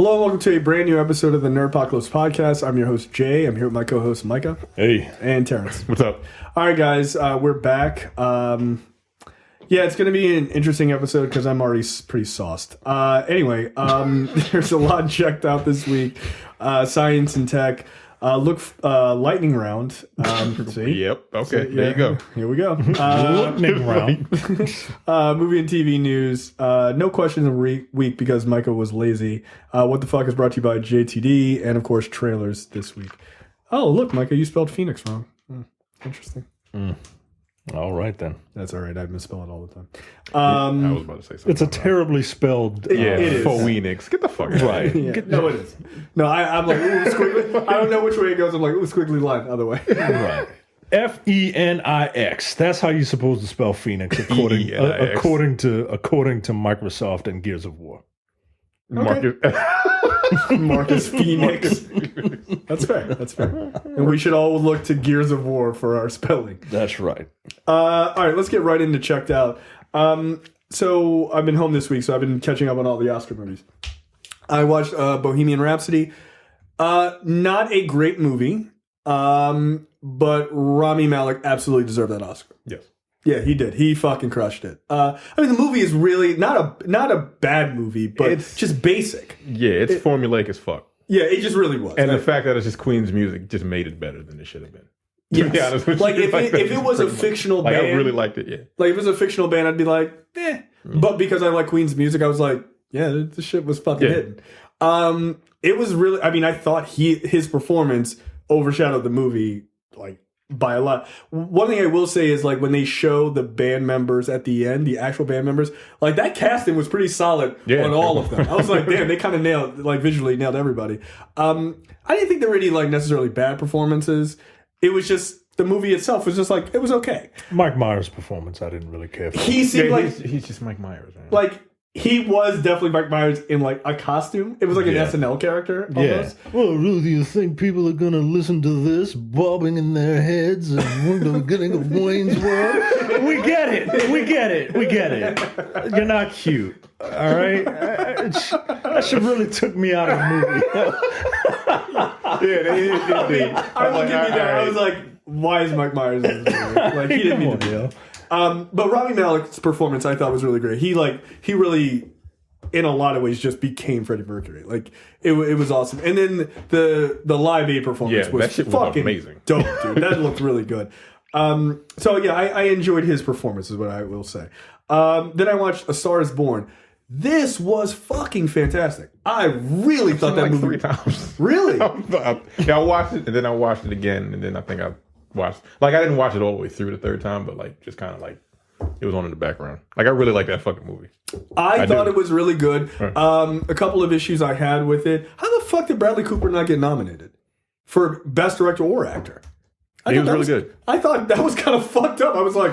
Hello and welcome to a brand new episode of the Nerdpocalypse Podcast. I'm your host, Jay. I'm here with my co-host, Micah. Hey. And Terrence. What's up? All right, guys. We're back. Yeah, it's going to be an interesting episode because I'm already pretty sauced. Anyway, there's a lot checked out this week. Science and tech. Lightning round. See? Yep. Okay. There you go. Here we go. Lightning round. Movie and TV news. No questions of the week because Micah was lazy. What the fuck is brought to you by JTD and of course trailers this week. Oh look, Micah, you spelled Phoenix wrong. Interesting. All right then. That's all right. I misspell it all the time. I was about to say something. It's a terribly spelled. It is. Phoenix. Get the fuck out. Right. Yeah. No, it is. No, I'm like, ooh, squiggly. I don't know which way it goes. I'm like, ooh, squiggly line. Other way. Right. Phoenix. That's how you're supposed to spell Phoenix, according to Microsoft and Gears of War. Okay. Marcus Phoenix. That's fair. That's fair. And we should all look to Gears of War for our spelling. That's right. All right, let's get right into checked out. So I've been home this week, so I've been catching up on all the Oscar movies. I watched Bohemian Rhapsody. Not a great movie, but Rami Malek absolutely deserved that Oscar. Yes. Yeah, he did. He fucking crushed it. I mean, the movie is really not a bad movie, but it's just basic. Yeah, it's formulaic as fuck. Yeah, it just really was. And the fact that it's just Queen's music just made it better than it should have been. Yes. To be honest with like you. if it was a fictional band, I really liked it. Yeah. Like if it was a fictional band, I'd be like, eh. But because I like Queen's music, I was like, yeah, this shit was fucking hitting. It was really. I mean, I thought his performance overshadowed the movie like by a lot. One thing I will say is like when they show the band members at the end, the actual band members, like that casting was pretty solid on all of them. I was like, damn, they kind of visually nailed everybody. I didn't think there were any like necessarily bad performances. It was just the movie itself was just like it was okay. Mike Myers' performance, I didn't really care for. He seemed like he's just Mike Myers, man. Like he was definitely Mike Myers in like a costume. It was like an SNL character almost. Yeah. Well, really, do you think people are going to listen to this bobbing in their heads and getting a Wayne's World? We get it. We get it. You're not cute. All right? That shit really took me out of the movie. Yeah, they did. I will give you that. I was like, why is Mike Myers in this movie? Like he didn't need to be. But Rami Malek's performance I thought was really great. He really, in a lot of ways, just became Freddie Mercury. Like it was awesome. And then the Live Aid performance was that shit was fucking amazing, dope, dude. That looked really good. So yeah, I enjoyed his performance, is what I will say. Then I watched A Star Is Born. This was fucking fantastic. I really thought that movie 3 times. Really? Yeah, I watched it and then I watched it again and then I think I watched I didn't watch it all the way through the third time, but like just kind of like it was on in the background. Like I really like that fucking movie. I thought it was really good. A couple of issues I had with it. How the fuck did Bradley Cooper not get nominated for Best Director or Actor? He was really good. I thought that was kind of fucked up. I was like,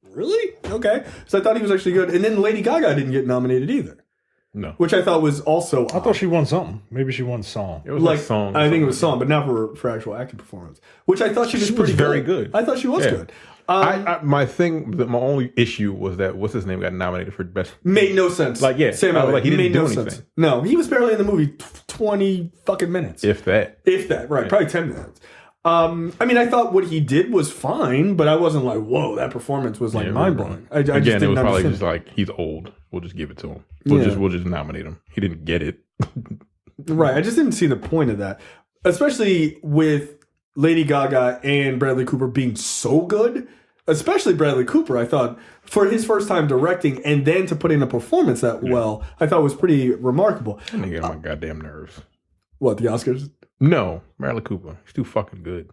really? Okay. So I thought he was actually good. And then Lady Gaga didn't get nominated either. No. Which I thought was also odd. I thought she won something. Maybe she won song. It was like song. I think it was song, but not for actual acting performance. Which I thought she was pretty very good. I thought she was good. My only issue was that what's his name got nominated for best. Made no sense. Like Sam Elliott. like he didn't made do no anything. sense. No, he was barely in the movie 20 fucking minutes. If that, right? Probably 10 minutes. I mean, I thought what he did was fine, but I wasn't like, whoa, that performance was like mind blowing. I just it was didn't probably understand. just like he's old. We'll just give it to him. We'll just nominate him. He didn't get it. Right. I just didn't see the point of that, especially with Lady Gaga and Bradley Cooper being so good. Especially Bradley Cooper, I thought for his first time directing and then to put in a performance that well, I thought was pretty remarkable. That nigga got my goddamn nerves. What, the Oscars? No, Bradley Cooper. He's too fucking good.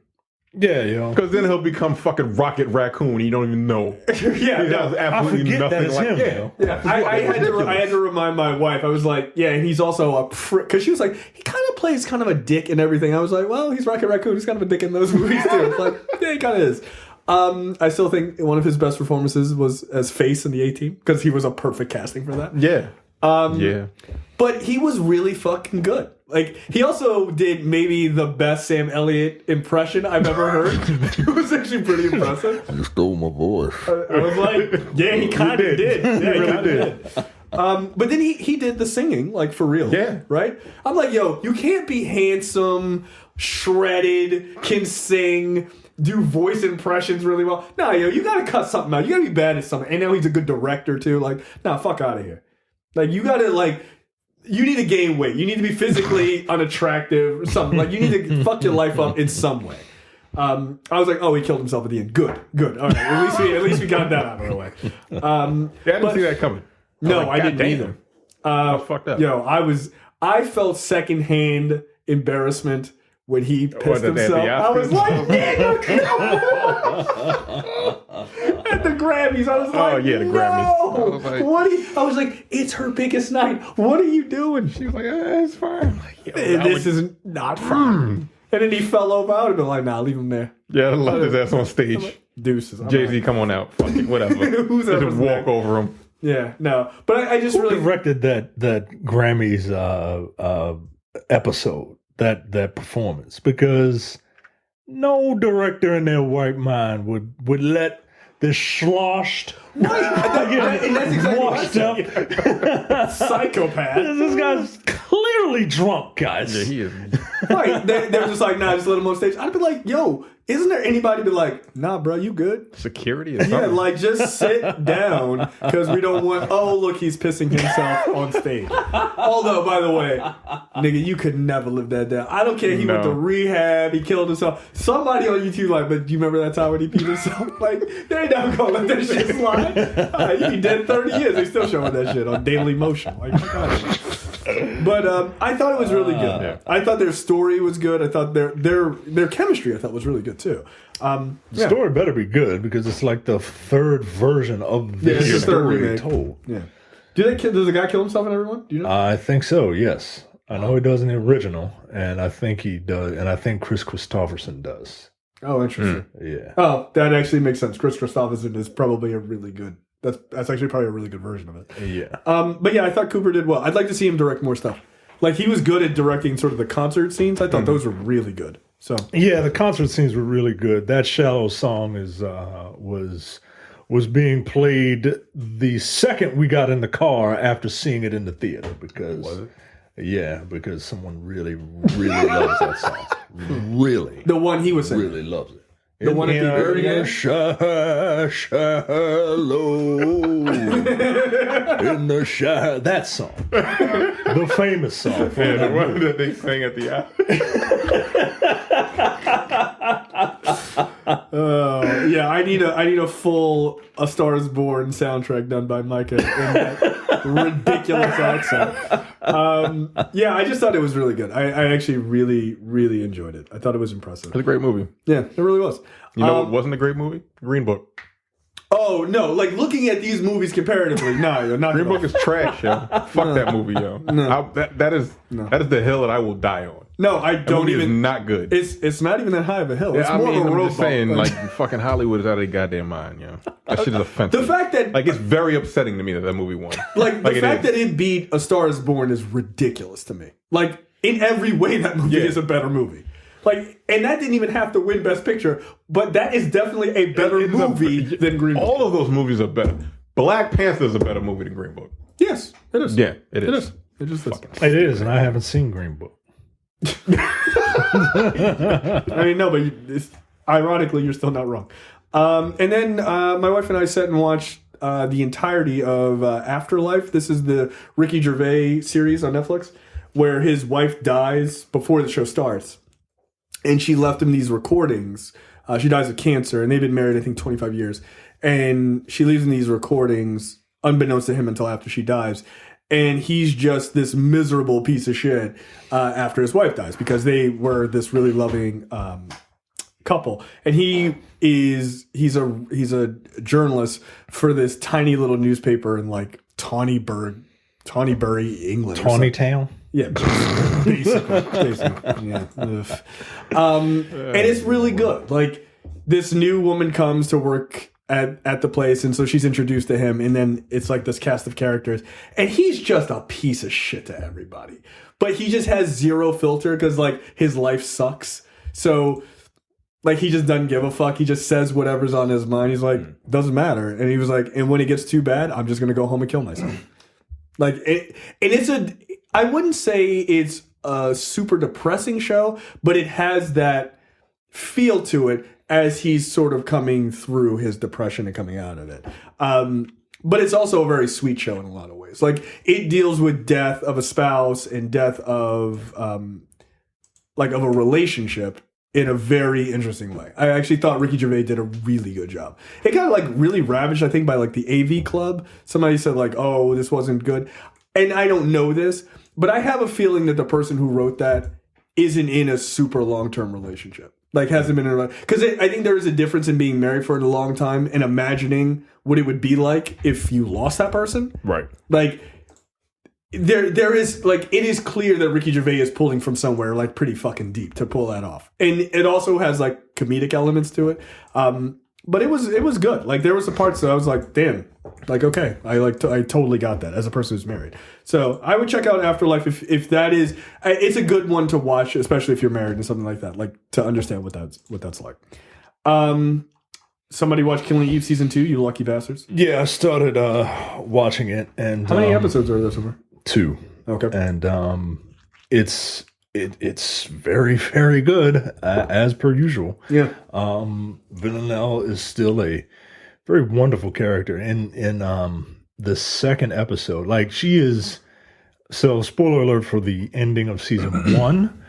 Yeah, yo. Because then he'll become fucking Rocket Raccoon and you don't even know. Yeah, he does absolutely I forget nothing that it's like him. Yeah. I had to remind my wife. I was like, yeah, and he's also a prick. Because she was like, he kind of plays kind of a dick and everything. I was like, well, he's Rocket Raccoon. He's kind of a dick in those movies too. It's like, yeah, he kind of is. I still think one of his best performances was as Face in the A-Team because he was a perfect casting for that. Yeah. But he was really fucking good. Like, he also did maybe the best Sam Elliott impression I've ever heard. It was actually pretty impressive. You stole my voice. I was like, yeah, he kind of did. Yeah, he really did. But then he did the singing, like, for real. Yeah. Right? I'm like, yo, you can't be handsome, shredded, can sing, do voice impressions really well. Nah, yo, you gotta cut something out. You gotta be bad at something. And now he's a good director, too. Like, nah, fuck out of here. Like, you gotta, like, you need to gain weight. You need to be physically unattractive or something. Like, you need to fuck your life up in some way. I was like, oh, he killed himself at the end. Good. All right. At least we got that out of the way. I didn't see that coming. No, I didn't either. I was fucked up. Yo, I felt secondhand embarrassment when he pissed himself. I was like, nigga, come on. At the Grammys, I was like, oh yeah, the Grammys. I was like, it's her biggest night. What are you doing? She was like, it's fine. Like, this is not fine. And then he fell over. I would have been like, nah, leave him there. Yeah, I left his ass on stage. Like, deuces. Jay-Z, come on out. Fuck it, whatever. Who's ever just walk over him. Yeah, no. But I just Who really directed that Grammys episode, that performance, because no director in their right mind would let this sloshed, and that's exactly washed up psychopath. This guy's clearly drunk, guys. Yeah, he is. Right. They're just like, nah, just let him on stage. I'd be like, yo, isn't there anybody be like, nah, bro, you good? Security or something? Yeah, like, just sit down, because we don't want, oh, look, he's pissing himself on stage. Although, by the way, nigga, you could never live that down. I don't care, he went to rehab, he killed himself. Somebody on YouTube like, but do you remember that time when he peed himself? Like, they ain't never gonna let that shit slide. You be dead 30 years, they still showing that shit on Daily Motion. Like, but I thought it was really good. Yeah. I thought their story was good. I thought their chemistry I thought was really good too. The story better be good, because it's like the third version of this story told. Yeah. Does the guy kill himself in everyone? Do you know? I think so. Yes, I know he does in the original, and I think he does, and I think Chris Christopherson does. Oh, interesting. Yeah. Oh, that actually makes sense. Chris Christopherson is probably a really good. That's actually probably a really good version of it. Yeah. But yeah, I thought Cooper did well. I'd like to see him direct more stuff. Like, he was good at directing sort of the concert scenes. I thought those were really good. So yeah, the concert scenes were really good. That Shallow song was being played the second we got in the car after seeing it in the theater, because because someone really loves that song. Really, the one he was singing. Really loves it. The one at the very end? Shallow. In the shallow. That song. The famous song. Yeah, the one that they sang at the Yeah, I need a full A Star Is Born soundtrack done by Micah in that ridiculous accent. Yeah, I just thought it was really good. I actually really enjoyed it. I thought it was impressive. It's a great movie. Yeah, it really was. You know what wasn't a great movie? Green Book. Oh, no. Like, looking at these movies comparatively, no, you're not. Green Book is trash, yo. Fuck that movie, yo. No. That is the hill that I will die on. No, I don't even. It's not good. It's not even that high of a hill. It's more of a I'm road just saying, like, fucking Hollywood is out of their goddamn mind, yo. That shit is offensive. The fact that, like, it's very upsetting to me that movie won. Like the fact that it beat A Star Is Born is ridiculous to me. Like, in every way, that movie is a better movie. Like, and that didn't even have to win Best Picture, but that is definitely a better movie than Green Book. All of those movies are better. Black Panther is a better movie than Green Book. Yes, it is. Yeah, it is. It just is. It is, and I haven't seen Green Book. I mean, no, but ironically, you're still not wrong. And then my wife and I sat and watched the entirety of Afterlife. This is the Ricky Gervais series on Netflix, where his wife dies before the show starts. And she left him these recordings. She dies of cancer, and they've been married, I think, 25 years. And she leaves him these recordings, unbeknownst to him until after she dies. And he's just this miserable piece of shit after his wife dies, because they were this really loving couple. And he's a journalist for this tiny little newspaper in like Tawnybury, England. Tawnytown? Yeah, basically. Yeah. And it's really good. Like, this new woman comes to work at the place, and so she's introduced to him, and then it's like this cast of characters, and he's just a piece of shit to everybody. But he just has zero filter, because like his life sucks. So like, he just doesn't give a fuck. He just says whatever's on his mind. He's like, doesn't matter. And he was like, and when it gets too bad, I'm just gonna go home and kill myself. Like I wouldn't say it's a super depressing show, but it has that feel to it as he's sort of coming through his depression and coming out of it. But it's also a very sweet show in a lot of ways. Like, it deals with death of a spouse and death of of a relationship in a very interesting way. I actually thought Ricky Gervais did a really good job. It got like really ravaged, I think, by like the AV Club. Somebody said like, "Oh, this wasn't good," and I don't know this, but I have a feeling that the person who wrote that isn't in a super long-term relationship. Like, hasn't been in a... Because I think there is a difference in being married for a long time and imagining what it would be like if you lost that person. Right. Like, there is... Like, it is clear that Ricky Gervais is pulling from somewhere, like, pretty fucking deep to pull that off. And it also has, like, comedic elements to it. But it was good. Like, there was some parts that I was like, damn. Like, okay. I totally got that as a person who's married. So I would check out Afterlife if that is... It's a good one to watch, especially if you're married and something like that. Like, to understand what that's like. Somebody watched Killing Eve Season 2, you lucky bastards. Yeah, I started watching it. And how many episodes are there so far? 2. Okay. And it's very, very good, as per usual. Yeah. Villanelle is still a very wonderful character. In the second episode, like, she is... So, spoiler alert for the ending of season 1.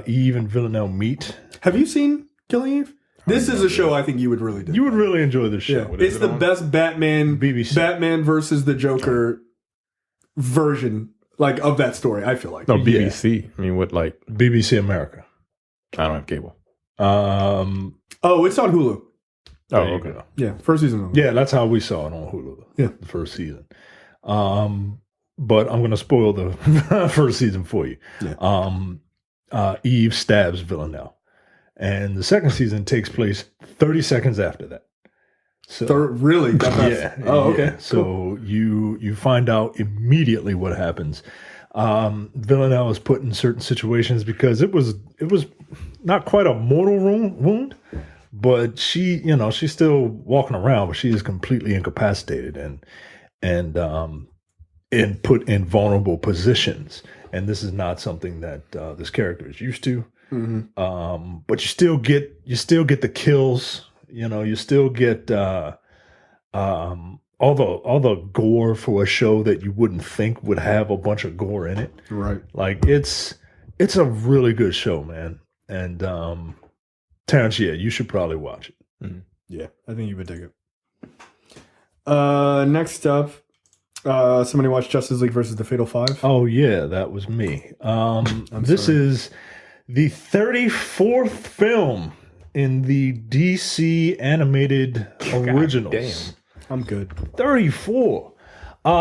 Eve and Villanelle meet. Have you seen Killing Eve? This is a show I think you would really do. You would really enjoy this show. Yeah. It's the best Batman versus the Joker version, like, of that story, I feel like. No, BBC. Yeah. I mean, what, like... BBC America. I don't have cable. Oh, it's on Hulu. Oh, okay. Yeah, first season. Yeah, that's how we saw it on Hulu. Yeah. The first season. But I'm going to spoil the first season for you. Yeah. Eve stabs Villanelle. And the second season takes place 30 seconds after that. So, really? Yeah. Oh, okay. Yeah. So you find out immediately what happens. Villanelle is put in certain situations because it was not quite a mortal wound, but she's still walking around, but she is completely incapacitated and put in vulnerable positions. And this is not something that this character is used to. Mm-hmm. But you still get the kills. You still get all the gore for a show that you wouldn't think would have a bunch of gore in it. Right. Like, it's a really good show, man. And Terrence, yeah, you should probably watch it. Mm-hmm. Yeah, I think you would dig it. Next up, somebody watched Justice League versus the Fatal Five. Oh yeah, that was me. This is the 34th film in the DC animated originals. Damn. I'm good. 34.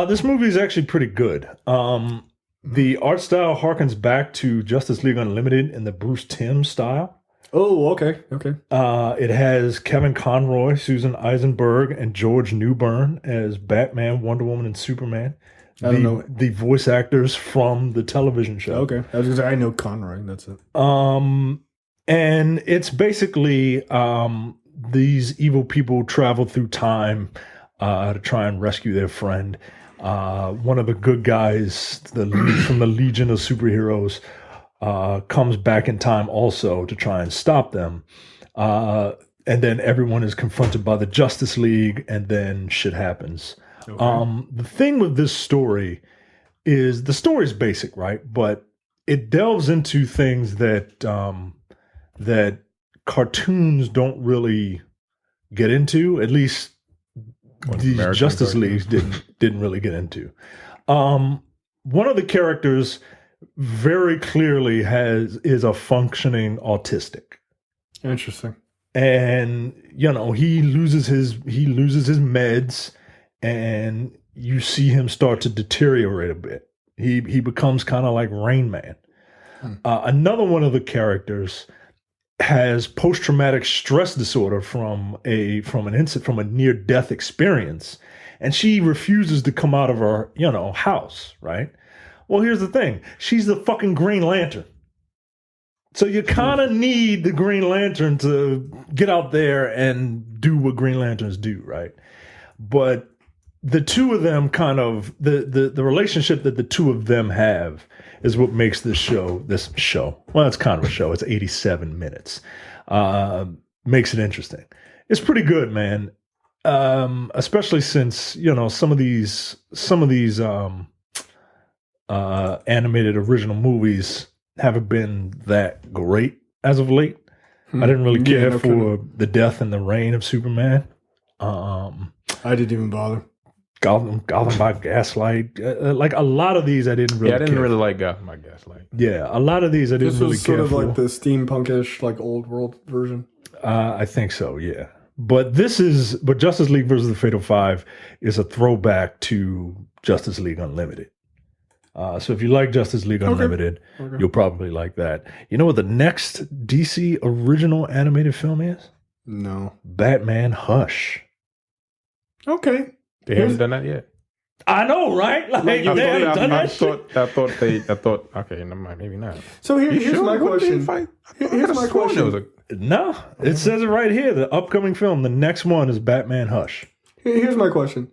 This movie is actually pretty good. The art style harkens back to Justice League Unlimited in the Bruce Timm style. Oh, okay. It has Kevin Conroy, Susan Eisenberg, and George Newbern as Batman, Wonder Woman, and Superman. I don't know the voice actors from the television show. Okay, I was gonna say I know Conroy. That's it. And it's basically these evil people travel through time to try and rescue their friend. One of the good guys, from the Legion of Superheroes, comes back in time also to try and stop them. And then everyone is confronted by the Justice League, and then shit happens. Okay. The thing with this story is the story's basic, right? But it delves into things that that cartoons don't really get into. At least the Justice League didn't really get into. One of the characters very clearly is a functioning autistic. Interesting. And he loses his meds, and you see him start to deteriorate a bit. He becomes kind of like Rain Man. Another one of the characters has post-traumatic stress disorder from a near-death experience, and she refuses to come out of her house, right? Well, here's the thing. She's the fucking Green Lantern. So you kind of need the Green Lantern to get out there and do what Green Lanterns do, right? But the two of them kind of the relationship that the two of them have is what makes this show. Well, it's kind of a show. It's 87 minutes. Makes it interesting. It's pretty good, man. Especially since some of these animated original movies haven't been that great as of late. I didn't really care for the death and the reign of Superman. I didn't even bother. Gotham by Gaslight. Like a lot of these I didn't really I didn't care really for. like Gotham by Gaslight. Yeah, a lot of these I didn't This really was care sort of for. like the steampunkish, like old world version. I think so, yeah. But Justice League versus the Fatal Five is a throwback to Justice League Unlimited. So if you like Justice League Unlimited, you'll probably like that. You know what the next DC original animated film is? No. Batman Hush. Okay. They haven't done that yet. I know, right? Like they haven't done that shit. I thought. Okay, never mind. Maybe not. So here's my question. Here's my question. No, it says it right here. The upcoming film, the next one is Batman Hush. Here's my question.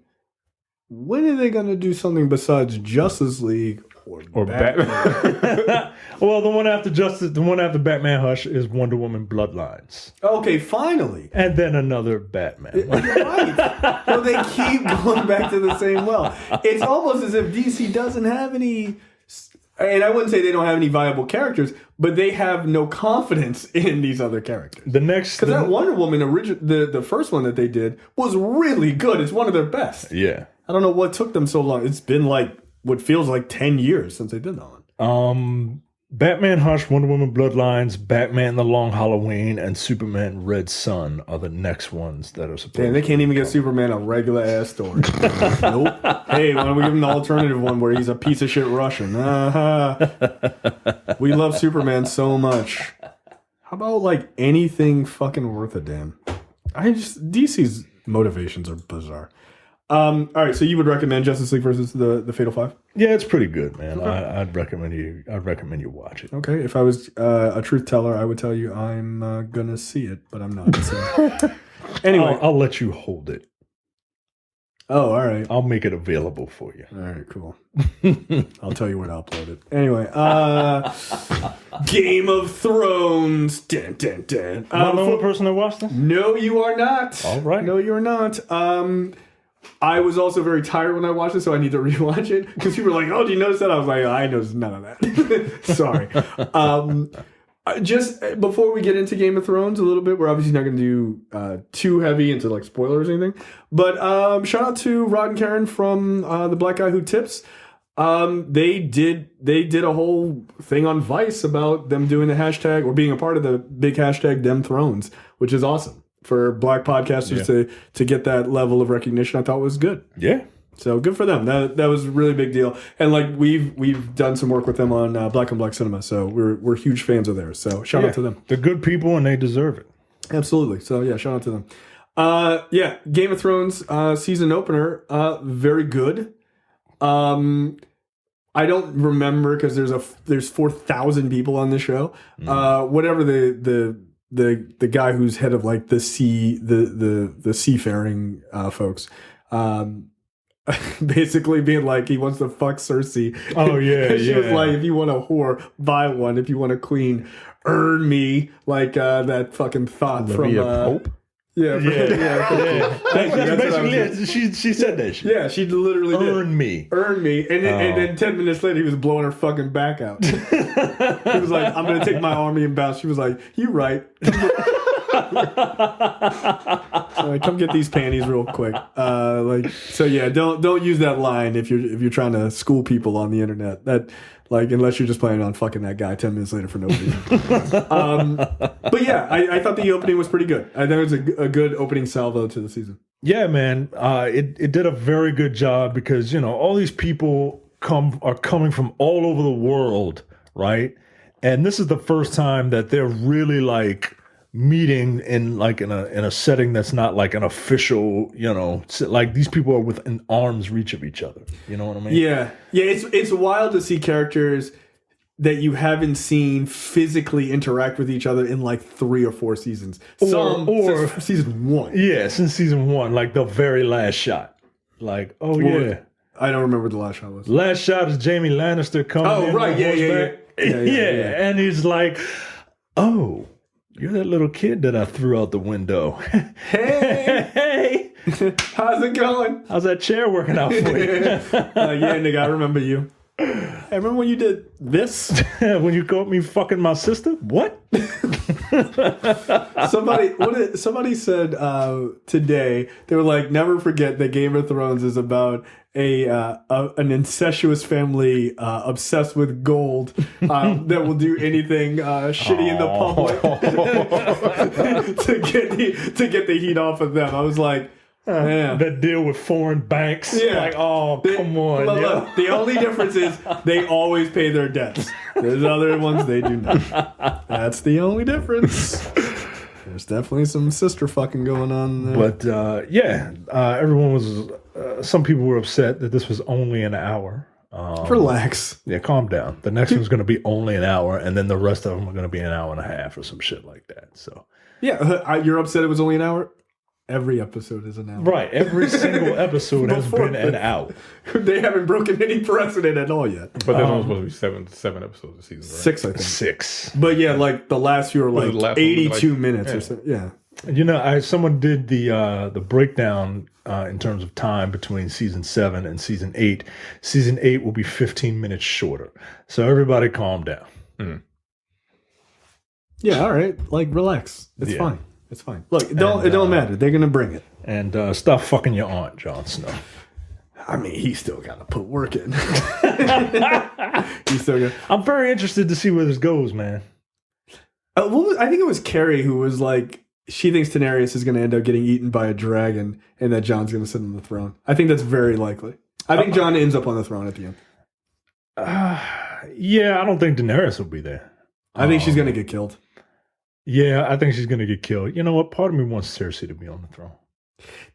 When are they going to do something besides Justice League or Batman? Well, the one after Batman Hush is Wonder Woman Bloodlines. Okay, finally. And then another Batman. Right. So they keep going back to the same well. It's almost as if DC doesn't have any, and I wouldn't say they don't have any viable characters, but they have no confidence in these other characters. Because that Wonder Woman the first one that they did was really good. It's one of their best. Yeah. I don't know what took them so long. It's been like what feels like 10 years since they did that one. Batman Hush, Wonder Woman Bloodlines, Batman The Long Halloween, and Superman Red Sun are the next ones that are supposed Damn, they can't even get Superman a regular ass story. Nope. Hey, why don't we give him the alternative one where he's a piece of shit Russian? We love Superman so much. How about like anything fucking worth a damn? DC's motivations are bizarre. All right, so you would recommend Justice League versus the Fatal Five? Yeah, it's pretty good, man. Okay. I'd recommend you watch it. Okay, if I was a truth teller, I would tell you I'm gonna see it, but I'm not. So. Anyway, I'll let you hold it. Oh, all right. I'll make it available for you. All right, cool. I'll tell you where to upload it. Anyway, Game of Thrones. Dun, dun, dun. Am I the only person that watched this? No, you are not. All right. No, you are not. I was also very tired when I watched it, so I need to rewatch it. Because people were like, oh, do you notice that? I was like, I noticed none of that. Sorry. Just before we get into Game of Thrones a little bit, we're obviously not going to do too heavy into like spoilers or anything. But shout out to Rod and Karen from The Black Guy Who Tips. They did a whole thing on Vice about them doing the hashtag or being a part of the big hashtag Dem Thrones, which is awesome. For black podcasters to get that level of recognition, I thought was good. Yeah. So good for them. That was a really big deal. And like we've done some work with them on Black on Black Cinema, so we're huge fans of theirs. So shout out to them. They're good people and they deserve it. Absolutely. So yeah, shout out to them. Game of Thrones season opener, very good. I don't remember because there's 4,000 people on the show. Whatever the guy who's head of like the seafaring folks, basically being like he wants to fuck Cersei. Oh yeah, she was like, if you want a whore, buy one. If you want a queen, earn me. Like that fucking thought from Pope. Yeah. That's basically it. She said that shit. Yeah, she literally Earn me. Earn me. And then 10 minutes later, he was blowing her fucking back out. He was like, I'm going to take my army and bounce. She was like, you right. Come get these panties real quick. Don't use that line if you're trying to school people on the internet. That unless you're just planning on fucking that guy 10 minutes later for no reason. But yeah, I thought the opening was pretty good. I thought it was a good opening salvo to the season. Yeah, man. It did a very good job because, all these people are coming from all over the world, right? And this is the first time that they're really like meeting in a setting that's not like an official, like these people are within arm's reach of each other. You know what I mean? Yeah. It's wild to see characters that you haven't seen physically interact with each other in like 3 or 4 seasons. Or since season 1. Yeah, since season 1, like the very last shot. Like, oh Well, yeah, I don't remember what the last shot was. last shot is Jamie Lannister coming. Oh, in right. on Yeah, horseback. yeah. And he's like, oh, you're that little kid that I threw out the window. Hey, Hey, how's it going? how's that chair working out for you? Yeah, nigga, I remember you. I remember when you did this. When you caught me fucking my sister? What? Somebody said today, they were like, never forget that Game of Thrones is about an incestuous family obsessed with gold that will do anything shitty in the public to get the heat off of them. I was like, man. That deal with foreign banks. Yeah. Like, oh, come on. Look, the only difference is they always pay their debts. There's other ones they do not. That's the only difference. There's definitely some sister fucking going on there. But everyone was. Some people were upset that this was only an hour. Relax. Yeah, calm down. The next one's going to be only an hour, and then the rest of them are going to be an hour and a half or some shit like that. So yeah, you're upset it was only an hour? Every episode is an hour. right, every single episode has been an hour. They haven't broken any precedent at all yet. But there's only supposed to be seven episodes a season, right? 6, I think. 6. But yeah, like the last few are Was like the last one 82 like- minutes yeah. or so. Yeah. You know, someone did the breakdown in terms of time between season 7 and season 8. Season 8 will be 15 minutes shorter. So everybody calm down. Yeah, all right. Like, relax. It's Yeah. fine. It's fine. Look, it don't matter. They're gonna bring it. And stop fucking your aunt, Jon Snow. I mean, he still gotta put work in. He's still got. I'm very interested to see where this goes, man. I think it was Carrie who was like, she thinks Daenerys is gonna end up getting eaten by a dragon, and that Jon's gonna sit on the throne. I think that's very likely. I think Jon ends up on the throne at the end. Yeah, I don't think Daenerys will be there. I think she's gonna get killed. Yeah, I think she's going to get killed. You know what? Part of me wants Cersei to be on the throne.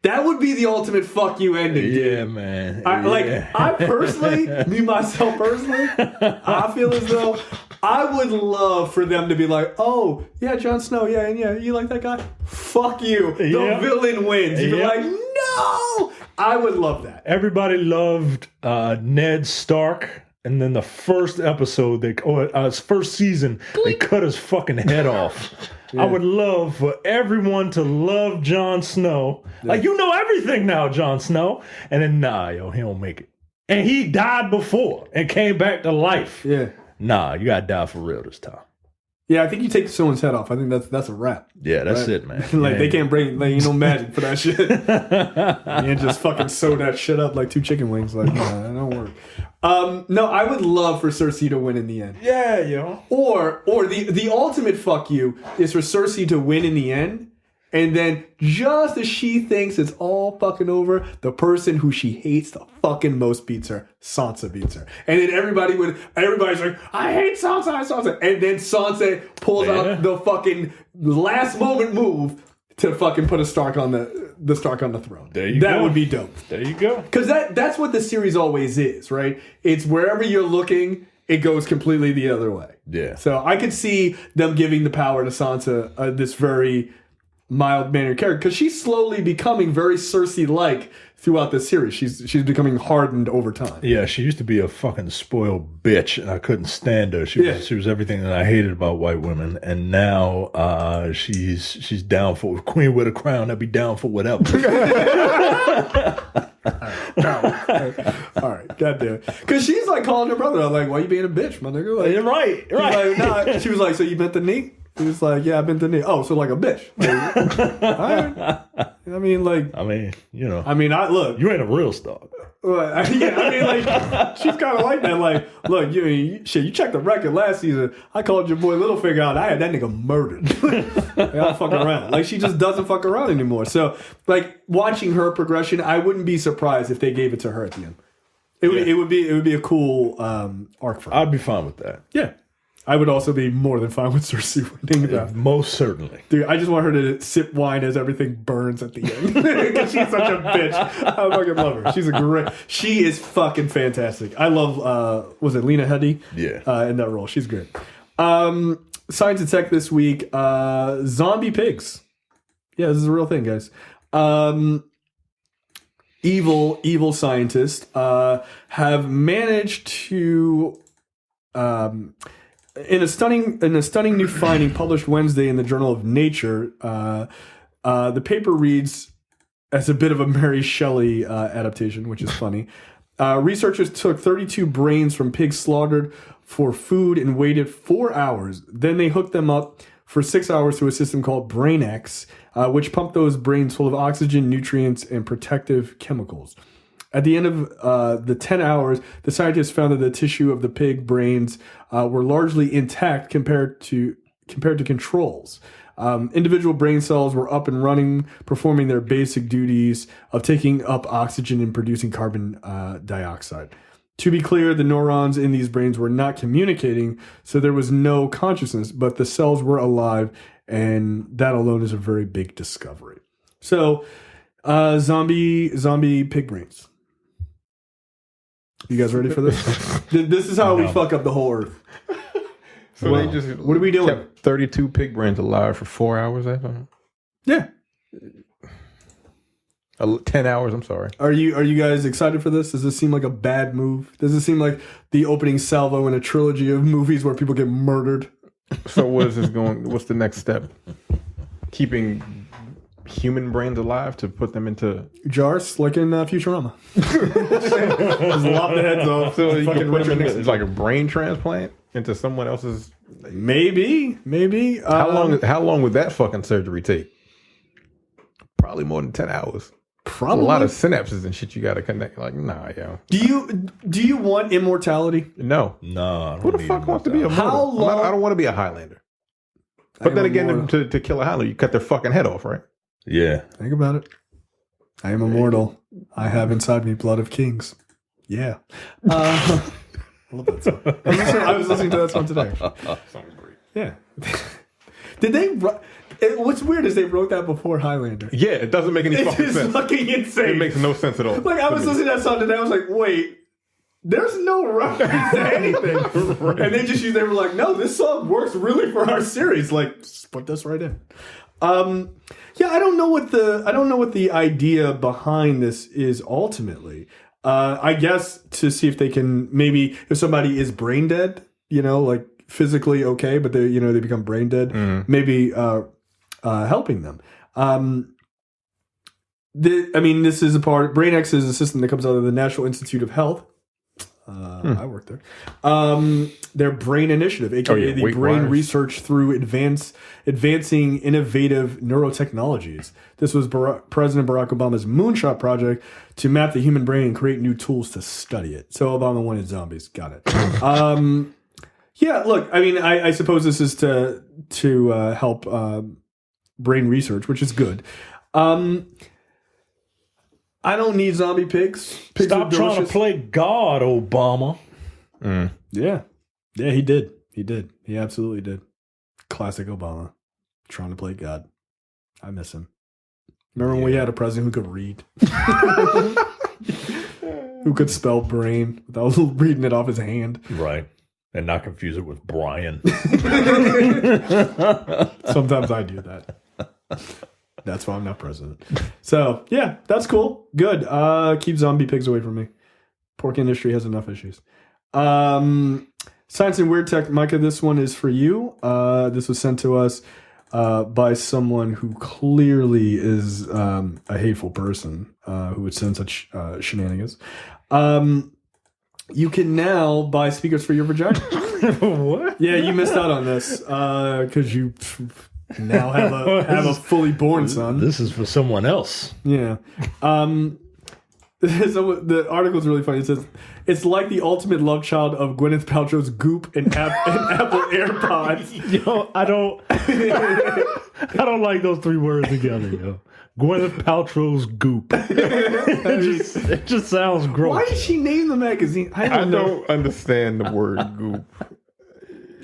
That would be the ultimate fuck you ending, dude. Yeah, man. I personally, me myself personally, I feel as though I would love for them to be like, oh, yeah, Jon Snow, yeah, you like that guy? Fuck you. The villain wins. You'd be like, no! I would love that. Everybody loved Ned Stark. And then the first episode, first season, they cut his fucking head off. Yeah. I would love for everyone to love Jon Snow. Yeah. Like, you know everything now, Jon Snow. And then, he don't make it. And he died before and came back to life. Yeah. Nah, you gotta die for real this time. Yeah, I think you take someone's head off. I think that's a wrap. Yeah, that's it, man. They can't bring, ain't no magic for that shit. You can't just fucking sew that shit up like 2 chicken wings. Like, nah, that don't work. No, I would love for Cersei to win in the end. Yeah, yo. Or the ultimate fuck you is for Cersei to win in the end, and then just as she thinks it's all fucking over, the person who she hates the fucking most beats her. Sansa beats her. And then everybody's like, I hate Sansa. And then Sansa pulls out the fucking last moment move to fucking put a Stark on the Stark on the throne. There you go. That would be dope. There you go. Because that's what the series always is, right? It's wherever you're looking, it goes completely the other way. Yeah. So I could see them giving the power to Sansa, this very mild-mannered character, because she's slowly becoming very Cersei-like throughout the series. She's becoming hardened over time. Yeah, she used to be a fucking spoiled bitch, and I couldn't stand her. She was everything that I hated about white women, and now she's down for queen with a crown. I'd be down for whatever. All right, goddamn. Because she's like calling her brother out, like, "Why you being a bitch, my nigga?" Like, You're right. Like, nah. She was like, "So you bent the knee?" He was like, "Yeah, I bent the knee." Oh, so like a bitch. Like, all right. Look. You ain't a real star. She's kind of like that. Like, look, you checked the record last season. I called your boy Littlefinger out. I had that nigga murdered. I don't fuck around. Like, she just doesn't fuck around anymore. So, like, watching her progression, I wouldn't be surprised if they gave it to her at the end. It would be a cool arc for her. I'd be fine with that. Yeah. I would also be more than fine with Cersei winning that. Most certainly. Dude, I just want her to sip wine as everything burns at the end. Because she's such a bitch. I fucking love her. She is fucking fantastic. I love, was it Lena Headey? Yeah. In that role. She's great. Science and tech this week. Zombie pigs. Yeah, this is a real thing, guys. evil scientists have managed to, in a stunning new finding published Wednesday in the Journal of Nature, the paper reads as a bit of a Mary Shelley adaptation, which is funny. Researchers took 32 brains from pigs slaughtered for food and waited 4 hours. Then they hooked them up for 6 hours to a system called BrainX, which pumped those brains full of oxygen, nutrients, and protective chemicals. At the end of the 10 hours, the scientists found that the tissue of the pig brains were largely intact compared to controls. Individual brain cells were up and running, performing their basic duties of taking up oxygen and producing carbon dioxide. To be clear, the neurons in these brains were not communicating, so there was no consciousness, but the cells were alive, and that alone is a very big discovery. So, zombie pig brains. You guys ready for this? This is how we fuck up the whole Earth. So they just what are we doing? Kept 32 pig brains alive for 4 hours. Yeah. 10 hours, I'm sorry. Are you guys excited for this? Does this seem like a bad move? Does it seem like the opening salvo in a trilogy of movies where people get murdered? So what is this going? What's the next step? Keeping human brains alive to put them into jars, like in Futurama. Just lop the heads off. So you can put them it's like a brain transplant into someone else's. Maybe. How long would that fucking surgery take? Probably more than 10 hours. Probably a lot of synapses and shit you got to connect. Like, nah, yo. Do you want immortality? No. Who the fuck wants to be immortal? I don't want to be a Highlander. But then again, to kill a Highlander, you cut their fucking head off, right? Yeah. Think about it. I am immortal. I have inside me blood of kings. Yeah. I love that song. I was listening to that song today. Sounds great. Yeah. Did they... What's weird is they wrote that before Highlander. Yeah, it doesn't make any fucking sense. It's fucking insane. It makes no sense at all. Like, I was listening to that song today, I was like, wait, there's no reference to anything. Right. And they were like, no, this song works really for our series. Like, just put this right in. Yeah, I don't know what the idea behind this is ultimately. I guess to see if they can, maybe if somebody is brain dead, like physically okay, but they become brain dead, maybe helping them. This is a part. BrainX is a system that comes out of the National Institute of Health. I work there. Their Brain Initiative, aka the Brain Research through Advancing Innovative Neurotechnologies. This was President Barack Obama's moonshot project to map the human brain and create new tools to study it. So Obama wanted zombies. Got it. Yeah, look, I suppose this is to help brain research, which is good. I don't need zombie pigs. Stop trying to play God, Obama. Yeah, he did. He absolutely did. Classic Obama, trying to play God. I miss him. Remember when we had a president who could read? Who could spell brain without reading it off his hand. Right. And not confuse it with Brian. Sometimes I do that. That's why I'm not president. So, yeah, that's cool. Good. Keep zombie pigs away from me. Pork industry has enough issues. Science and Weird Tech. Micah, this one is for you. This was sent to us by someone who clearly is a hateful person who would send such shenanigans. You can now buy speakers for your vagina. What? Yeah, you missed out on this because you now have a fully born son. This is for someone else. Yeah. So the article is really funny. It says it's like the ultimate love child of Gwyneth Paltrow's Goop and Apple AirPods. Yo, I don't like those three words together, yo. Gwyneth Paltrow's Goop. it just sounds gross. Why did she name the magazine? I don't understand the word Goop.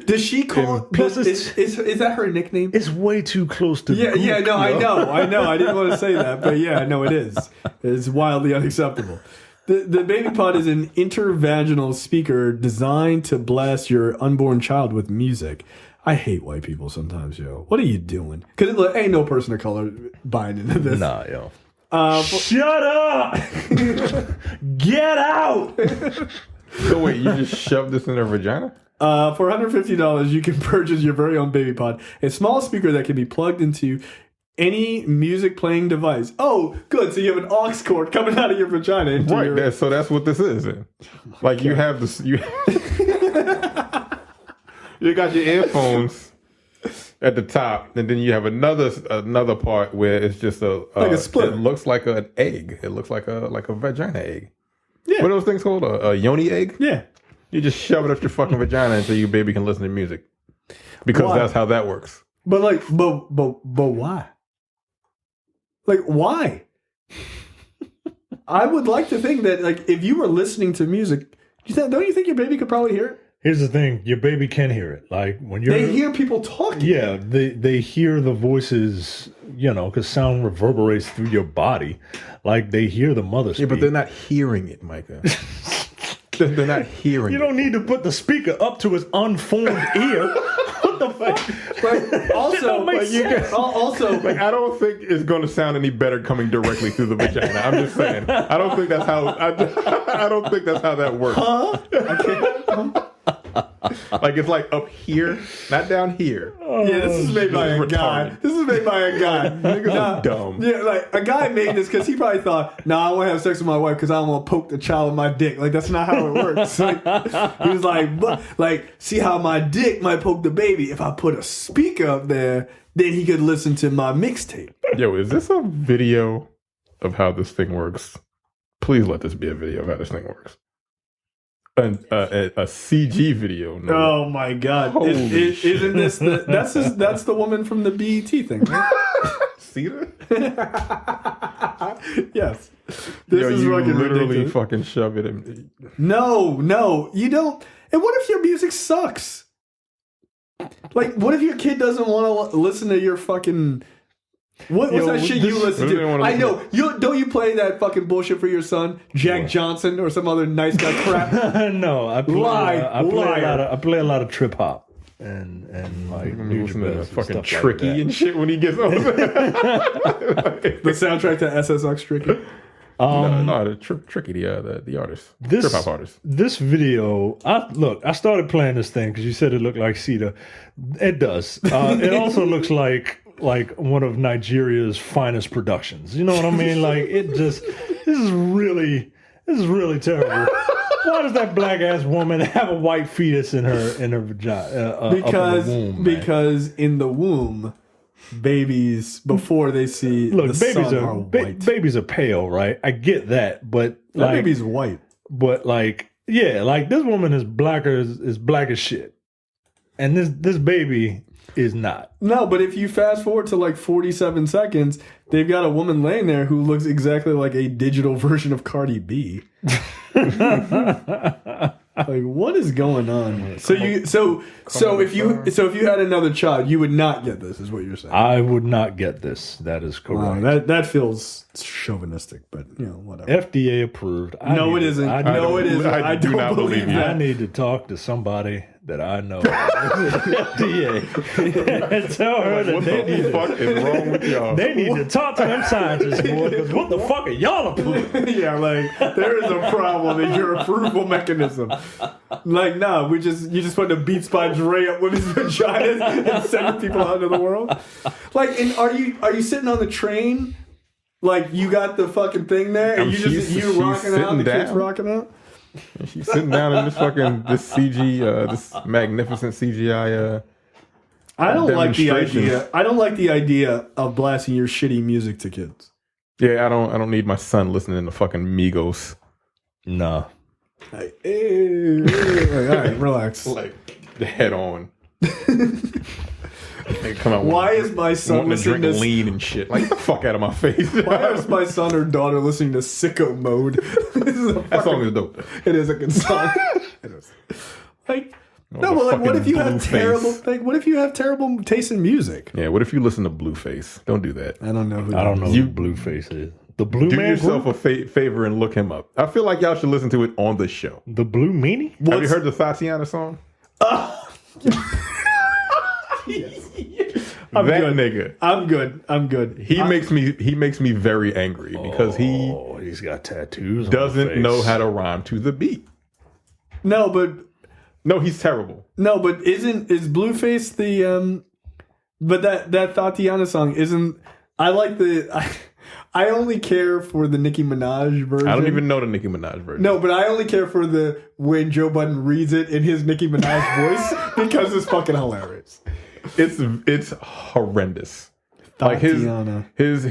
Does she call is that her nickname? It's way too close to Goop. Yeah, no, I know. I didn't want to say that, but yeah, no, it is. It's wildly unacceptable. The Babypod is an intervaginal speaker designed to blast your unborn child with music. I hate white people sometimes, yo. What are you doing? Because ain't no person of color buying into this. Nah, yo. Shut up! Get out! So wait, you just shoved this in her vagina? For $150, you can purchase your very own Babypod, a small speaker that can be plugged into any music playing device. Oh, good. So you have an aux cord coming out of your vagina. Into Right. So that's what this is. Then. Like you have this. You got your earphones at the top, and then you have another part where it's just like a split. It looks like an egg. It looks like a vagina egg. Yeah. What are those things called? A yoni egg? Yeah. You just shove it up your fucking vagina until your baby can listen to music. Because that's how that works. But why? Like, why? I would like to think that, like, if you were listening to music, don't you think your baby could probably hear it? Here's the thing: your baby can hear it. Like when they hear people talking. Yeah, they hear the voices. Because sound reverberates through your body. Like they hear the mother speak. Yeah, but they're not hearing it, Micah. They're not hearing. You don't need to put the speaker up to his unformed ear. What the fuck? But also, I don't think it's going to sound any better coming directly through the vagina. I'm just saying. I don't think that's how. I don't think that's how that works. Huh? I can't. Like it's like up here, not down here. Yeah, this is made by a guy. Niggas are dumb. Yeah, like a guy made this because he probably thought, I want to have sex with my wife because I don't want to poke the child with my dick. Like that's not how it works. Like, he was like, see how my dick might poke the baby. If I put a speaker up there, then he could listen to my mixtape. Yo, is this a video of how this thing works? Please let this be a video of how this thing works. A CG video. No. Oh my God! Isn't this that's the woman from the BET thing? Right? Cena? Yes. This is you fucking literally ridiculous. fucking shove it in. No, you don't. And what if your music sucks? Like, what if your kid doesn't want to listen to your fucking? What's that shit you listen to? I know. Don't you play that fucking bullshit for your son, Jack Johnson, or some other nice guy crap? No, I play a lot of trip hop and like fucking Tricky like and shit when he gets over. The soundtrack to SSX Tricky. No, Tricky, the artist, trip hop artist. This video, I started playing this thing because you said it looked like Cena. It does. It also looks like one of Nigeria's finest productions. You know what I mean? Like this is really terrible. Why does that black ass woman have a white fetus in her vagina? Because in the womb, babies before they see the sun are white. Babies are pale, right? I get that, but that baby's white. But like this woman is black as shit, and this baby is not. No, but if you fast forward to like 47 seconds, they've got a woman laying there who looks exactly like a digital version of Cardi B. Like, what is going on? So if you had another child, you would not get this, is what you're saying. I would not get this. That is correct. That feels chauvinistic, but whatever. FDA approved. It isn't. I do not believe you. I need to talk to somebody that I know. FDA. And tell her that what the fuck is wrong with y'all? They need to talk to them scientists, boy, because what the fuck are y'all approving? Yeah, like there is a problem in your approval mechanism. Like, no, you just put the Beats by Dre up women's vaginas and sending people out into the world. Like, and are you sitting on the train? Like, you got the fucking thing there, and you rocking out, the kids rocking out. And she's sitting down in this magnificent CGI. I don't like the idea. I don't like the idea of blasting your shitty music to kids. Yeah, I don't need my son listening to fucking Migos. Nah. Like, all right, relax. Like head on. Come out. Why is my son listening to lean and shit? Like, the fuck out of my face. Why is my son or daughter listening to Sicko Mode? That song is dope. It is a good song. It is. Like, no, but like, what if you have terrible? Like, what if you have terrible taste in music? Yeah, what if you listen to Blueface? Don't do that. I don't know who Blueface is. The Blue Do Man yourself group? a favor and look him up. I feel like y'all should listen to it on the show. The Blue Meanie? Have you heard the Tatiana song? Yes. I'm that good. nigga. I'm good. He makes me very angry because he's got tattoos. doesn't know how to rhyme to the beat. No, he's terrible. No, but is Blueface the but that Tatiana song isn't. I like I only care for the Nicki Minaj version. I don't even know the Nicki Minaj version. No, but I only care for the when Joe Budden reads it in his Nicki Minaj voice because it's fucking hilarious. It's horrendous. Tatiana. Like his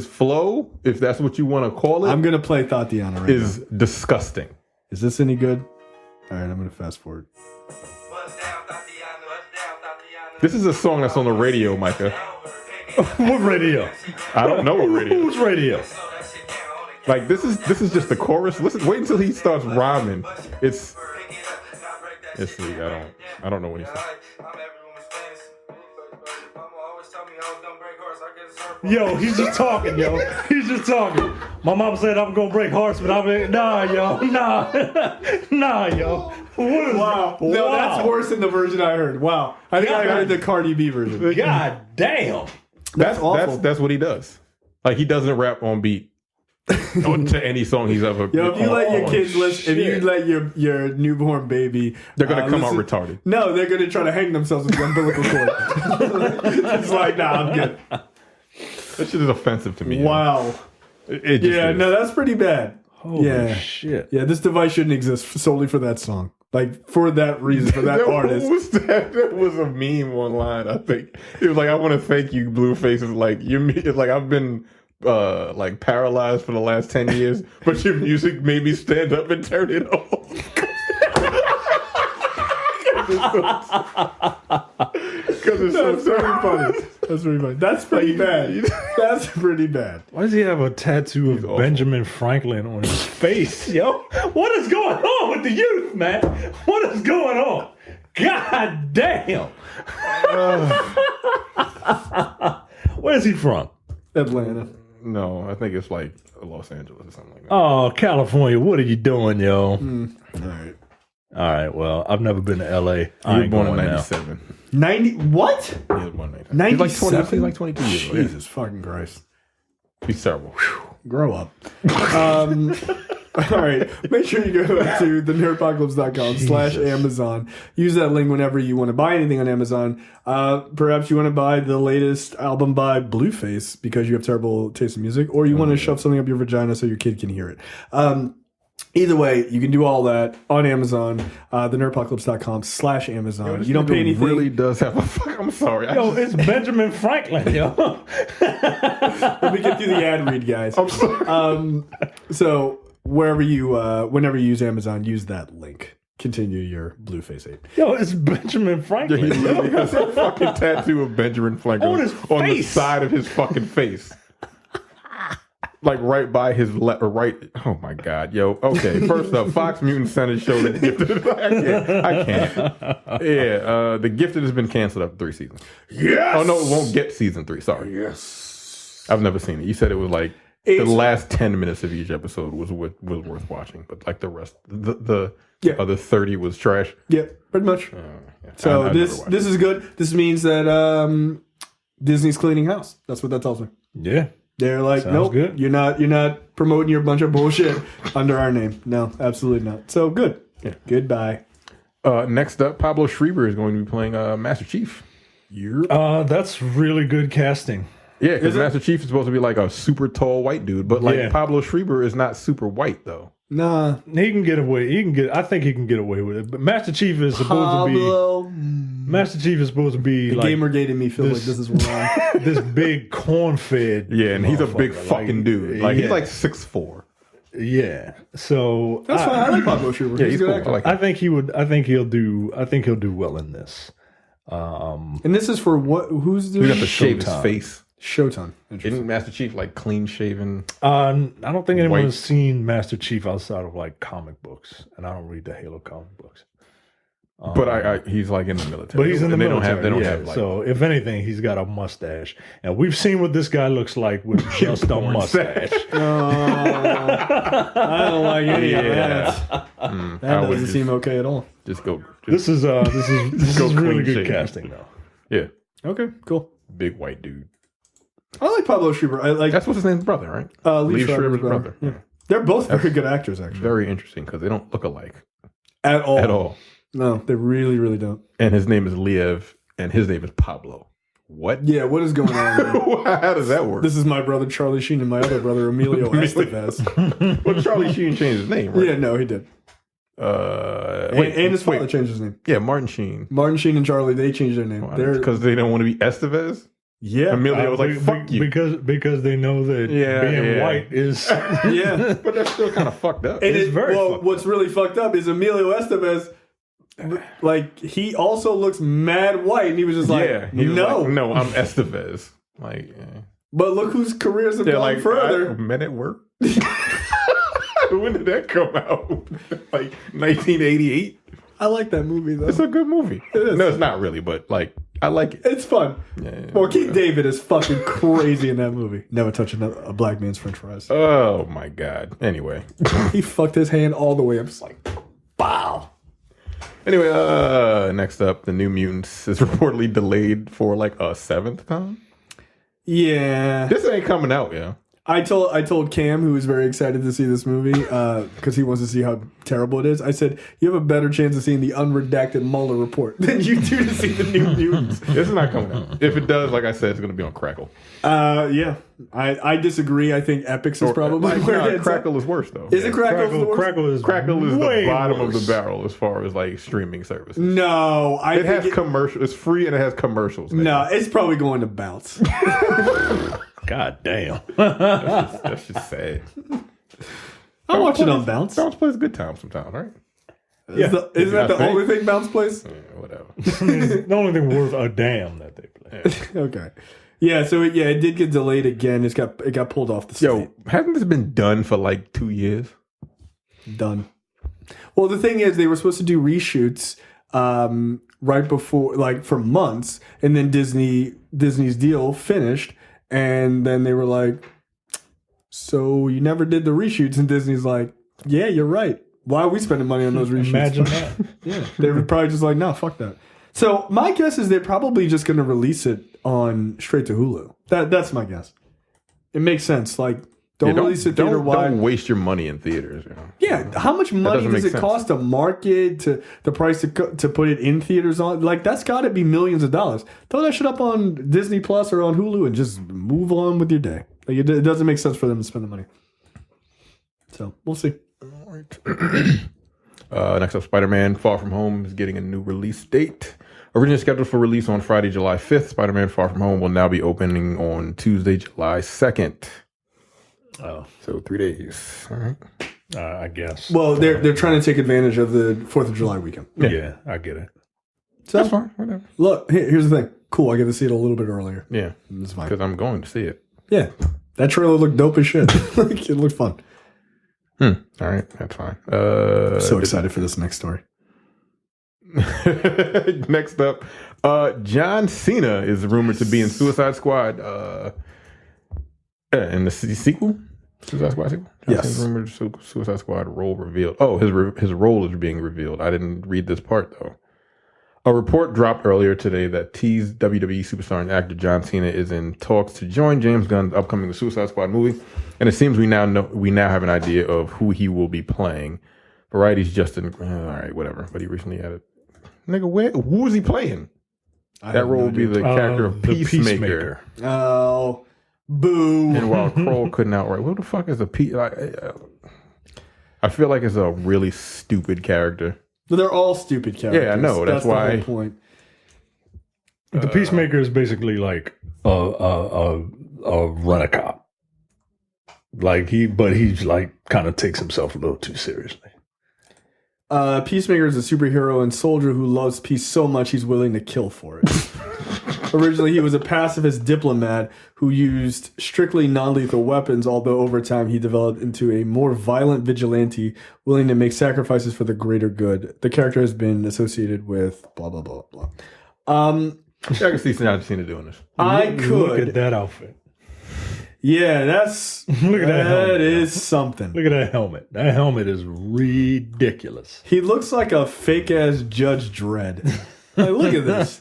flow, if that's what you want to call it. I'm gonna play Tatiana right is now. Disgusting. Is this any good? All right, I'm gonna fast forward. This is a song that's on the radio, Micah. What radio? I don't know what radio. Whose radio? Like this is just the chorus. Listen, wait until he starts rhyming. It's I don't know what he's saying. Yo, he's just talking, yo. He's just talking. My mom said I'm gonna break hearts, but I'm like, nah, yo, nah, yo. Wow. No, that's worse than the version I heard. Wow. I think I heard the Cardi B version. God damn. That's awful. That's what he does. Like he doesn't rap on beat to any song he's ever. Yo, if you let your kids listen, if you let your newborn baby, they're gonna come out retarded. No, they're gonna try to hang themselves with the umbilical cord. It's like, nah, I'm good. That shit is offensive to me. Wow. It just is. No, that's pretty bad. Holy shit. Yeah, this device shouldn't exist solely for that song. Like, for that reason, for that artist. Was that? That was a meme online, I think. It was like, I want to thank you, Blueface. It's like, it's like I've been like paralyzed for the last 10 years, but your music made me stand up and turn it off. Because it's so very funny. That's very funny. That's pretty bad. That's pretty bad. Why does he have a tattoo of Benjamin Franklin on his face, yo? What is going on with the youth, man? What is going on? God damn. Where's he from? Atlanta. No, I think it's like Los Angeles or something like that. Oh, California. What are you doing, yo? All right. All right, well, I've never been to L.A. He was born in 97. 90, what? He was born in 97. He's like 22 years old. Jesus fucking Christ. He's terrible. Grow up. All right. Make sure you go to thenerdpocalypse.com/Amazon. Use that link whenever you want to buy anything on Amazon. Perhaps you want to buy the latest album by Blueface because you have terrible taste in music, or you want to shove something up your vagina so your kid can hear it. Either way, you can do all that on Amazon, thenerdpocalypse.com/Amazon. You don't pay anything. Really does have a fuck. I'm sorry. Yo, it's Benjamin Franklin, yo. Let me get through the ad read, guys. I'm sorry. So whenever you use Amazon, use that link. Continue your Blueface ape. Yo, it's Benjamin Franklin. He literally has a fucking tattoo of Benjamin Franklin on his on the face. side of his fucking face. Like right by his right. Oh my God, yo. Okay, first up, Fox Mutant Center show The Gifted. I can't. Yeah, The Gifted has been canceled after 3 seasons. Yes. Oh no, it won't get season 3. Sorry. Yes. I've never seen it. You said it was like the last 10 minutes of each episode was worth watching, but like the rest, the other 30 was trash. Yeah, pretty much. Yeah. So this is good. This means that Disney's cleaning house. That's what that tells me. Yeah. They're like, nope, good. you're not promoting your bunch of bullshit under our name. No, absolutely not. So good. Yeah. Goodbye. Next up, Pablo Schreiber is going to be playing Master Chief. That's really good casting. Yeah, because Master Chief is supposed to be like a super tall white dude, but like Pablo Schreiber is not super white though. Nah, he can get away. I think he can get away with it. But Master Chief is supposed to be. Master Chief is supposed to be the like Gamergate in me feels like this is wrong. This big corn-fed. Yeah, and he's a big fucking dude. Like he's like 6'4". Yeah, so that's fine. I like Pablo Schreiber. Yeah, he's cool. I think he would. I think he'll do well in this. And this is for what? Who's doing? You have to shave his face. Showtime. Isn't Master Chief like clean shaven? I don't think anyone has seen Master Chief outside of like comic books, and I don't read the Halo comic books. But he's like in the military. But he's in the military. They don't have like. So if anything, he's got a mustache, and we've seen what this guy looks like with just a mustache. I don't like any of that. That doesn't seem okay at all. Just go. This is really good casting, though. Yeah. Okay. Cool. Big white dude. I like Pablo Schreiber. That's what's his name's brother, right? Lee Schreiber's brother. Yeah. They're both very good actors, actually. Very interesting because they don't look alike at all. At all. No, they really, really don't. And his name is Liev, and his name is Pablo. What? Yeah, what is going on? How does that work? This is my brother Charlie Sheen and my other brother Emilio Estevez. Well, Charlie Sheen changed his name, right? Yeah, no, he did. And his father changed his name. Yeah, Martin Sheen. Martin Sheen and Charlie, they changed their name. Because they don't want to be Estevez? Yeah. Emilio was like, fuck you. Because they know that being white is... Yeah. But that's still kind of fucked up. It's very fucked up. What's really fucked up is Emilio Estevez, like, he also looks mad white, and he was just like, no. Like, no, I'm Estevez. Like, But look whose careers have gone further. Men at Work? When did that come out? Like 1988? I like that movie, though. It's a good movie. It is. No, it's not really, but like, I like it. It's fun. Yeah, well, Keith David is fucking crazy in that movie. Never touch a black man's french fries. Oh, my God. Anyway. He fucked his hand all the way. I'm just like, wow. Anyway, next up, the New Mutants is reportedly delayed for like a 7th time. Yeah. This ain't coming out, yeah. I told Cam, who was very excited to see this movie, because he wants to see how terrible it is. I said, you have a better chance of seeing the unredacted Mueller report than you do to see the New Mutants. This is not coming out. If it does, like I said, it's going to be on Crackle. Yeah. I disagree. I think Epix is probably where it's Crackle is worse, though. Is it Crackle? Crackle is the bottom worse. of the barrel as far as like streaming services. No, it has commercials. It's free and it has commercials. No, it's probably going to bounce. God damn. That's just sad. I'll watch it on Bounce. Bounce plays good time sometimes, right? Yeah. Isn't that the only thing Bounce plays? Yeah, whatever. The only thing worth a damn that they play. Yeah. Okay. Yeah, so it did get delayed again. It got pulled off the state. Yo, hasn't this been done for like 2 years? Done. Well, the thing is, they were supposed to do reshoots right before, like, for months, and then Disney's deal finished, and then they were like, so you never did the reshoots, and Disney's like, yeah, you're right. Why are we spending money on those reshoots? Imagine that. Yeah, they were probably just like, no, fuck that. So my guess is they're probably just going to release it on straight to Hulu. That's my guess. It makes sense. Like, don't release it theater wide. Don't waste your money in theaters. You know? Yeah, how much money does it cost to market, to the price to put it in theaters on? Like, that's got to be millions of dollars. Throw that shit up on Disney Plus or on Hulu and just move on with your day. Like, it doesn't make sense for them to spend the money. So we'll see. All right. Next up, Spider-Man Far From Home is getting a new release date. Originally scheduled for release on Friday, July 5th, Spider-Man Far From Home will now be opening on Tuesday, July 2nd. Oh. So 3 days. All right. I guess. Well, they're trying to take advantage of the 4th of July weekend. Yeah, I get it. So, that's fine. Whatever. Look, here's the thing. Cool, I get to see it a little bit earlier. Yeah. It's fine. Because I'm going to see it. Yeah. That trailer looked dope as shit. Like, it looked fun. All right. That's fine. I'm so excited for this next story. Next up, John Cena is rumored to be in Suicide Squad. In the sequel? Suicide Squad sequel? Yes. Rumored Suicide Squad role revealed. Oh, his role is being revealed. I didn't read this part, though. A report dropped earlier today that teased WWE superstar and actor John Cena is in talks to join James Gunn's upcoming Suicide Squad movie, and it seems we now have an idea of who he will be playing. Variety's Justin. All right, whatever. But he recently had it. Nigga, who is he playing? That role will be the character of Peacemaker. Oh, boo! And while Kroll couldn't outright, what the fuck is a I feel like it's a really stupid character. But they're all stupid characters. Yeah, I know. That's why. The whole point. The Peacemaker is basically like a rent-a-cop. Like he's like kind of takes himself a little too seriously. Peacemaker is a superhero and soldier who loves peace so much he's willing to kill for it. Originally, he was a pacifist diplomat who used strictly non-lethal weapons, although over time he developed into a more violent vigilante willing to make sacrifices for the greater good. The character has been associated with blah, blah, blah, blah. I can see Cena doing this. I could. Look at that outfit. Yeah, that's... Look at that helmet. That is something. Look at that helmet. That helmet is ridiculous. He looks like a fake-ass Judge Dredd. Like, look at this.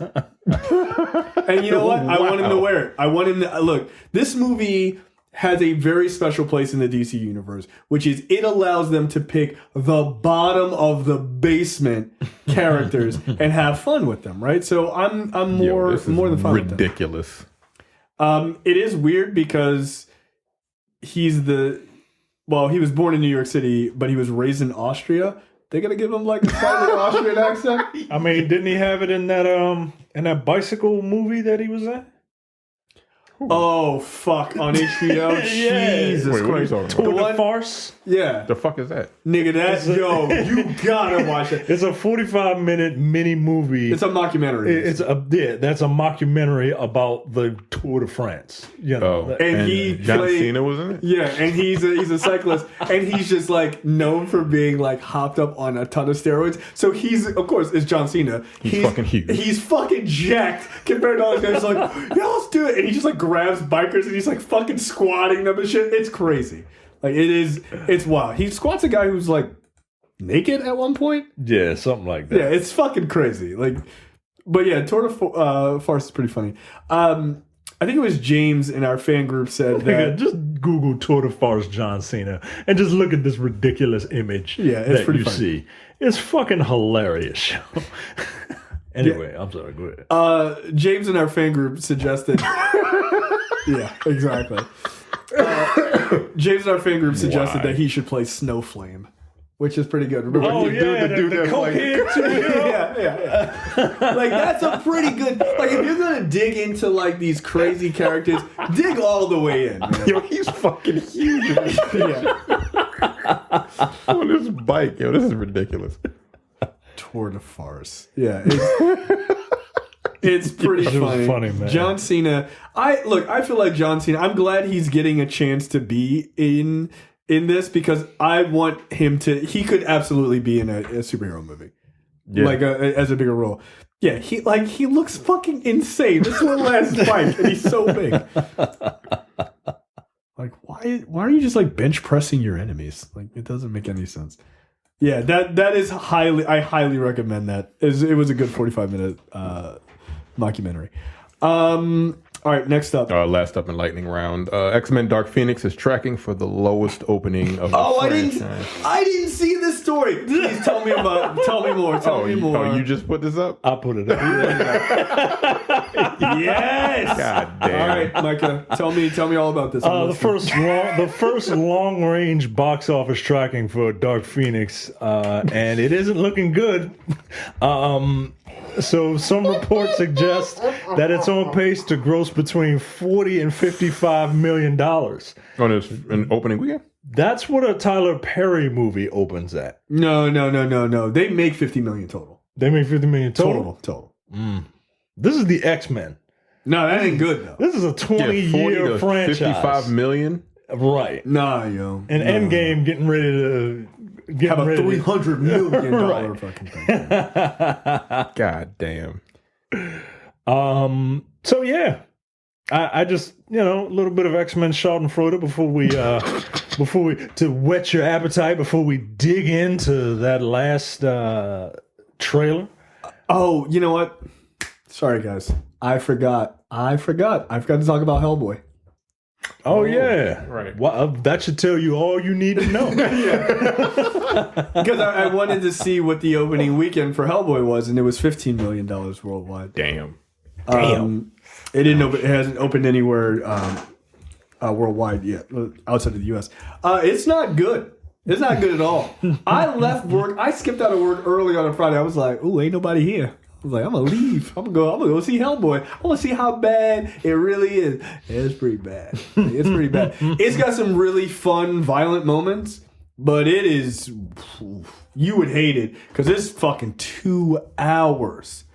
And you know what? I want him to wear it. I want him to... Look, this movie has a very special place in the DC universe, which is it allows them to pick the bottom of the basement characters and have fun with them, right? So I'm more than fine with them. Ridiculous. It is weird because he was born in New York City, but he was raised in Austria. They gotta give him like a slightly Austrian accent. I mean, didn't he have it in that bicycle movie that he was in? Oh fuck! On HBO, Yeah. Jesus Christ! Tour de Farce. Yeah, The fuck is that? nigga, you gotta watch it. It's a 45-minute mini movie. It's a mockumentary. That's a mockumentary about the Tour de France. You know, and he John played, Cena was in it? Yeah, and he's a cyclist, and he's just like known for being like hopped up on a ton of steroids. So he's, of course, it's John Cena. He's fucking huge. He's fucking jacked compared to all these guys. Like, yeah, let's do it. And he just like grabs bikers and he's like fucking squatting them and shit. It's crazy. Like it's wild. He squats a guy who's like naked at one point. yeah, something like that. Yeah, it's fucking crazy. Like, but yeah, Tour de Farce is pretty funny. I think it was James in our fan group said that. Just Google Tour de Farce John Cena and just look at this ridiculous image it's that pretty you funny. see. It's fucking hilarious. Anyway, I'm sorry, go ahead. James in our fan group suggested. Yeah, exactly. James in our fan group suggested that he should play Snowflame, which is pretty good. Remember the cokehead superhero? Yeah. Like, that's a pretty good... Like, if you're going to dig into, like, these crazy characters, dig all the way in, man. Yo, he's fucking huge. Yeah. On this bike, yo, this is ridiculous. Tour de Farce. Yeah, it's pretty funny, man. John Cena. I feel like John Cena. I'm glad he's getting a chance to be in this because I want him to. He could absolutely be in a superhero movie, like as a bigger role. Yeah, he looks fucking insane. This little ass bike, and he's so big. Like, why are you just like bench pressing your enemies? Like, it doesn't make any sense. Yeah, that is I highly recommend that. It was a good 45-minute mockumentary. All right, next up. Last up in lightning round. X-Men Dark Phoenix is tracking for the lowest opening of the franchise. I didn't see this story. Please tell me more. Tell me more. Oh, you just put this up? I'll put it up. Yes. God damn. All right, Micah, tell me all about this. The first long range box office tracking for Dark Phoenix, and it isn't looking good. So some reports suggest that it's on pace to gross between $40 and $55 million. On an opening weekend? That's what a Tyler Perry movie opens at. No. They make $50 million total. They make $50 million total. Total. This is the XMen. No, that ain't good though. This is a 20-year franchise. $55 million? Right. Nah, yo. And Endgame getting ready to have a $300 million fucking thing. God damn. So yeah, I just a little bit of X-Men Schadenfreude before we to whet your appetite before we dig into that last trailer. Oh, you know what? Sorry guys, I forgot to talk about Hellboy. Oh yeah, right. Well, that should tell you all you need to know. Because I wanted to see what the opening weekend for Hellboy was, and it was $15 million worldwide. Damn. It didn't open. It hasn't opened anywhere worldwide yet, outside of the U.S. It's not good. It's not good at all. I left work. I skipped out of work early on a Friday. I was like, "Ooh, ain't nobody here." I was like, I'm gonna leave. I'm gonna go see Hellboy. I want to see how bad it really is. It's pretty bad. It's pretty bad. It's got some really fun, violent moments, but it is. You would hate it because it's fucking 2 hours.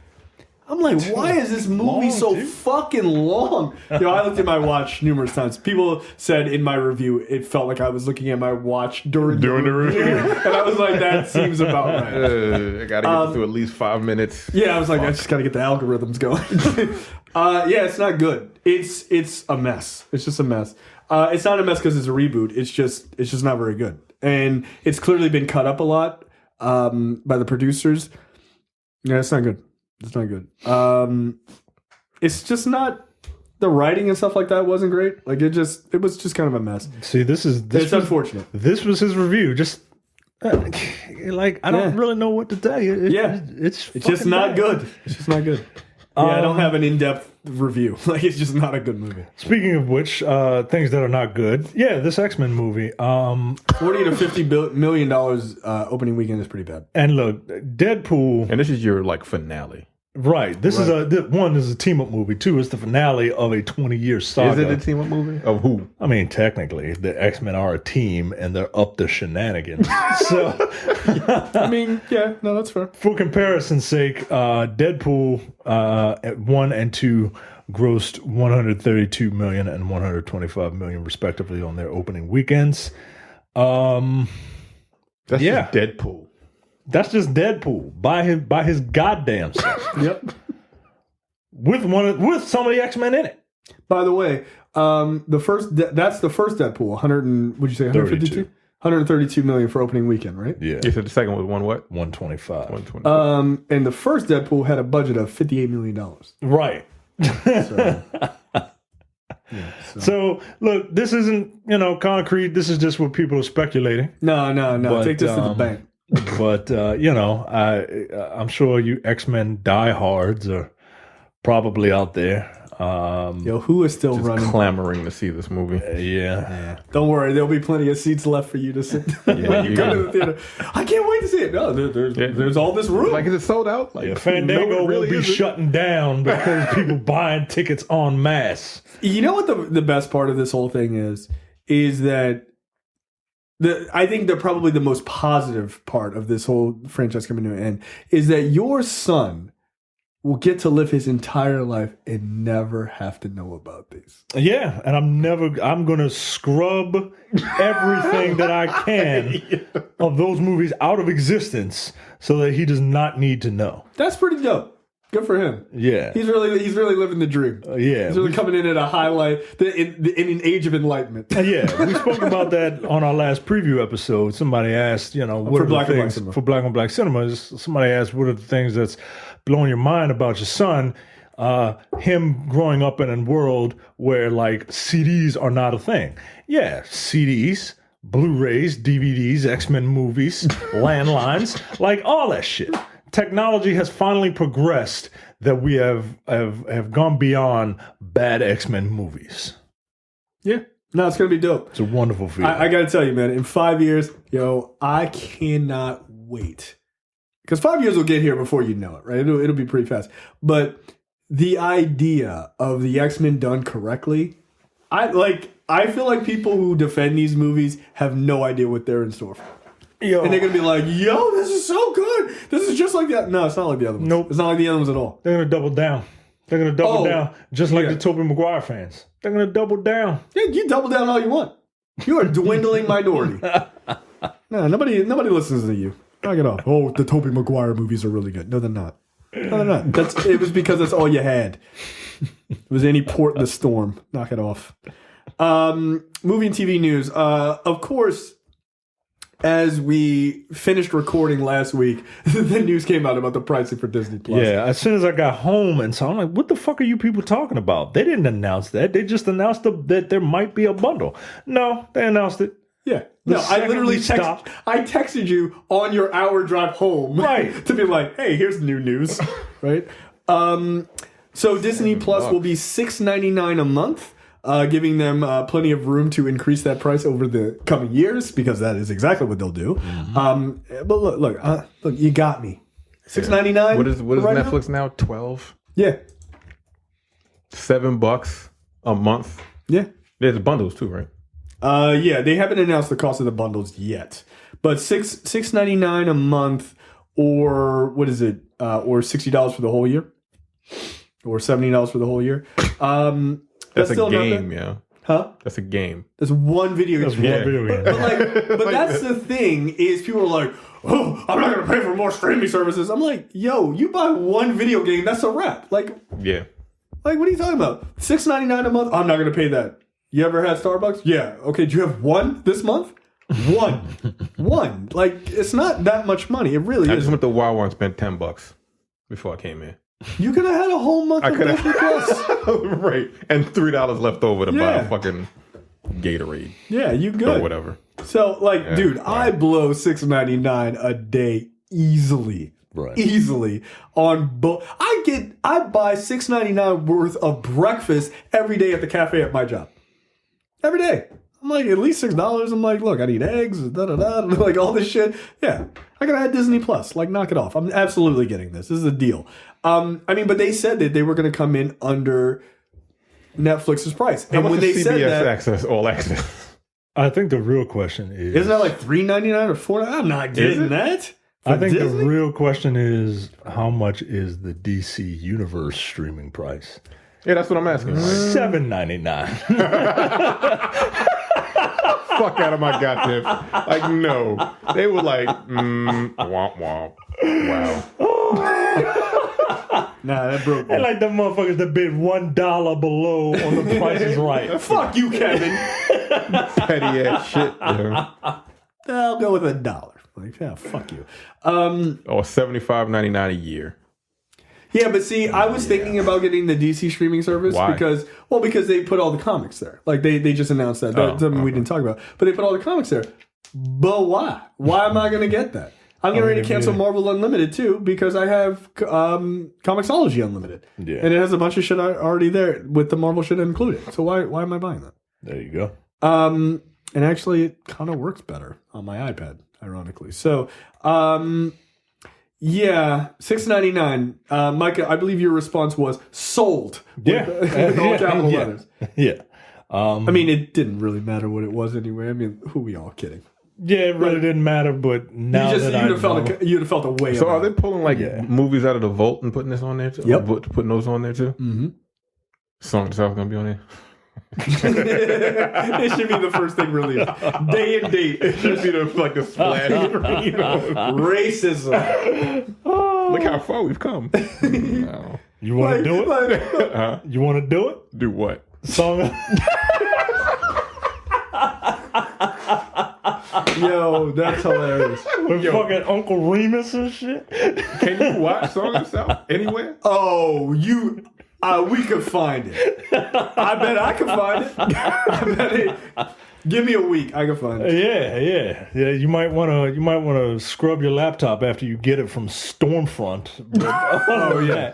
I'm like, why is this movie so fucking long? I looked at my watch numerous times. People said in my review it felt like I was looking at my watch during the review. And I was like, that seems about right. I gotta get through at least 5 minutes. Yeah, I was like, I just gotta get the algorithms going. Yeah, it's not good. It's a mess. It's just a mess. It's not a mess because it's a reboot. It's just not very good. And it's clearly been cut up a lot by the producers. Yeah, it's not good. It's not good. It's just not, the writing and stuff like that wasn't great. Like it was just kind of a mess. See, it's unfortunate. This was his review. Just like I don't really know what to tell you. It's just not good. It's just not good. Yeah, I don't have an in-depth review. Like it's just not a good movie. Speaking of which, things that are not good. Yeah, this X-Men movie. $40 to $50 million opening weekend is pretty bad. And look, Deadpool. And this is your like finale. Right. This is a team-up movie. 2 is the finale of a 20-year saga. Is it a team-up movie? Of who? I mean, technically, the X-Men are a team, and they're up to shenanigans. So, I mean, yeah, no, that's fair. For comparison's sake, Deadpool 1 and 2 grossed $132 million and $125 million, respectively, on their opening weekends. That's just Deadpool. That's just Deadpool by his goddamn self. Yep. With some of the X-Men in it. By the way, that's the first Deadpool. 152? 132 million for opening weekend, right? Yeah. You said the second was what? 125. 120. And the first Deadpool had a budget of $58 million. Right. So look, this isn't concrete. This is just what people are speculating. No. But, take this to the bank. But I'm sure you X-Men diehards are probably out there. Who is still running? Clamoring to see this movie. Yeah. Don't worry, there'll be plenty of seats left for you to sit when you go to the theater. I can't wait to see it. No, there's all this room. Like, is it sold out? Like, Fandango will be shutting down because people buying tickets en masse. You know what the best part of this whole thing is that I think that probably the most positive part of this whole franchise coming to an end is that your son will get to live his entire life and never have to know about these. Yeah, and I'm going to scrub everything that I can of those movies out of existence so that he does not need to know. That's pretty dope. Good for him. Yeah. He's really living the dream. Yeah. He's really coming in at a highlight in an age of enlightenment. Yeah. We spoke about that on our last preview episode. Somebody asked, what are the things for Black on Black Cinema? Somebody asked, what are the things that's blowing your mind about your son? Him growing up in a world where like CDs are not a thing. Yeah, CDs, Blu-rays, DVDs, X-Men movies, landlines, like all that shit. Technology has finally progressed that we have gone beyond bad X-Men movies. Yeah. No, it's going to be dope. It's a wonderful feeling. I got to tell you, man, in 5 years, I cannot wait. Because 5 years will get here before you know it, right? It'll be pretty fast. But the idea of the X-Men done correctly, I feel like people who defend these movies have no idea what they're in store for. And they're going to be like, this is so good. This is just like that. No, it's not like the other ones. Nope. It's not like the other ones at all. They're going to double down. They're going to double down, just like the Tobey Maguire fans. They're going to double down. Yeah, you double down all you want. You are a dwindling minority. No, nobody listens to you. Knock it off. Oh, the Tobey Maguire movies are really good. No, they're not. No, they're not. It was because that's all you had. It was any port in the storm. Knock it off. Movie and TV news. Of course, as we finished recording last week, the news came out about the pricing for Disney Plus. Yeah, as soon as I got home, and so I'm like, what the fuck are you people talking about? They didn't announce that. They just announced that there might be a bundle. No, they announced it. Yeah. No, I literally texted you on your hour drive home. Right. To be like, hey, here's new news. Right? So Disney Plus will be $6.99 a month. Giving them plenty of room to increase that price over the coming years, because that is exactly what they'll do. Mm-hmm. But look, you got me. $6.99. What is Netflix now? 12. Yeah. $7 a month. Yeah. There's bundles too, right? Yeah, they haven't announced the cost of the bundles yet, but $6.99 a month, or what is it? Or $60 for the whole year. or $70 for the whole year. That's a game, yeah. Huh? That's a game. That's one video game. Video game. But that's the thing is people are like, oh, I'm not going to pay for more streaming services. I'm like, yo, you buy one video game, that's a wrap. Like, yeah. Like, what are you talking about? $6.99 a month? I'm not going to pay that. You ever had Starbucks? Yeah. Okay, do you have one this month? One. Like, it's not that much money. It really I is. just went to Wawa and spent $10 before I came in. You could have had a whole month of Disney Plus. Right. And $3 left over to buy a fucking Gatorade. Yeah, you good. Or whatever. So, like, dude, I blow $6.99 a day easily. Right. Easily on both. I buy $6.99 worth of breakfast every day at the cafe at my job. Every day. I'm like, at least $6. I'm like, look, I need eggs, like all this shit. Yeah. I gotta add Disney Plus. Like, knock it off. I'm absolutely getting this. This is a deal. But they said that they were gonna come in under Netflix's price. How much is CBS access, all access? I think the real question is... Isn't that like $3.99 or $4? I'm not getting that. I think Disney? the real question is, how much is the DC Universe streaming price? Yeah, that's what I'm asking. $7.99. Fuck out of my goddamn. Like, no. They were like, womp womp. Wow. Nah, that broke me. They like the motherfuckers that bid $1 below on the Price is Right. Fuck you, Kevin. Petty ass shit. Yeah. I'll go with $1. Like, yeah, fuck you. Or $75.99 a year. Yeah, but see, I was thinking about getting the DC streaming service. Why? because they put all the comics there. Like they just announced that. That's something we didn't talk about. But they put all the comics there. But why? Why am I going to get that? I'm getting ready to cancel Marvel Unlimited too because I have Comixology Unlimited. Yeah. And it has a bunch of shit already there with the Marvel shit included. So why am I buying that? There you go. And actually, it kind of works better on my iPad, ironically. So, yeah, $6.99. Micah, I believe your response was sold. With all capital letters. Yeah. I mean, it didn't really matter what it was anyway. I mean, who we all kidding? Yeah, it really didn't matter, but now you'd have felt a way. So about are they pulling movies out of the vault and putting this on there too? Yep. Putting those on there too? Mm-hmm. Song itself gonna be on there? It should be the first thing released. Day and date. It should be the splash. Racism. Look how far we've come. No. You want to do it? You want to do it? Do what? Song. Yo, that's hilarious. With fucking Uncle Remus and shit. Can you watch Song Itself anywhere? Oh, we could find it. I bet I could find it. Give me a week. I can find it. Yeah. You might want to scrub your laptop after you get it from Stormfront. Oh yeah.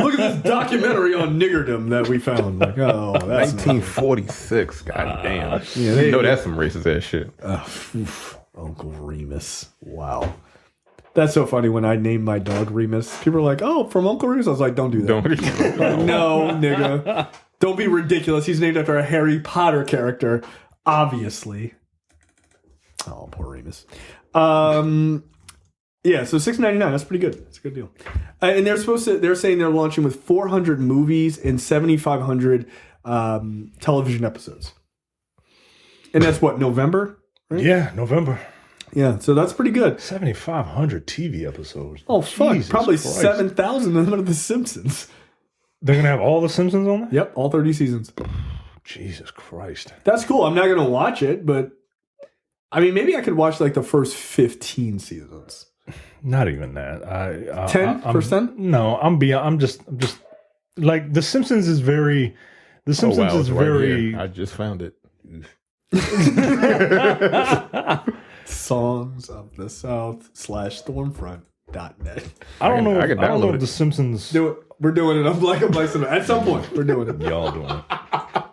Look at this documentary on niggerdom that we found. Like, oh, that's 1946. God damn. You know that's some racist ass shit. Uncle Remus. Wow. That's so funny. When I named my dog Remus, people are like, "Oh, from Uncle Remus." I was like, "Don't do that." No, nigga. Don't be ridiculous. He's named after a Harry Potter character, obviously. Oh, poor Remus. Yeah, so $6.99. That's pretty good. That's a good deal. And they're saying they're launching with 400 movies and 7,500 television episodes. And that's what, November? Right? Yeah, November. Yeah, so that's pretty good. 7,500 TV episodes. Oh, fuck. Jesus Probably Christ. 7,000 of them are The Simpsons. They're going to have all the Simpsons on there? Yep, all 30 seasons. Jesus Christ. That's cool. I'm not going to watch it, but I mean, maybe I could watch like the first 15 seasons. Not even that. 10%? No, I'm just like The Simpsons is very. The Simpsons is very. I just found it. Songs of the South /Stormfront.net. I don't know. I can I don't know download if it. The Simpsons. Do it. We're doing it. I'm like a bison. At some point, we're doing it. Y'all doing it.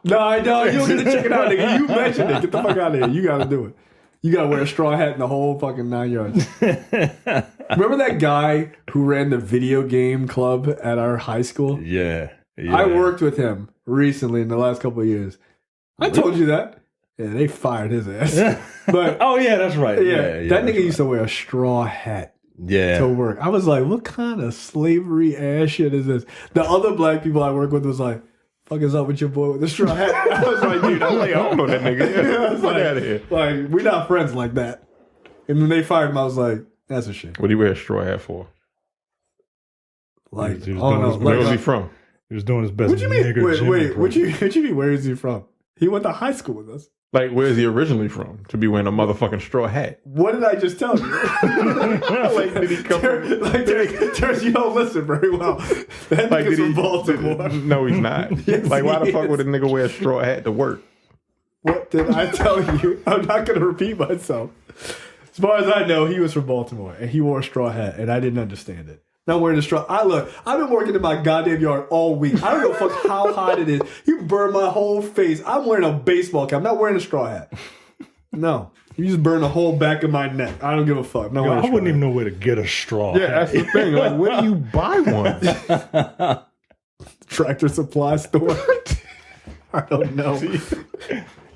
No, I know. You don't get to check it out, nigga. You mentioned it. Get the fuck out of here. You got to do it. You got to wear a straw hat in the whole fucking 9 yards. Remember that guy who ran the video game club at our high school? Yeah. I worked with him recently in the last couple of years. I told you that. Yeah, they fired his ass. But oh yeah, that's right. that nigga used to wear a straw hat to work. I was like, what kind of slavery ass shit is this? The other black people I work with was like, fuck is up with your boy with the straw hat? I was like, dude, I don't know that nigga. I was like, out of here. Like, we're not friends like that. And when they fired him, I was like, that's a shame. What do you wear a straw hat for? Like, where was he from? He was doing his best. What you mean? Wait, what you mean? Where is he from? He went to high school with us. Like, where is he originally from to be wearing a motherfucking straw hat? What did I just tell you? Like, did he come from... Terrence, you don't listen very well. That nigga's from Baltimore. No, he's not. Yes, like, why the fuck is. would a nigga wear a straw hat to work? What did I tell you? I'm not going to repeat myself. As far as I know, he was from Baltimore, and he wore a straw hat, and I didn't understand it. Not wearing a straw. I've been working in my goddamn yard all week. I don't give a fuck how hot it is. You burn my whole face. I'm wearing a baseball cap. I'm not wearing a straw hat. No. You just burn the whole back of my neck. I don't give a fuck. No, I wouldn't even know where to get a straw. Yeah, that's the thing. Like, where do you buy one? Tractor Supply store. I don't know.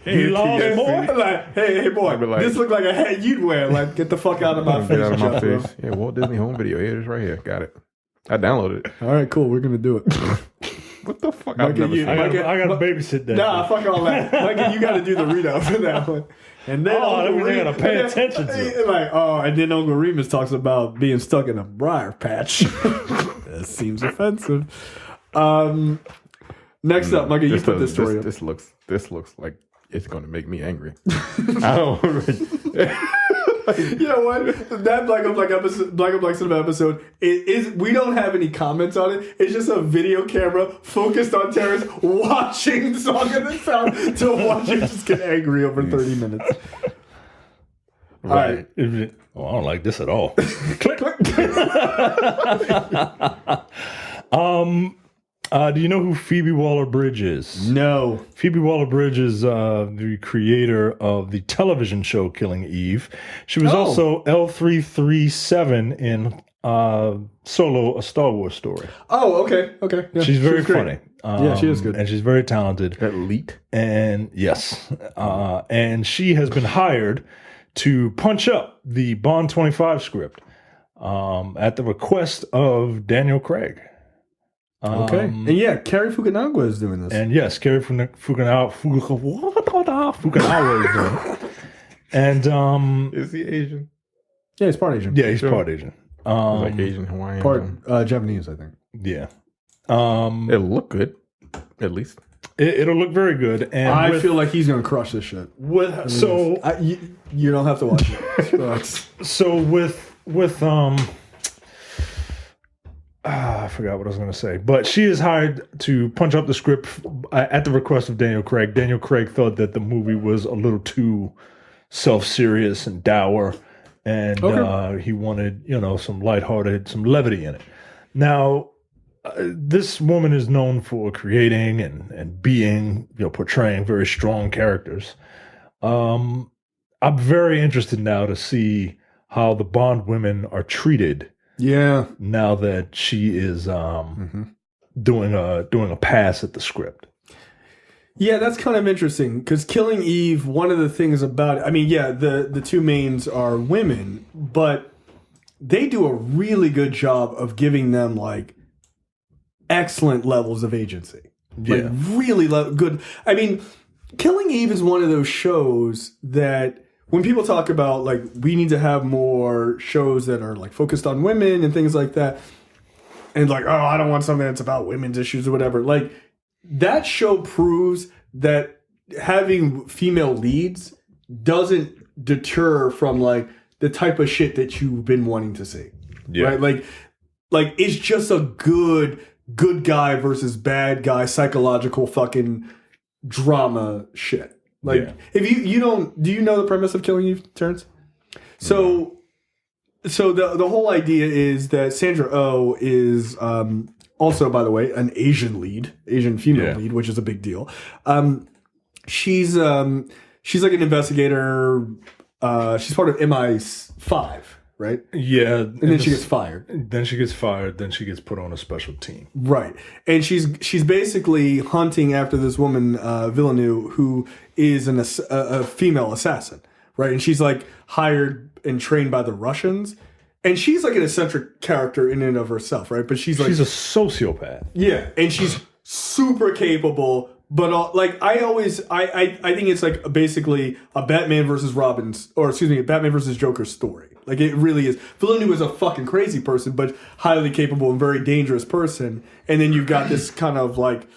You lost more? Like, hey, boy, like, this look like a hat you'd wear. Like, get the fuck out of my face. Get out of my face. Yeah, Walt Disney Home Video. Here it is right here. Got it. I downloaded it. All right, cool. We're going to do it. What the fuck? I've never seen I got to babysit that. Nah, fuck all that. Mikey, you got to do the readout for that one. And then that means I got to pay attention to it. Like, and then Uncle Remus talks about being stuck in a briar patch. That seems offensive. Next up, Mikey, you put this story up. This looks like it's going to make me angry. I don't. You know what? That Black on Black Cinema episode is. We don't have any comments on it. It's just a video camera focused on Terrence watching Song of the South to watch him just get angry over 30 minutes. Right. I don't like this at all. Click. Do you know who Phoebe Waller-Bridge is? No. Phoebe Waller-Bridge is the creator of the television show Killing Eve. She was also L337 in Solo, A Star Wars Story. Oh, okay. Yeah, she's very funny. Yeah, she is good. And she's very talented. Elite. And yes. And she has been hired to punch up the Bond 25 script at the request of Daniel Craig. Okay. And yeah, Cary Fukunaga is doing this. And yes, Cary Fukunaga is doing it. And is he Asian? Yeah, he's part Asian. Yeah, he's part Asian. Like Asian Hawaiian. Part Japanese, I think. Yeah. It'll look good, at least. It'll look very good. And I feel like he's gonna crush this shit. You don't have to watch it. So with I forgot what I was going to say, but she is hired to punch up the script at the request of Daniel Craig. Daniel Craig thought that the movie was a little too self-serious and dour, and he wanted, some lighthearted, some levity in it. Now, this woman is known for creating and being, portraying very strong characters. I'm very interested now to see how the Bond women are treated. Yeah. Now that she is doing a pass at the script. Yeah, that's kind of interesting because Killing Eve, one of the things about it, I mean, yeah, the two mains are women, but they do a really good job of giving them like excellent levels of agency. Like really good. I mean, Killing Eve is one of those shows that when people talk about, like, we need to have more shows that are, like, focused on women and things like that, and, like, I don't want something that's about women's issues or whatever, like, that show proves that having female leads doesn't deter from, like, the type of shit that you've been wanting to see. Yeah. Right? Like, it's just a good guy versus bad guy psychological fucking drama shit. Like, if you don't, do you know the premise of Killing Eve, Terrence? So the whole idea is that Sandra Oh is also, by the way, an Asian female lead, which is a big deal. She's like an investigator. She's part of MI5, right? Yeah. And then she gets fired. Then she gets fired. Then she gets put on a special team. Right. And she's basically hunting after this woman, Villanelle, who is a female assassin, right? And she's like hired and trained by the Russians. And she's like an eccentric character in and of herself, right? But she's a sociopath. Yeah, and she's super capable. But I think it's like basically a Batman versus a Batman versus Joker story. Like it really is. Villanelle is a fucking crazy person, but highly capable and very dangerous person. And then you've got this kind of like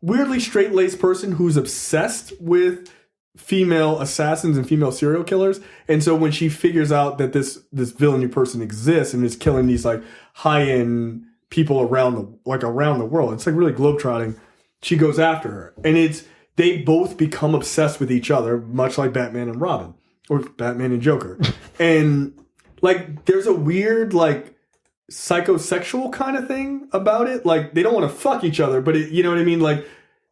weirdly straight-laced person who's obsessed with female assassins and female serial killers. And so when she figures out that this Villanelle person exists and is killing these like high-end people around the world, it's like really globetrotting. She goes after her, and they both become obsessed with each other, much like Batman and Robin, or Batman and Joker. And like, there's a weird like psychosexual kind of thing about it. Like, they don't want to fuck each other, but you know what I mean? Like,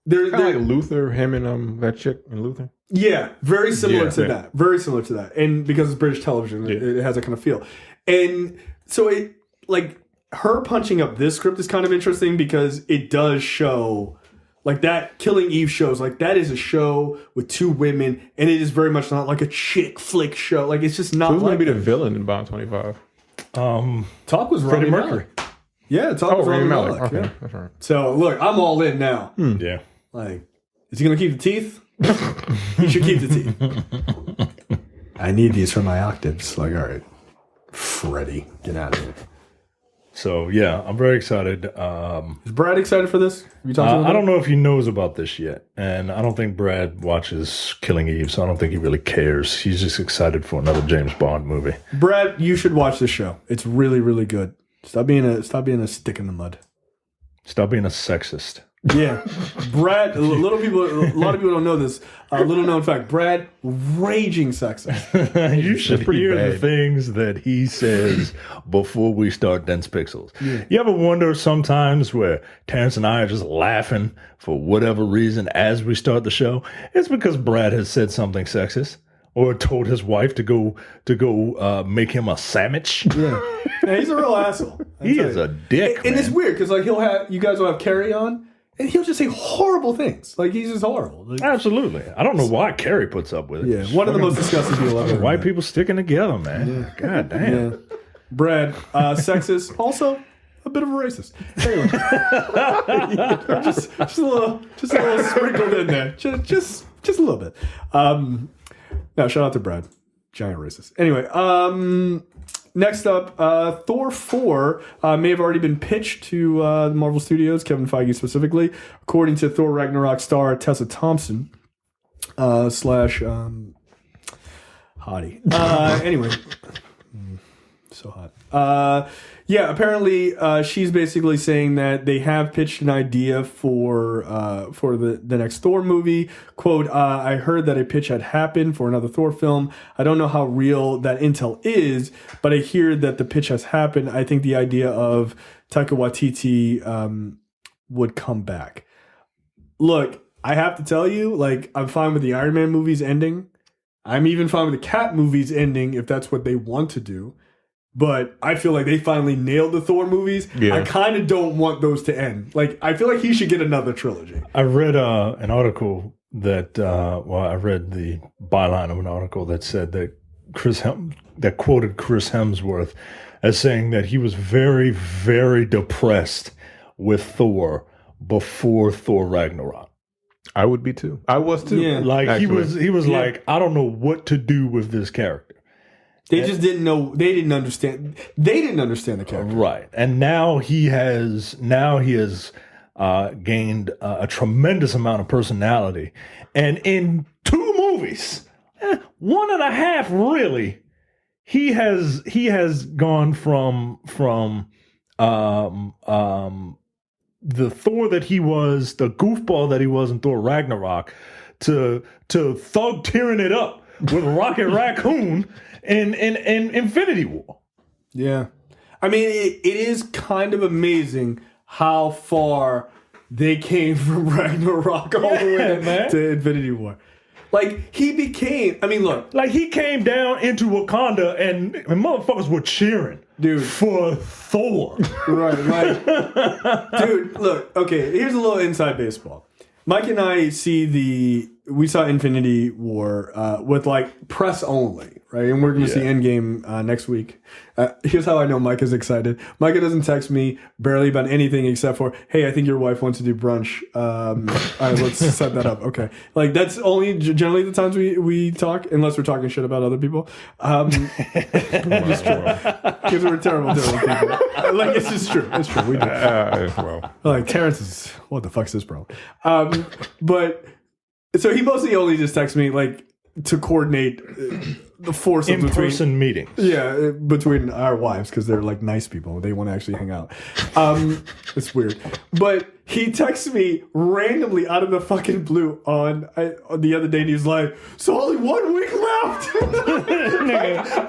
they're like Luther, him and that chick in Luther. Yeah, very similar to that. Very similar to that, and because it's British television, it has that kind of feel. And so it like her punching up this script is kind of interesting because it does show. Like that Killing Eve shows, like that is a show with two women, and it is very much not like a chick flick show. Like it's just not. Who's like going to be the villain in Bond 25? Talk was Freddie Rami Mercury. Malek. Yeah, Talk was Rami Malek. Okay, yeah. that's right. So look, I'm all in now. Yeah. Like, is he going to keep the teeth? He should keep the teeth. I need these for my octaves. Like, all right, Freddie, get out of here. So yeah, I'm very excited. Is Brad excited for this? I don't know if he knows about this yet, and I don't think Brad watches Killing Eve, so I don't think he really cares. He's just excited for another James Bond movie. Brad, you should watch this show. It's really, really good. Stop being a stick in the mud. Stop being a sexist. Yeah, Brad. A lot of people don't know this. Little known fact: Brad, raging sexist. You should hear bad. the things that he says before we start Dense Pixels. Yeah. You ever wonder sometimes where Terrence and I are just laughing for whatever reason as we start the show? It's because Brad has said something sexist or told his wife to go make him a sandwich. Yeah, he's a real asshole. He is a dick, and man. it's weird because like you guys will have Carrie on. And he'll just say horrible things. Like, he's just horrible. Like, absolutely. I don't know why Carrie puts up with it. Yeah, one of the most disgusting people ever. White people sticking together, man. Yeah. God damn. Yeah. Brad, sexist, also a bit of a racist. Anyway, just a little sprinkled in there, just a little bit. No, shout out to Brad, giant racist. Anyway, next up, Thor 4 may have already been pitched to the Marvel Studios, Kevin Feige specifically, according to Thor Ragnarok star Tessa Thompson / hottie. Anyway, so hot. Yeah, apparently she's basically saying that they have pitched an idea for the next Thor movie. Quote, I heard that a pitch had happened for another Thor film. I don't know how real that intel is, but I hear that the pitch has happened. I think the idea of Taika Waititi would come back. Look, I have to tell you, like, I'm fine with the Iron Man movies ending. I'm even fine with the Cap movies ending if that's what they want to do. But I feel like they finally nailed the Thor movies. Yeah. I kind of don't want those to end. Like, I feel like he should get another trilogy. I read an article that, I read the byline of an article that said that that quoted Chris Hemsworth as saying that he was very, very depressed with Thor before Thor Ragnarok. I would be too. I was too. Yeah. Like, actually. he was like, I don't know what to do with this character. They just didn't know. They didn't understand. They didn't understand the character, right? And now he has gained a tremendous amount of personality, and in 2 movies, 1.5 really, he has gone from the Thor that he was, the goofball that he was in Thor Ragnarok, to thug tearing it up with Rocket Raccoon. In Infinity War. Yeah. I mean, it is kind of amazing how far they came from Ragnarok all the way to Infinity War. Like, he became, I mean, look. Like, he came down into Wakanda and motherfuckers were cheering. Dude. For Thor. Right, like, dude, look, okay, here's a little inside baseball. Mike and I see we saw Infinity War with like press only, right? And we're going to see Endgame next week. Here's how I know Micah's excited. Micah doesn't text me barely about anything except for, hey, I think your wife wants to do brunch. All right, let's set that up. Okay. Like that's only generally the times we talk, unless we're talking shit about other people. Just true. Because we're terrible people. Like it's just true. It's true. We do. Well. Like Terrence is, what the fuck's this, bro? But so he mostly only just texts me like to coordinate the force of in-person meetings. Yeah, between our wives because they're like nice people. They want to actually hang out. It's weird, but he texts me randomly out of the fucking blue on the other day, and he's like, "So only 1 week left."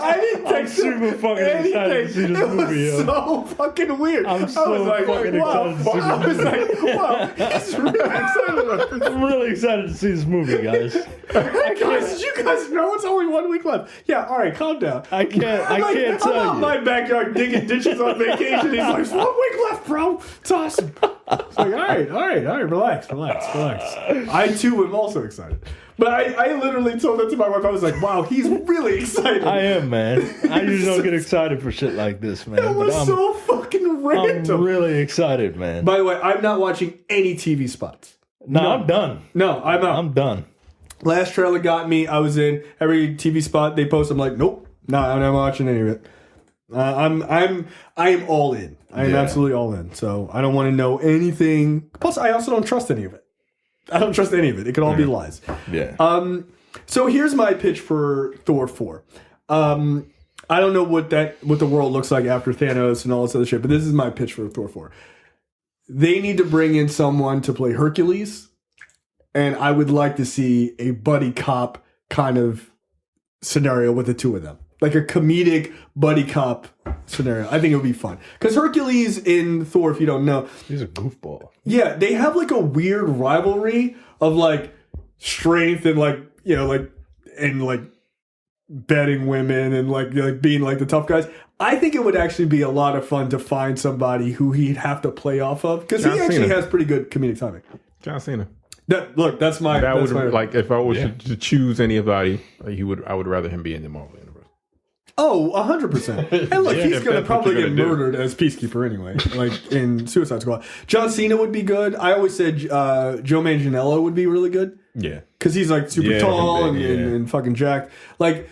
I didn't text him super fucking anything. excited to see this movie. It was so fucking weird. I'm so fucking excited to see this I was like, "Wow, he's really excited about this." I'm really excited to see this movie, guys. Guys, did you guys know it's only 1 week left? Yeah, all right, calm down. I can't I'm tell out in you. my backyard digging ditches on vacation. He's like, "There's 1 week left, bro. It's awesome." It's like, all right, relax. I too am also excited. But I literally told that to my wife. I was like, wow, he's really excited. I am, man. I usually don't get excited for shit like this, man. It was so fucking random. I'm really excited, man. By the way, I'm not watching any TV spots. No, I'm done. No, I'm out. I'm done. Last trailer got me. I was in every TV spot they post. I'm like, nope, no, I'm not watching any of it. I am all in. I am absolutely all in. So I don't want to know anything. Plus, I also don't trust any of it. I don't trust any of it. It could all be lies. Yeah. So here's my pitch for Thor 4. I don't know what the world looks like after Thanos and all this other shit, but this is my pitch for Thor 4. They need to bring in someone to play Hercules, and I would like to see a buddy cop kind of scenario with the two of them. Like a comedic buddy cop scenario. I think it would be fun. Because Hercules in Thor, if you don't know, he's a goofball. Yeah, they have like a weird rivalry of like strength and like, you know, like, and like betting women and like being like the tough guys. I think it would actually be a lot of fun to find somebody who he'd have to play off of. Because he actually has pretty good comedic timing. Jon Cena. That's my... Like, if I was to choose anybody, I would rather him be in the Marvel Universe. Oh, 100%. And look, he's going to probably get murdered as Peacekeeper anyway, like in Suicide Squad. John Cena would be good. I always said Joe Manganiello would be really good. Yeah. Because he's like super tall and fucking jacked. Like,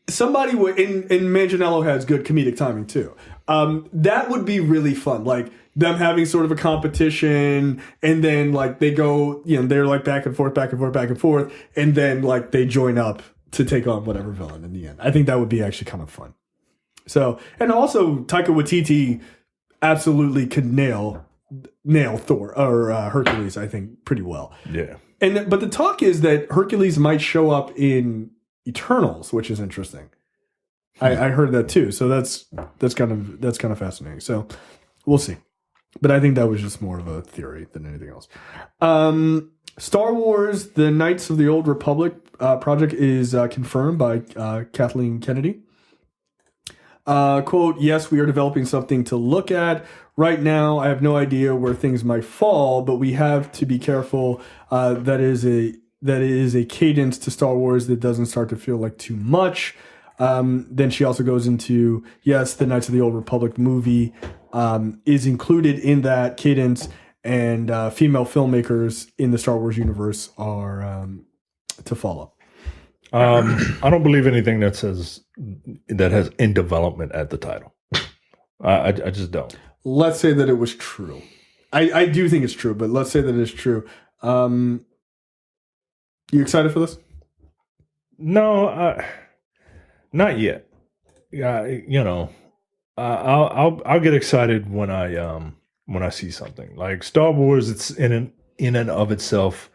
somebody would... And Manganiello has good comedic timing too. That would be really fun. Like, them having sort of a competition, and then like they go, you know, they're like back and forth, and then like they join up to take on whatever villain in the end. I think that would be actually kind of fun. So, and also Taika Waititi absolutely could nail Thor or Hercules, I think, pretty well. Yeah. But the talk is that Hercules might show up in Eternals, which is interesting. I heard that too. So that's kind of fascinating. So we'll see. But I think that was just more of a theory than anything else. Star Wars: The Knights of the Old Republic project is confirmed by Kathleen Kennedy. Quote, "Yes, we are developing something to look at. Right now, I have no idea where things might fall, but we have to be careful. That is a cadence to Star Wars that doesn't start to feel like too much." Then she also goes into, yes, the Knights of the Old Republic movie is included in that cadence, and female filmmakers in the Star Wars universe are to follow. I don't believe anything that says that has "in development" at the title. I just don't. Let's say that it was true. I do think it's true, but let's say that it's true. You excited for this? No, not yet. Yeah, you know, I'll get excited when I see something like Star Wars. It's in and of itself.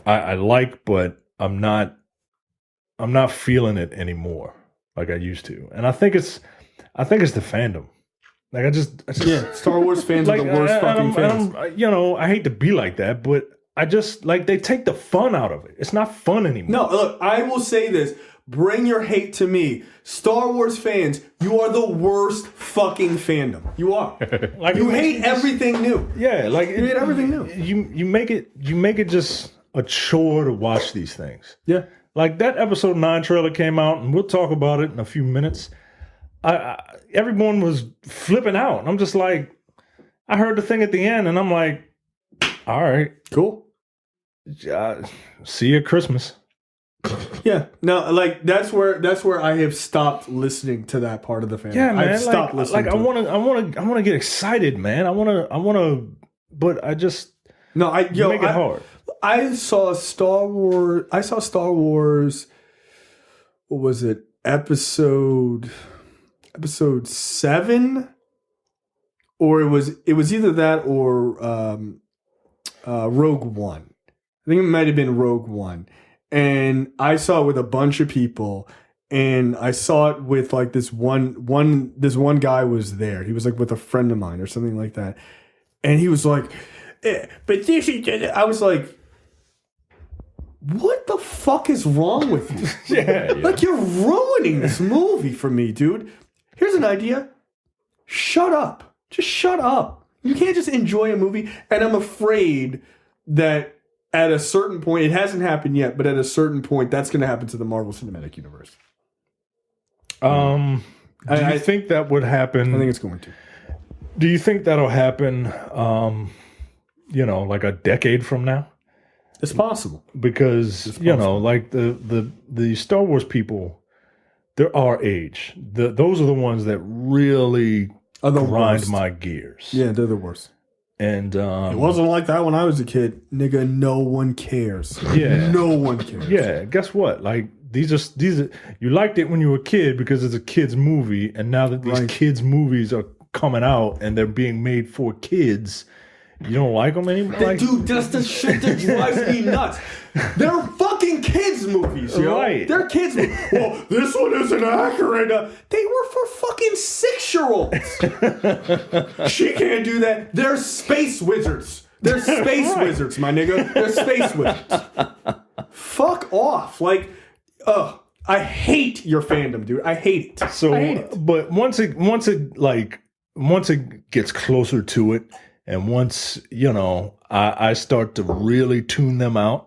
I like, but I'm not feeling it anymore like I used to, and I think it's the fandom. Like I just Star Wars fans like, are the worst fucking fans. you know, I hate to be like that, but I just like they take the fun out of it. It's not fun anymore. No, look, I will say this. Bring your hate to me. Star Wars fans, you are the worst fucking fandom. You are. Like you hate everything new. Yeah, like you hate everything new. You make it just a chore to watch these things. Yeah. Like that episode 9 trailer came out, and we'll talk about it in a few minutes. Everyone was flipping out. And I'm just like, I heard the thing at the end, and I'm like, all right, cool. See you at Christmas. Yeah, no, like that's where I have stopped listening to that part of the family. Yeah, man. I've stopped listening. Like I want to get excited, man. I want to, but I just make it hard. I saw Star Wars. What was it? Episode 7, or it was either that or Rogue One. I think it might have been Rogue One. And I saw it with a bunch of people, and I saw it with like this one guy was there. He was like with a friend of mine or something like that. And he was like, but this is, I was like, what the fuck is wrong with you? Yeah. Like you're ruining this movie for me, dude. Here's an idea. Shut up. Just shut up. You can't just enjoy a movie. And I'm afraid that at a certain point, it hasn't happened yet, but at a certain point, that's going to happen to the Marvel Cinematic Universe. Do you think that would happen? I think it's going to. Do you think that'll happen, like a decade from now? It's possible. Because, like the Star Wars people, they're our age. Those are the ones that really grind my gears. Yeah, they're the worst. And it wasn't like that when I was a kid, nigga. No one cares. Yeah, no one cares. Yeah, guess what? Like these are you liked it when you were a kid because it's a kids movie, and now that these kids movies are coming out and they're being made for kids, you don't like them anymore. Dude, that's the shit that drives me nuts. They're fucking kids movies, yo. Right. They're kids movies. Well, this one isn't accurate. They were for fucking 6-year-olds. She can't do that. They're space wizards. They're space wizards, my nigga. They're space wizards. Fuck off. Like, I hate your fandom, dude. I hate it. So, I hate it. But once it gets closer to it, and once, I start to really tune them out,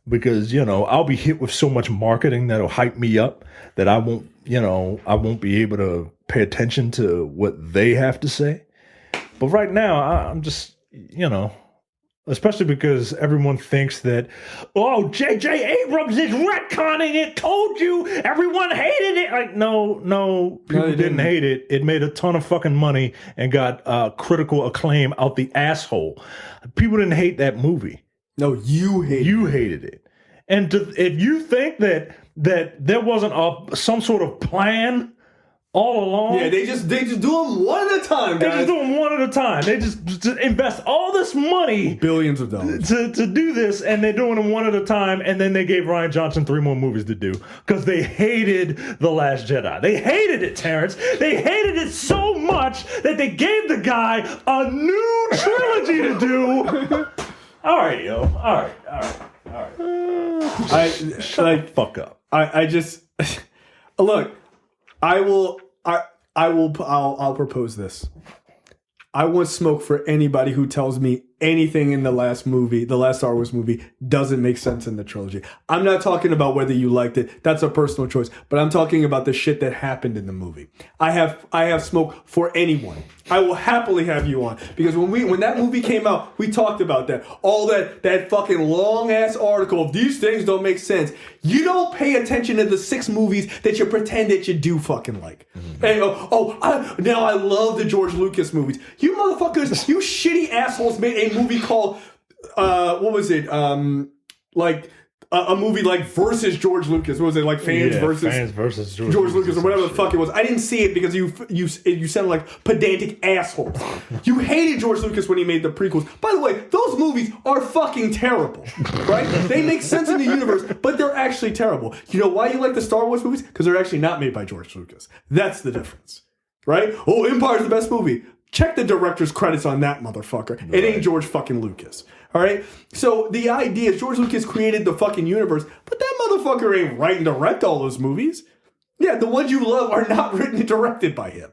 because, I'll be hit with so much marketing that'll hype me up that I won't be able to pay attention to what they have to say. But right now, I'm just, especially because everyone thinks that, oh, J.J. Abrams is retconning it, told you, everyone hated it. Like, no, people didn't hate it. It made a ton of fucking money and got critical acclaim out the asshole. People didn't hate that movie. No, you hated it. And if you think that there wasn't some sort of plan all along. Yeah, they just do them one at a time, guys. They just do them one at a time. They just invest all this money, billions of dollars, to do this, and they're doing them one at a time. And then they gave Rian Johnson 3 more movies to do because they hated The Last Jedi. They hated it, Terrence. They hated it so much that they gave the guy a new trilogy to do. All right, yo. All right. Shut the fuck up. I just look. I'll propose this. I want smoke for anybody who tells me anything in the last Star Wars movie, doesn't make sense in the trilogy. I'm not talking about whether you liked it. That's a personal choice. But I'm talking about the shit that happened in the movie. I have smoke for anyone. I will happily have you on. Because when that movie came out, we talked about that. All that fucking long ass article of these things don't make sense. You don't pay attention to the 6 movies that you pretend that you do fucking like. Mm-hmm. And now I love the George Lucas movies. You motherfuckers, you shitty assholes made a movie called what was it? Like a movie like versus George Lucas. What was it, like fans versus George Lucas or whatever the fuck it was? I didn't see it because you sounded like pedantic assholes. You hated George Lucas when he made the prequels. By the way, those movies are fucking terrible, right? They make sense in the universe, but they're actually terrible. You know why you like the Star Wars movies? Because they're actually not made by George Lucas. That's the difference, right? Oh, Empire's the best movie. Check the director's credits on that motherfucker. Right. It ain't George fucking Lucas. All right? So the idea is George Lucas created the fucking universe, but that motherfucker ain't write and direct all those movies. Yeah, the ones you love are not written and directed by him.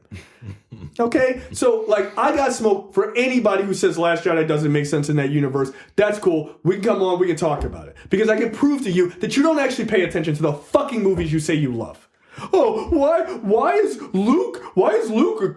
Okay? So, like, I got smoke for anybody who says Last Jedi doesn't make sense in that universe. That's cool. We can come on, we can talk about it. Because I can prove to you that you don't actually pay attention to the fucking movies you say you love. Oh, why is Luke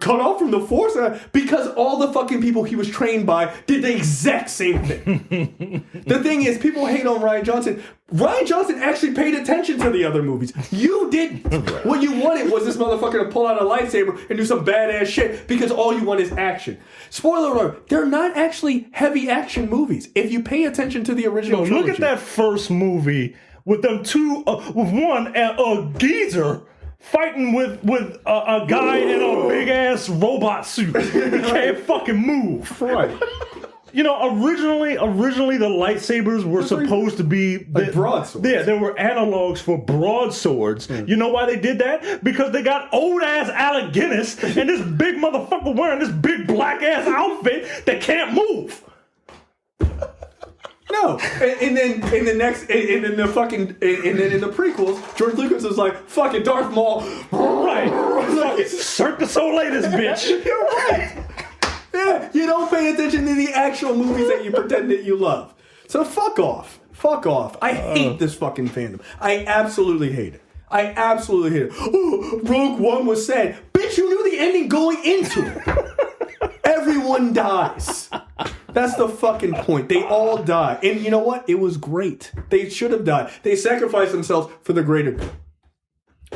cut off from the Force? Because all the fucking people he was trained by did the exact same thing. The thing is, people hate on Rian Johnson. Rian Johnson actually paid attention to the other movies. You didn't. What you wanted was this motherfucker to pull out a lightsaber and do some badass shit because all you want is action. Spoiler alert, they're not actually heavy action movies. If you pay attention to the original trilogy. Look at that first movie with them two, with one a geezer fighting with a guy in a big ass robot suit. He can't fucking move. Right. You know, originally the lightsabers were supposed to be like broadswords. Yeah, they were analogs for broadswords. You know why they did that? Because they got old ass Alec Guinness and this big motherfucker wearing this big black ass outfit that can't move. No, and then in the prequels, George Lucas was like, "Fucking Darth Maul, right? Fucking Cirque du Soleil, this bitch." You're right. Yeah, you don't pay attention to the actual movies that you pretend that you love. So fuck off. Fuck off. I hate this fucking fandom. I absolutely hate it. I absolutely hate it. Oh, Rogue One was sad. Bitch, you knew the ending going into it. Everyone dies. That's the fucking point. They all die. And you know what? It was great. They should have died. They sacrificed themselves for the greater good.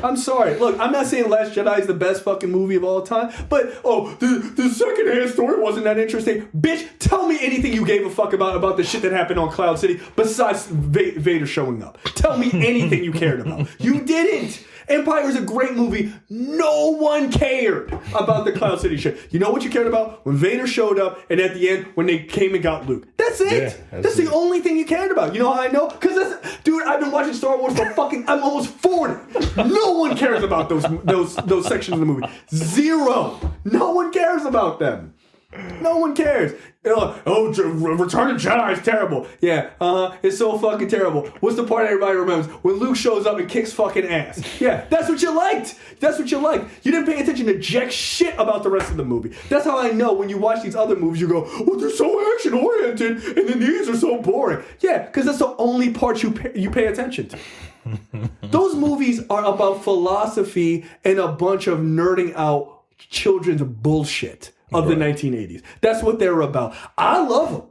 I'm sorry. Look, I'm not saying Last Jedi is the best fucking movie of all time, but, the second-hand story wasn't that interesting. Bitch, tell me anything you gave a fuck about the shit that happened on Cloud City besides Vader showing up. Tell me anything you cared about. You didn't. Empire is a great movie. No one cared about the Cloud City shit. You know what you cared about? When Vader showed up, and at the end, when they came and got Luke. That's it. Yeah, that's the only thing you cared about. You know how I know? Because, dude, I've been watching Star Wars for I'm almost 40. No one cares about those sections of the movie. Zero. No one cares about them. No one cares. Return of Jedi is terrible. Yeah, it's so fucking terrible. What's the part everybody remembers? When Luke shows up and kicks fucking ass. Yeah, that's what you liked. That's what you liked. You didn't pay attention to jack shit about the rest of the movie. That's how I know when you watch these other movies, you go, they're so action-oriented, and then these are so boring. Yeah, because that's the only part you pay attention to. Those movies are about philosophy and a bunch of nerding out children's bullshit of the 1980s. That's what they're about. I love them.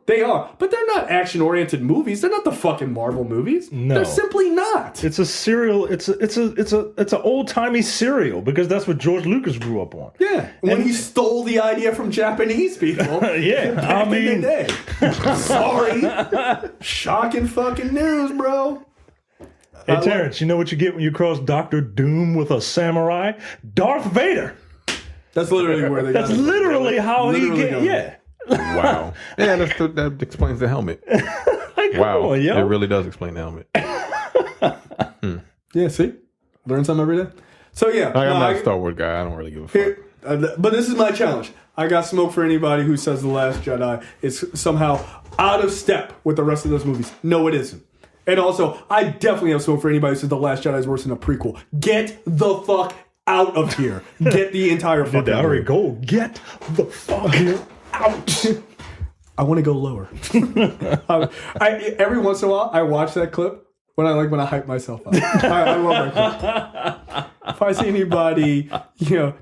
They are. But they're not action-oriented movies. They're not the fucking Marvel movies. No. They're simply not. It's a serial. It's an old-timey serial because that's what George Lucas grew up on. Yeah. When he stole the idea from Japanese people. Yeah. Back in the day. Sorry. Shocking fucking news, bro. Hey, Terrence, you know what you get when you cross Dr. Doom with a samurai? Darth Vader. That's literally where they got it. That's literally how he get. Yeah. Wow. Yeah, that explains the helmet. Wow. On, it really does explain the helmet. Yeah, see? Learn something every day. So, yeah. I'm not a Star Wars guy. I don't really give a fuck. But this is my challenge. I got smoke for anybody who says The Last Jedi is somehow out of step with the rest of those movies. No, it isn't. And also, I definitely have smoke for anybody who says The Last Jedi is worse than a prequel. Get the fuck out of here. Get the entire fucking movie. Go. Get the fuck out. I want to go lower. Every once in a while, I watch that clip when I hype myself up. I love that clip. If I see anybody,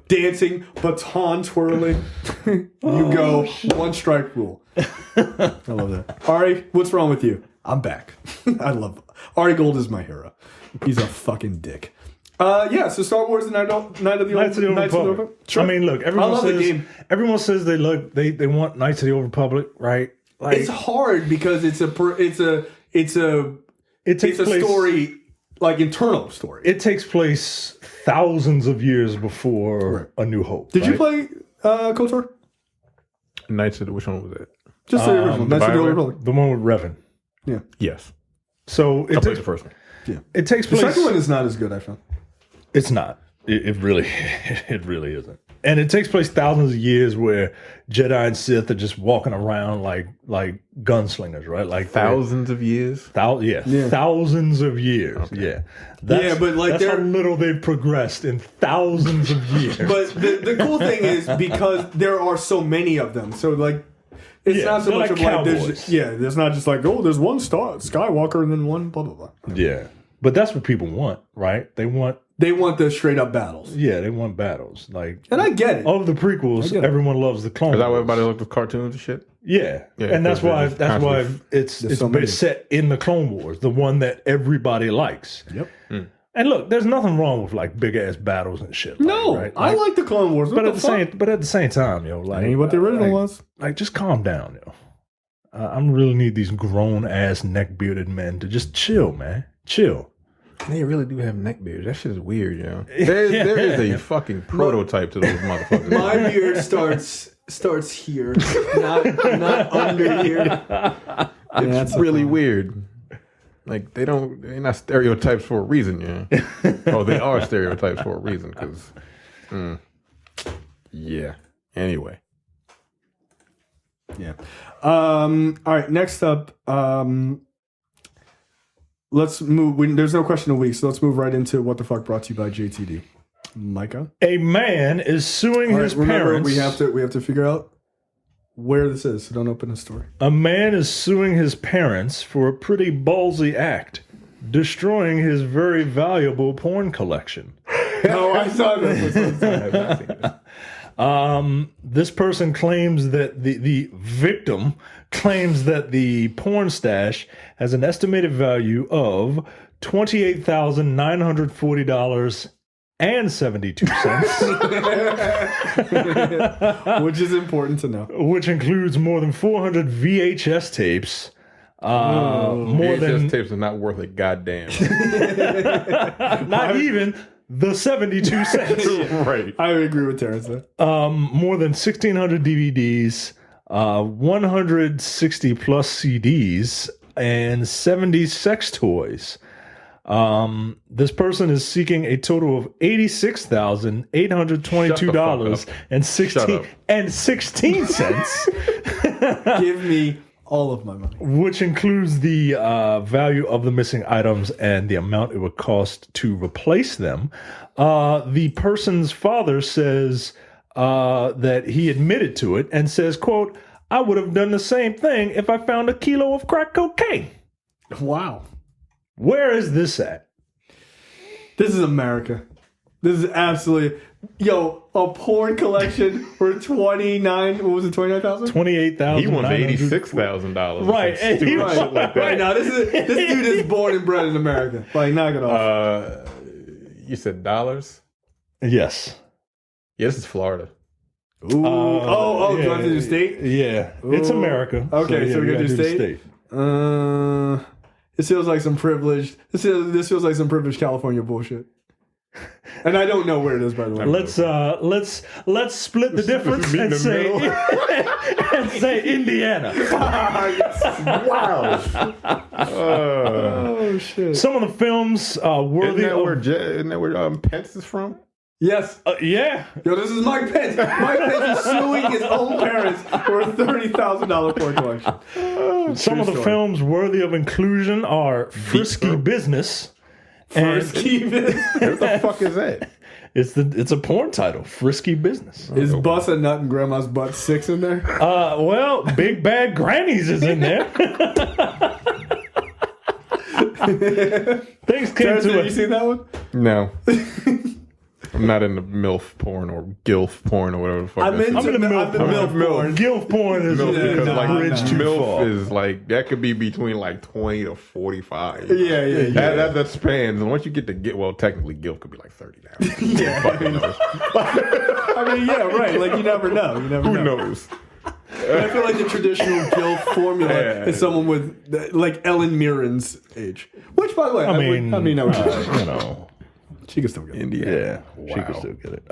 dancing, baton twirling, you go one strike rule. I love that. Ari, what's wrong with you? I'm back. I love Ari Gold is my hero. He's a fucking dick. So Star Wars: Knights of the Old Republic. Sure. I mean, look, everyone says they want Knights of the Old Republic, right? Like, it's hard because it's a story, like internal story. It takes place thousands of years before A New Hope. Did you play KOTOR? Which one was it? Just the original. Knights of the Old Republic. The one with Revan. Yeah. Yes. So I played the first one. Yeah. It takes place. The second one is not as good, I found. It's not. It really isn't. And it takes place thousands of years where Jedi and Sith are just walking around like gunslingers, right? Like thousands of years. Thousands of years. Okay. Yeah, but like that's how little they've progressed in thousands of years. But the cool thing is because there are so many of them, so like it's not so much like of like there's not just like there's one Skywalker and then one blah blah blah. Yeah, but that's what people want, right? They want the straight up battles. Yeah, they want battles. Like, and I get it. Of the prequels, everyone loves the Clone Wars. Is that why everybody loves the cartoons and shit? Yeah, and that's why it's set in the Clone Wars, the one that everybody likes. Yep. Mm. And look, there's nothing wrong with like big ass battles and shit. No, right? I like the Clone Wars, but at the same time, like ain't what the original was. Like, just calm down, I really need these grown ass neck bearded men to just chill, man. Chill. They really do have neck beards. That shit is weird, There is a fucking prototype to those motherfuckers. My beard starts here, not under here. It's really weird. Like they're not stereotypes for a reason, Oh, they are stereotypes for a reason, because, Anyway. Yeah. All right. Next up, let's move. There's no question of the week, so let's move right into what the fuck brought to you by JTD. Micah. A man is suing his parents. We have to figure out where this is, so don't open the story. A man is suing his parents for a pretty ballsy act, destroying his very valuable porn collection. No, I saw this. This person claims that the victim claims that the porn stash has an estimated value of $28,940.72, which is important to know. Which includes more than 400 VHS tapes. VHS tapes are not worth a goddamn. Not even the 72 cents. Right. I agree with Terrence there. More than 1,600 DVDs, 160 plus CDs, and 70 sex toys. This person is seeking a total of $86,822.16. Give me all of my money. Which includes the value of the missing items and the amount it would cost to replace them. The person's father says that he admitted to it and says, quote, "I would have done the same thing if I found a kilo of crack cocaine." Wow. Where is this at? This is America. This is absolutely... Yo, a porn collection for 29... What was it, 29,000? 28,000. He wants $86,000. Right. Like stupid shit like that. Right now, this dude is born and bred in America. Like, knock it off. You said dollars? Yes. Yeah, this is Florida. Ooh. Do you want to do state? Yeah. Ooh. It's America. Okay, so we got to do state? It feels like some privileged... This feels like some privileged California bullshit. And I don't know where it is, by the way. Let's split the difference and say Indiana. Wow. Oh shit! Some of the films worthy Isn't that where Pence is from? Yes. Yeah. Yo, this is Mike Pence. Mike Pence is suing his own parents for a $30,000 porn collection. Some of the films worthy of inclusion are Frisky Business. Frisky Business. What the fuck is that? It's a porn title, Frisky Business. Is Bust a Nut in Grandma's Butt 6 in there? Well, Big Bad Grannies is in there. Things came to Have you seen that one? No. I'm not into MILF porn or GILF porn or whatever the fuck. I'm into MILF porn. GILF porn is because bridge too MILF far. is like that could be between like 20 to 45. Yeah. That spans, and once you get to technically GILF could be like 30 now. Yeah. I mean, yeah, right. Like you never know. Who knows? I feel like the traditional GILF formula is someone with like Ellen Mirren's age. Which, by the way, I mean, you know. She can still get it. Indiana. Yeah, she can still get it.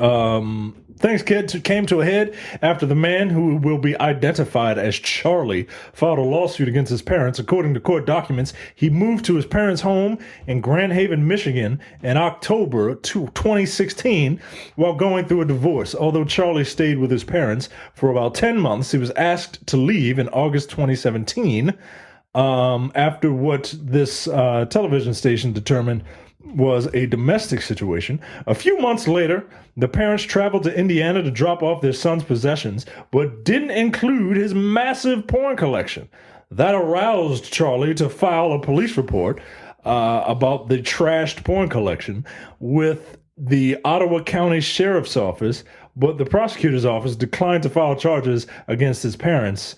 Things came to a head after the man who will be identified as Charlie filed a lawsuit against his parents. According to court documents, he moved to his parents' home in Grand Haven, Michigan in October 2016 while going through a divorce. Although Charlie stayed with his parents for about 10 months, he was asked to leave in August 2017 after what this television station determined was a domestic situation. A few months later, the parents traveled to Indiana to drop off their son's possessions, but didn't include his massive porn collection. That aroused Charlie to file a police report about the trashed porn collection with the Ottawa County Sheriff's Office, but the prosecutor's office declined to file charges against his parents.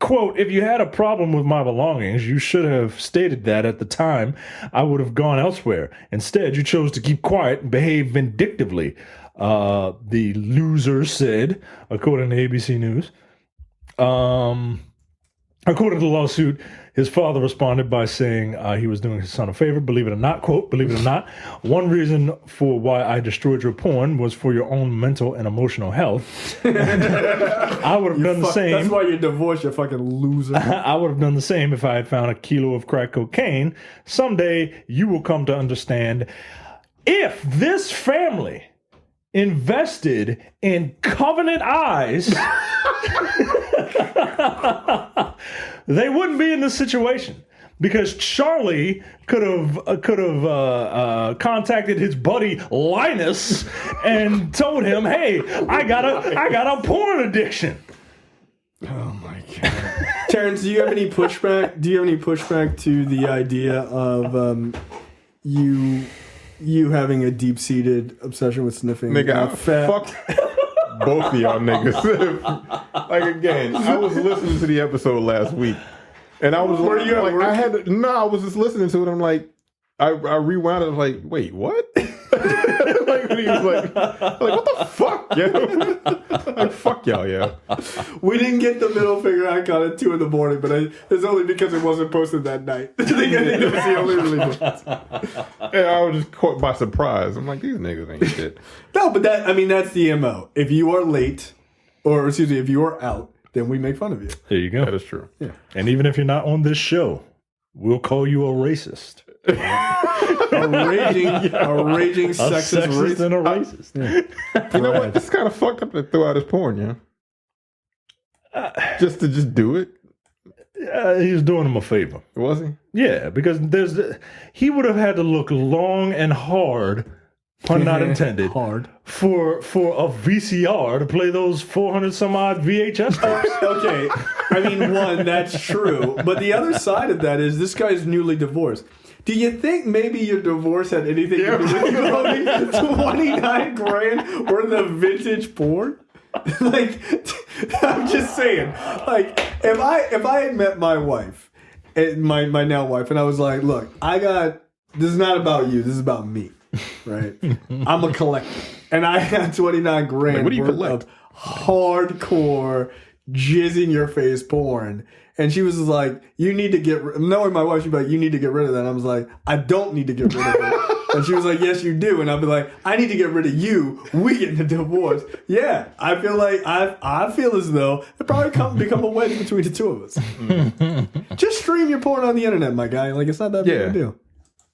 Quote, if you had a problem with my belongings, you should have stated that at the time. I would have gone elsewhere. Instead, you chose to keep quiet and behave vindictively, the loser said, according to ABC News. According to the lawsuit, his father responded by saying he was doing his son a favor. Believe it or not, quote, believe it or not, one reason for why I destroyed your porn was for your own mental and emotional health. I would have done the same. That's why you're divorced, you fucking loser. I would have done the same if I had found a kilo of crack cocaine. Someday you will come to understand if this family invested in Covenant Eyes, they wouldn't be in this situation because Charlie could have contacted his buddy Linus and told him, "Hey, I got a porn addiction." Oh my god, Terrence, do you have any pushback? Do you have any pushback to the idea of you having a deep-seated obsession with sniffing? Nigga, fat? fuck both of y'all niggas. Like, again, I was listening to the episode last week, and I was like, I was just listening to it. I'm like, I rewound it. I was like, wait, what? Like, when he was like, what the fuck, yo? Like, fuck y'all, yeah. We didn't get the middle finger icon at 2 a.m, but it's only because it wasn't posted that night. I think it was the only reason. And I was just caught by surprise. I'm like, these niggas ain't shit. No, but that's the MO. If you are late, or excuse me, if you are out, then we make fun of you. There you go. That is true. Yeah. And even if you're not on this show, we'll call you a racist. a raging sexist racist. And a racist. Yeah. You know what? It's kind of fucked up to throw out his porn, yeah. Just to do it. He was doing him a favor. Was he? Yeah, because he would have had to look long and hard, pun not intended, hard for a VCR to play those 400 some odd VHS tapes. Okay, I mean, one, that's true, but the other side of that is this guy's newly divorced. Do you think maybe your divorce had anything to do with you owning $29,000 worth of vintage porn? Like, I'm just saying, like, if I had met my wife, my now wife, and I was like, look, this is not about you, this is about me, right? I'm a collector, and I have $29,000 what do you worth collect? of hardcore jizz in your face porn. And she was just like, you need to knowing my wife, she'd be like, you need to get rid of that. And I was like, I don't need to get rid of it. And she was like, yes, you do. And I'd be like, I need to get rid of you. We getting a divorce. Yeah, I feel like I feel as though it probably become a wedge between the two of us. Just stream your porn on the internet, my guy. Like, it's not that big of a deal.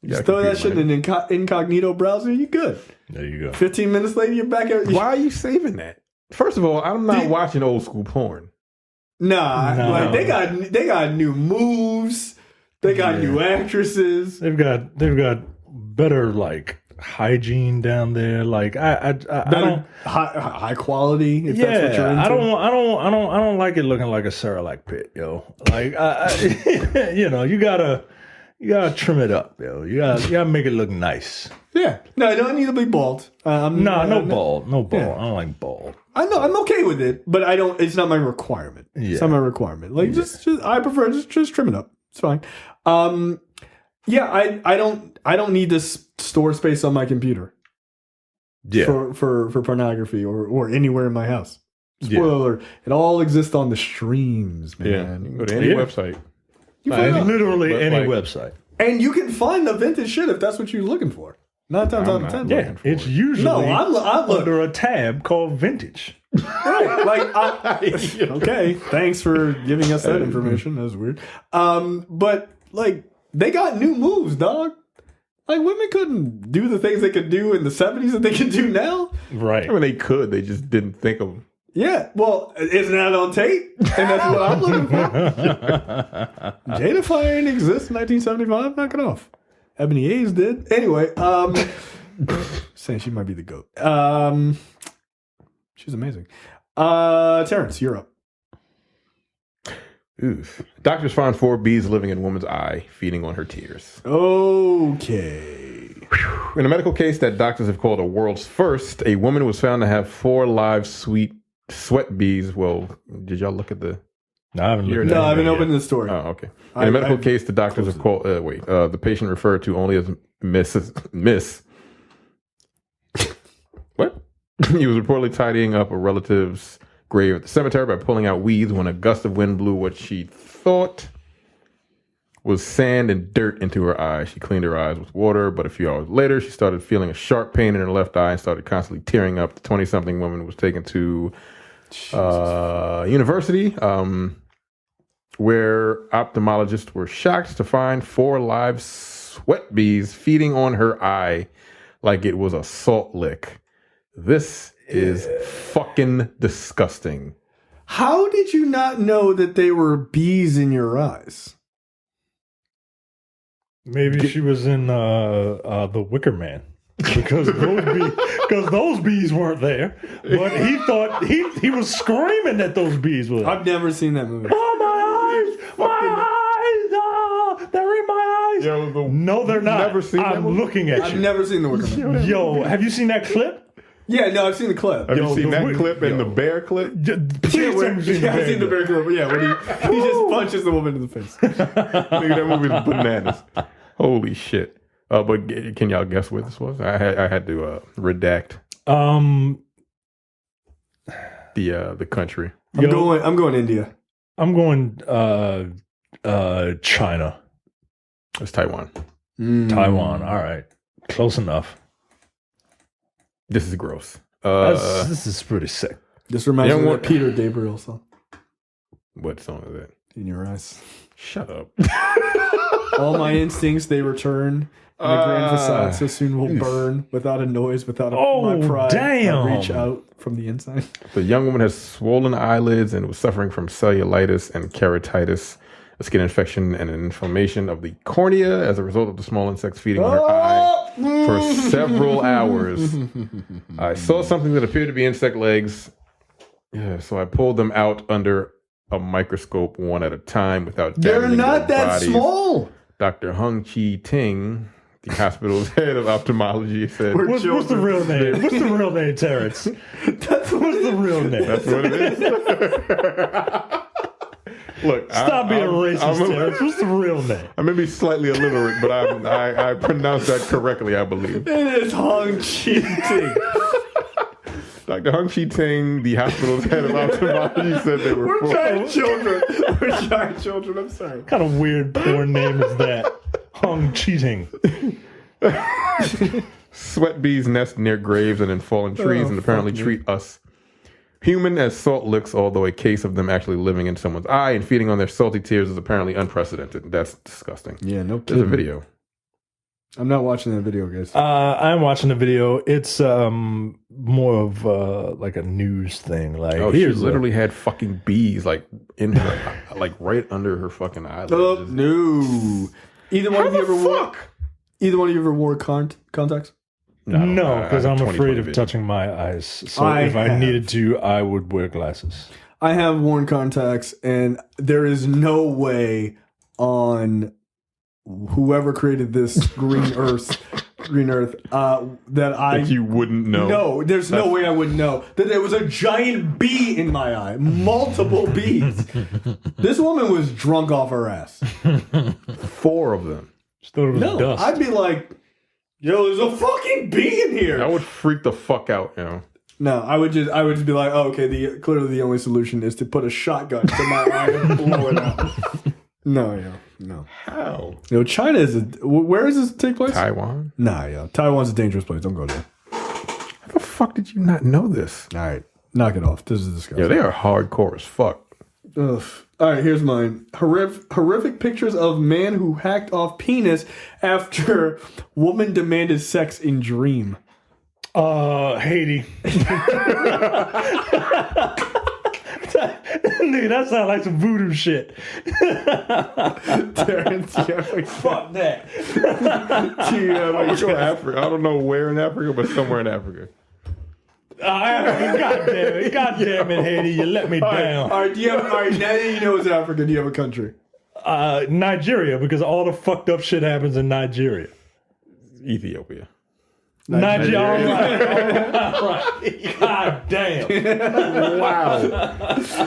Just throw that shit in an incognito browser, you good. There you go. 15 minutes later, you're back at... Why are you saving that? First of all, I'm not watching old school porn. Nah, no. Like they got new moves. They got new actresses. They've got better like hygiene down there. Like I don't high quality. If that's what you're into. I don't like it looking like a Cerelac pit, yo. Like you gotta trim it up, yo. You gotta make it look nice. Yeah. No, it don't need to be bald. No bald. Yeah. I don't like bald. I know I'm okay with it, but I don't. It's not my requirement. Yeah. It's not my requirement. Like just I prefer just trim it up. It's fine. Yeah, I don't need this store space on my computer. Yeah. For pornography or anywhere in my house. Spoiler alert, it all exists on the streams, man. Yeah. You can go to any website. Literally any website. And you can find the vintage shit if that's what you're looking for. 9 times out of 10. Yeah, it's usually I'm under a tab called vintage. Right. Like, okay, thanks for giving us that information. That was weird. But, like, they got new moves, dog. Like, women couldn't do the things they could do in the 70s that they can do now. Right. I mean, they could. They just didn't think of them. Yeah. Well, isn't that on tape? And that's what I'm looking for. Jada Fire didn't exist in 1975. Knock it off. Ebony Hayes did. Anyway, saying she might be the GOAT. She's amazing. Terrence, you're up. Oof. Doctors found 4 bees living in woman's eye, feeding on her tears. Okay. In a medical case that doctors have called a world's first, a woman was found to have 4 live sweat bees. Well, did y'all look at the... No, I haven't looked at I haven't opened the story. Oh, okay. In a medical case, the doctors have called... the patient referred to only as Miss... What? He was reportedly tidying up a relative's grave at the cemetery by pulling out weeds when a gust of wind blew what she thought was sand and dirt into her eye. She cleaned her eyes with water, but a few hours later, she started feeling a sharp pain in her left eye and started constantly tearing up. The 20-something woman was taken to university, where ophthalmologists were shocked to find 4 live sweat bees feeding on her eye like it was a salt lick. This is fucking disgusting. How did you not know that they were bees in your eyes? Maybe she was in the Wicker Man because those bees weren't there. But he thought he was screaming that those bees were there. I've never seen that movie. Oh, my eyes! Oh, they're in my eyes. Yo, no, they're not. Never seen that movie? looking at you. I've never seen the Wicker Man. Yo, have you seen that clip? Yeah, no, I've seen the clip. Have you seen that clip and the bear clip? I've seen the bear clip. Yeah, when he just punches the woman in the face. Nigga, that movie is bananas. Holy shit. But can y'all guess where this was? I had to redact the country. I'm going India. I'm going China. It's Taiwan. Taiwan. All right. Close enough. This is gross. This is pretty sick. This reminds me of that Peter Gabriel song. What song is that? In Your Eyes. Shut up. All my instincts, they return. And the grand facade so soon will burn without a noise, without my pride. Damn. I reach out from the inside. The young woman has swollen eyelids and was suffering from cellulitis and keratitis, a skin infection, and an inflammation of the cornea as a result of the small insects feeding on her eye for several hours. I saw something that appeared to be insect legs, so I pulled them out under a microscope one at a time without They're damaging not their that bodies. small. Dr. Hung Chi Ting, the hospital's head of ophthalmology, said, What's the real name? What's the real name, Terrence? What's the real name? That's what it is. Look, Stop being racist, Terrence. What's the real name? I may be slightly illiterate, but I pronounced that correctly, I believe. It is Hong Chi Ting. Dr. Hung Chi Ting, the hospital's head of ophthalmology, said they were giant children. We're giant children. I'm sorry. What kind of weird porn name is that? Hung Cheating. Sweat bees nest near graves and in fallen trees and apparently treat us human as salt licks, although a case of them actually living in someone's eye and feeding on their salty tears is apparently unprecedented. That's disgusting. Yeah, no kidding. There's a video. I'm not watching that video, guys. I'm watching the video. It's more of like a news thing. Like, she literally had fucking bees like in her, like right under her fucking eyelid. Oh, no. Either one of you ever wore contacts? No, because I'm afraid of vision. touching my eyes. So if I needed to, I would wear glasses. I have worn contacts, and there is no way on whoever created this green earth that you wouldn't know. No, there's no way I would know that there was a giant bee in my eye, multiple bees. This woman was drunk off her ass. 4 of them. Just thought it was dust. I'd be like, yo, there's a fucking bee in here. I would freak the fuck out, you know. No, I would just be like, oh, okay, clearly the only solution is to put a shotgun to my eye and blow it out. No, yo, no. How? Yo, China is where does this take place? Taiwan? Nah, yo. Taiwan's a dangerous place. Don't go there. How the fuck did you not know this? All right. Knock it off. This is disgusting. Yeah, they are hardcore as fuck. Ugh. All right, here's mine. Horrific pictures of man who hacked off penis after woman demanded sex in dream. Haiti. Nigga, that sounds like some voodoo shit. Terrence, Fuck that. Africa. I don't know where in Africa, but somewhere in Africa. God damn it, Haiti, you let me down. All right, now that you know it's Africa, do you have a country? Nigeria, because all the fucked up shit happens in Nigeria. Ethiopia. Nigeria. All right. God damn. Wow.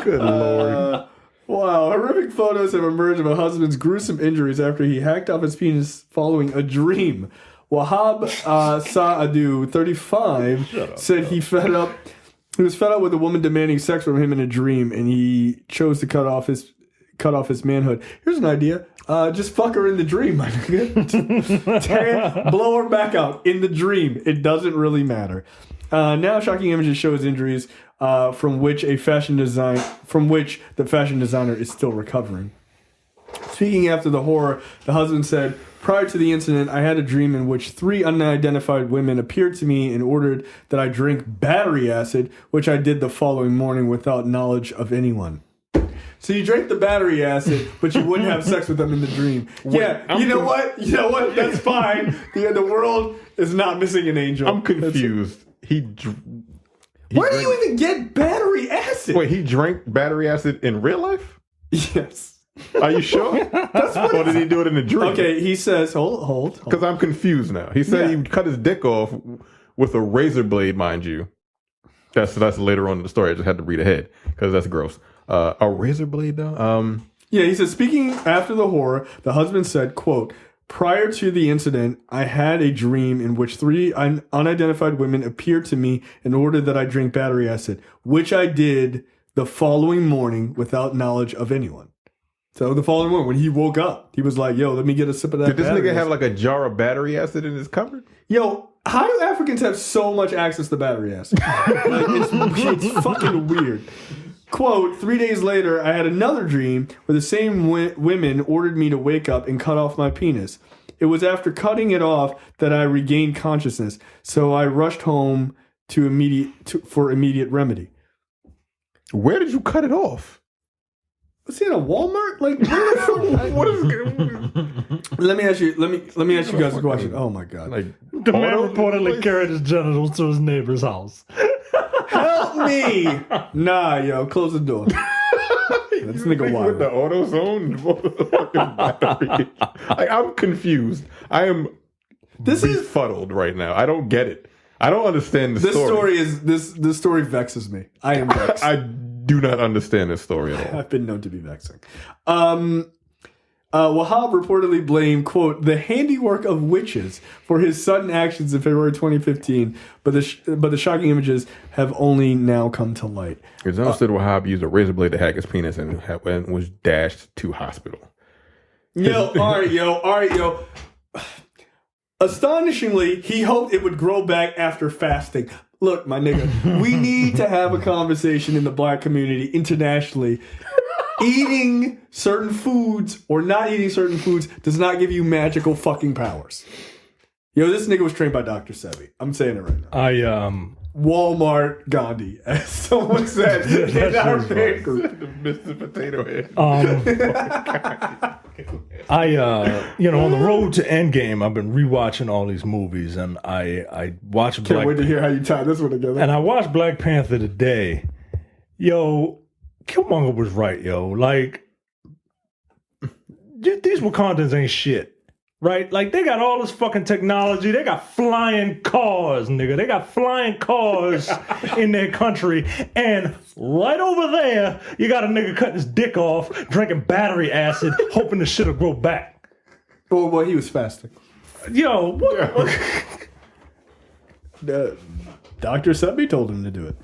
Good Lord. Wow. Horrific photos have emerged of a husband's gruesome injuries after he hacked off his penis following a dream. Wahab Saadu, 35, said he was fed up with a woman demanding sex from him in a dream, and he chose to cut off his manhood. Here's an idea. Just fuck her in the dream, my nigga. Blow her back out in the dream. It doesn't really matter. Now, shocking images show his injuries, from which the fashion designer is still recovering. Speaking after the horror, the husband said, "Prior to the incident, I had a dream in which 3 unidentified women appeared to me and ordered that I drink battery acid, which I did the following morning without knowledge of anyone." So you drank the battery acid, but you wouldn't have sex with them in the dream. You know what? That's fine. The world is not missing an angel. I'm confused. Where do you even get battery acid? Wait, he drank battery acid in real life? Yes. Are you sure? Or did he do it in a dream? Okay, he says, hold. Because I'm confused now. He said he cut his dick off with a razor blade, mind you. That's later on in the story. I just had to read ahead because that's gross. A razor blade, though? Yeah, he says, speaking after the horror, the husband said, quote, "Prior to the incident, I had a dream in which 3 unidentified women appeared to me and ordered that I drink battery acid, which I did the following morning without knowledge of anyone." So the following morning, when he woke up, he was like, "Yo, let me get a sip of that." Did this nigga have like a jar of battery acid in his cupboard? Yo, how do Africans have so much access to battery acid? It's fucking weird. Quote, 3 days later, I had another dream where the same women ordered me to wake up and cut off my penis. It was after cutting it off that I regained consciousness, so I rushed home for immediate remedy. Where did you cut it off? Was he in a Walmart? Like, where the fuck? What is? Let me ask you guys a question. Oh my god! Like, the man reportedly carried his genitals to his neighbor's house. Help me! Nah, yo, close the door. This nigga wild. With the AutoZone battery. Like, I'm confused. I am befuddled right now. I don't get it. I don't understand the story. This story vexes me. I am vexed. I do not understand this story at all. I've been known to be vexing. Wahab reportedly blamed, quote, "the handiwork of witches" for his sudden actions in February 2015, but the shocking images have only now come to light. It's understood Wahab used a razor blade to hack his penis and was dashed to hospital. All right, yo. Astonishingly, he hoped it would grow back after fasting. Look, my nigga, we need to have a conversation in the black community internationally. Eating certain foods or not eating certain foods does not give you magical fucking powers. Yo, this nigga was trained by Dr. Sebi. I'm saying it right now. Walmart Gandhi, as someone said in our fan group. Mr. Potato Head. On the road to Endgame, I've been rewatching all these movies, and I watched Can't wait to hear how you tie this one together. And I watched Black Panther today. Yo, Killmonger was right, yo. Like, these Wakandans ain't shit. Right? Like, they got all this fucking technology. They got flying cars, nigga. They got flying cars in their country. And right over there, you got a nigga cutting his dick off, drinking battery acid, hoping the shit'll grow back. Oh, boy, he was fasting. Yo, what? Dr. Sebi told him to do it.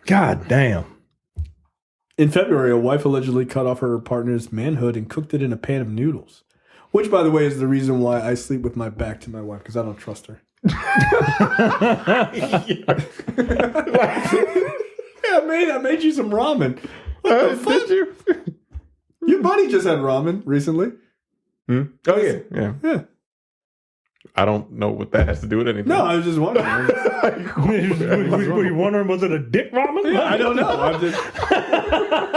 God damn. In February, a wife allegedly cut off her partner's manhood and cooked it in a pan of noodles. Which, by the way, is the reason why I sleep with my back to my wife, because I don't trust her. Yeah, I made you some ramen. What the fuck? Did you? Your buddy just had ramen recently. Oh, yeah. I don't know what that has to do with anything. No, I was just wondering. Were you wondering, was it a dick ramen? Yeah, I don't know.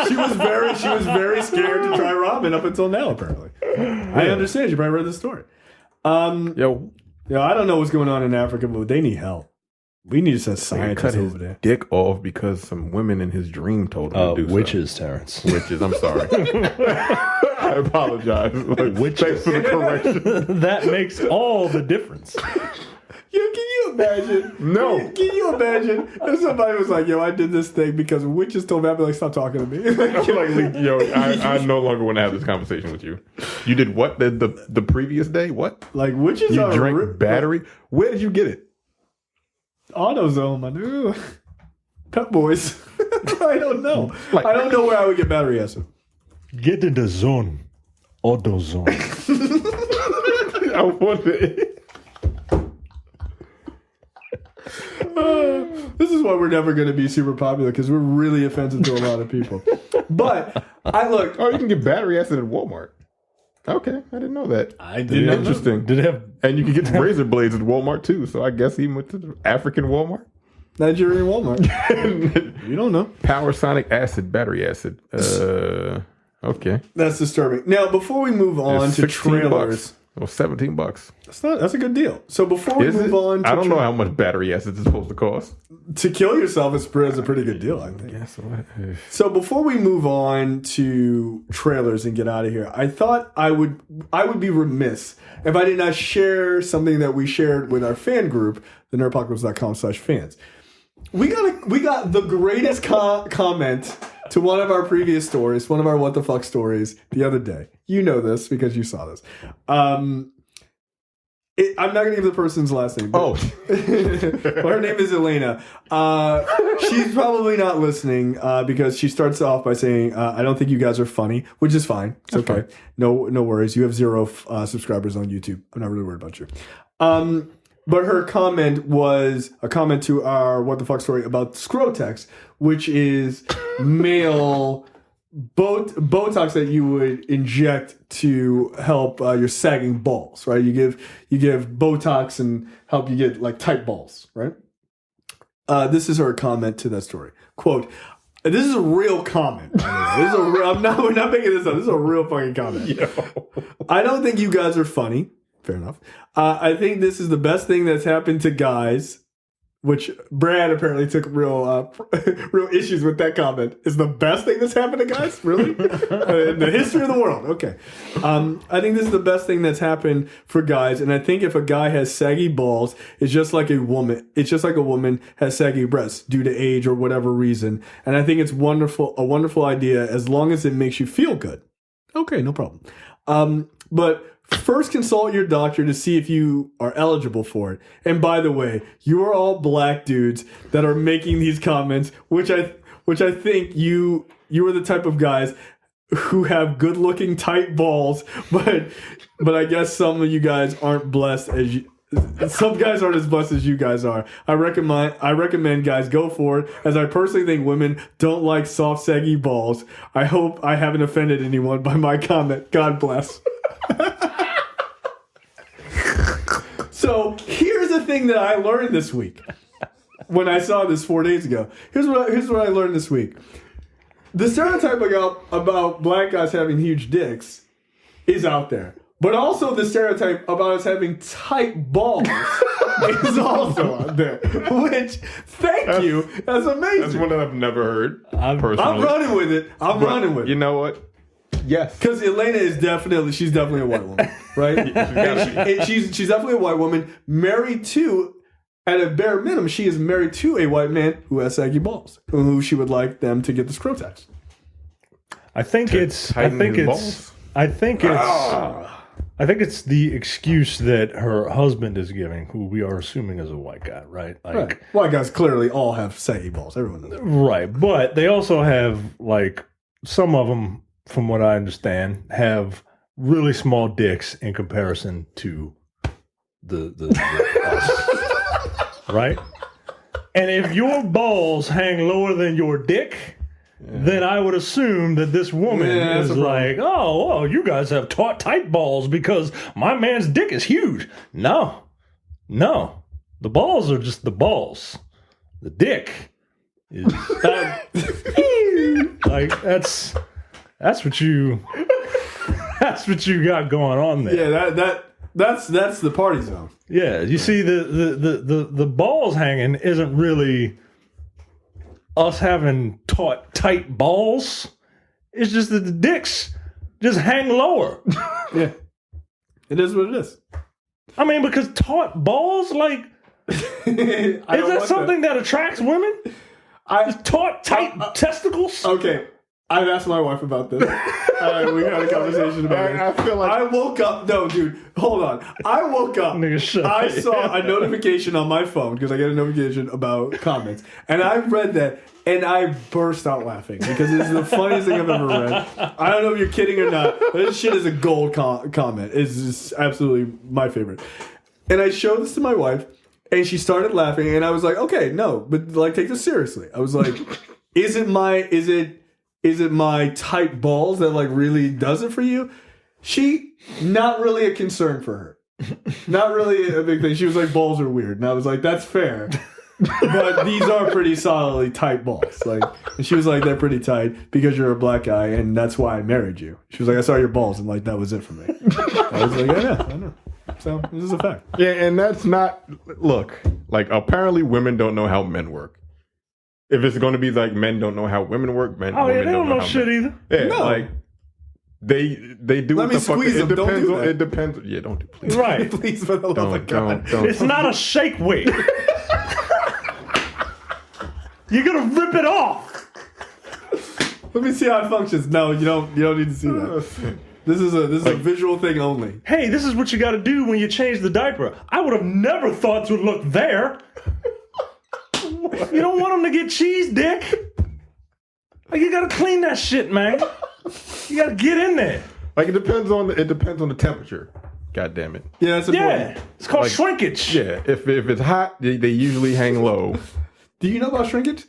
She was very scared to try ramen up until now, apparently. I understand. She probably read the story. Yo, I don't know what's going on in Africa, but they need help. We need to send scientists over there. Dick off because some women in his dream told him to do witches, Terrence. Witches, I'm sorry. I apologize. Thanks for the correction. That makes all the difference. Can you imagine? No. Can you imagine if somebody was like, yo, I did this thing because witches told me, I'd be like, stop talking to me. I no longer want to have this conversation with you. You did what the previous day? What? Like, witches you are... drank battery? Where did you get it? AutoZone, my dude. Pep Boys. I don't know. I don't know where I would get battery acid. Get in the zone. AutoZone. I wonder. This is why we're never going to be super popular, because we're really offensive to a lot of people. But you can get battery acid at Walmart. Okay, I didn't know that. I did not. Interesting. Did it have? And you can get razor blades at Walmart too. So I guess he went to the African Walmart. Nigerian Walmart. You don't know. Power sonic acid, battery acid. Okay. That's disturbing. Now, before we move on to trailers. Well, $17. That's a good deal. So before we move on to I don't know how much battery acid is supposed to cost. To kill yourself is a pretty good deal, I think. Yeah, So before we move on to trailers and get out of here, I thought I would be remiss if I did not share something that we shared with our fan group, the nerdpocalypse.com/fans. We got the greatest comment to one of our previous stories, one of our what the fuck stories the other day. You know this because you saw this. I'm not going to give the person's last name. Oh. Her name is Elena. She's probably not listening because she starts off by saying, I don't think you guys are funny, which is fine. It's okay. No worries. You have 0 subscribers on YouTube. I'm not really worried about you. But her comment was a comment to our what the fuck story about Scrotex, which is male Botox that you would inject to help your sagging balls, right? You give Botox and help you get like tight balls, right? This is her comment to that story. Quote, this is a real comment. We're not making this up. This is a real fucking comment. Yo. I don't think you guys are funny. Fair enough. I think this is the best thing that's happened to guys, which Brad apparently took real issues with that comment. Is the best thing that's happened to guys? Really? In the history of the world. Okay. I think this is the best thing that's happened for guys. And I think if a guy has saggy balls, it's just like a woman. It's just like a woman has saggy breasts due to age or whatever reason. And I think it's a wonderful idea as long as it makes you feel good. Okay, no problem. But first, consult your doctor to see if you are eligible for it. And by the way, you are all black dudes that are making these comments, which I think you are the type of guys who have good-looking tight balls, but I guess some of you guys aren't blessed as you. Some guys aren't as blessed as you guys are. I recommend guys go for it, as I personally think women don't like soft, saggy balls. I hope I haven't offended anyone by my comment. God bless. So here's the thing that I learned this week when I saw this 4 days ago. Here's what I learned this week. The stereotype about black guys having huge dicks is out there. But also the stereotype about us having tight balls is also out there. Which, thank you. That's amazing. That's one that I've never heard, personally. I'm running with it. I'm running with it. You know what? Yes. Because Elena is she's definitely a white woman, right? And she's definitely a white woman, married to, at a bare minimum, she is married to a white man who has saggy balls, who she would like them to get the Scrotex. I think it's the excuse that her husband is giving, who we are assuming is a white guy, right? Right. White guys clearly all have saggy balls. Everyone knows. Right, but they also have like some of them, from what I understand, have really small dicks in comparison to the us, right? And if your balls hang lower than your dick, then I would assume that this woman is like, oh, you guys have tight balls because my man's dick is huge. No. The balls are just the balls. The dick is like that's what you got going on there. Yeah, that's the party zone. Yeah, you see the balls hanging isn't really us having tight balls. It's just that the dicks just hang lower. Yeah, it is what it is. I mean, because taut balls, like, is that something that attracts women? Taut, tight testicles? Okay, I've asked my wife about this. We had a conversation about it. I feel like I woke up. No, dude, hold on. I woke up. I saw a notification on my phone because I get a notification about comments, and I read that, and I burst out laughing because it's the funniest thing I've ever read. I don't know if you're kidding or not, but this shit is a gold comment. It's just absolutely my favorite. And I showed this to my wife, and she started laughing, and I was like, okay, no, but like take this seriously. I was like, is it my tight balls that like really does it for you? She, not really a concern for her. Not really a big thing. She was like, balls are weird. And I was like, that's fair. But these are pretty solidly tight balls. Like, and she was like, they're pretty tight because you're a black guy and that's why I married you. She was like, I saw your balls and like, that was it for me. I was like, I know. So this is a fact. Yeah, and that's not, look, like apparently women don't know how men work. If it's going to be like men don't know how women work, women they don't know shit either. Yeah, no. like they do. Let me squeeze them. Don't do that. It depends. Yeah, don't do please. Right. Please, for the love of God. Don't. It's not a shake weight. You're gonna rip it off. Let me see how it functions. No, you don't need to see that. This is a visual thing only. Hey, this is what you got to do when you change the diaper. I would have never thought to look there. You don't want them to get cheese, dick. Like, you gotta clean that shit, man. You gotta get in there. Like it depends on the temperature. God damn it. Yeah, that's important. Yeah, it's called shrinkage. Yeah, if it's hot, they usually hang low. Do you know about shrinkage?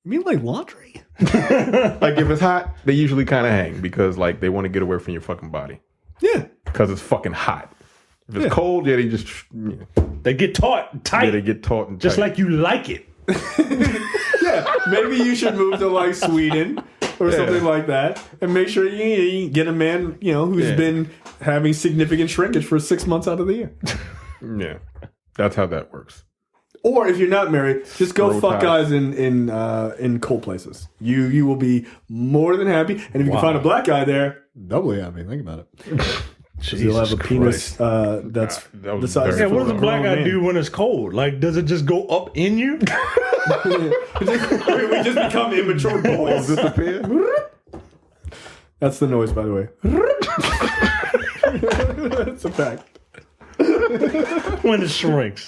You mean like laundry? Like if it's hot, they usually kind of hang because like they want to get away from your fucking body. Yeah, because it's fucking hot. If it's cold, they just they get taut and tight. Yeah, they get taut and tight. Just like you like it. Yeah, maybe you should move to like Sweden or something like that, and make sure you get a man who's been having significant shrinkage for 6 months out of the year. Yeah, that's how that works. Or if you're not married, just go fuck guys in cold places. You will be more than happy, and if you can find a black guy there, doubly happy. Think about it. You'll have a penis that's the size. Yeah, what does a black guy do when it's cold? Like, does it just go up in you? We just become immature boys. Disappear. That's the noise, by the way. That's a fact. When it shrinks.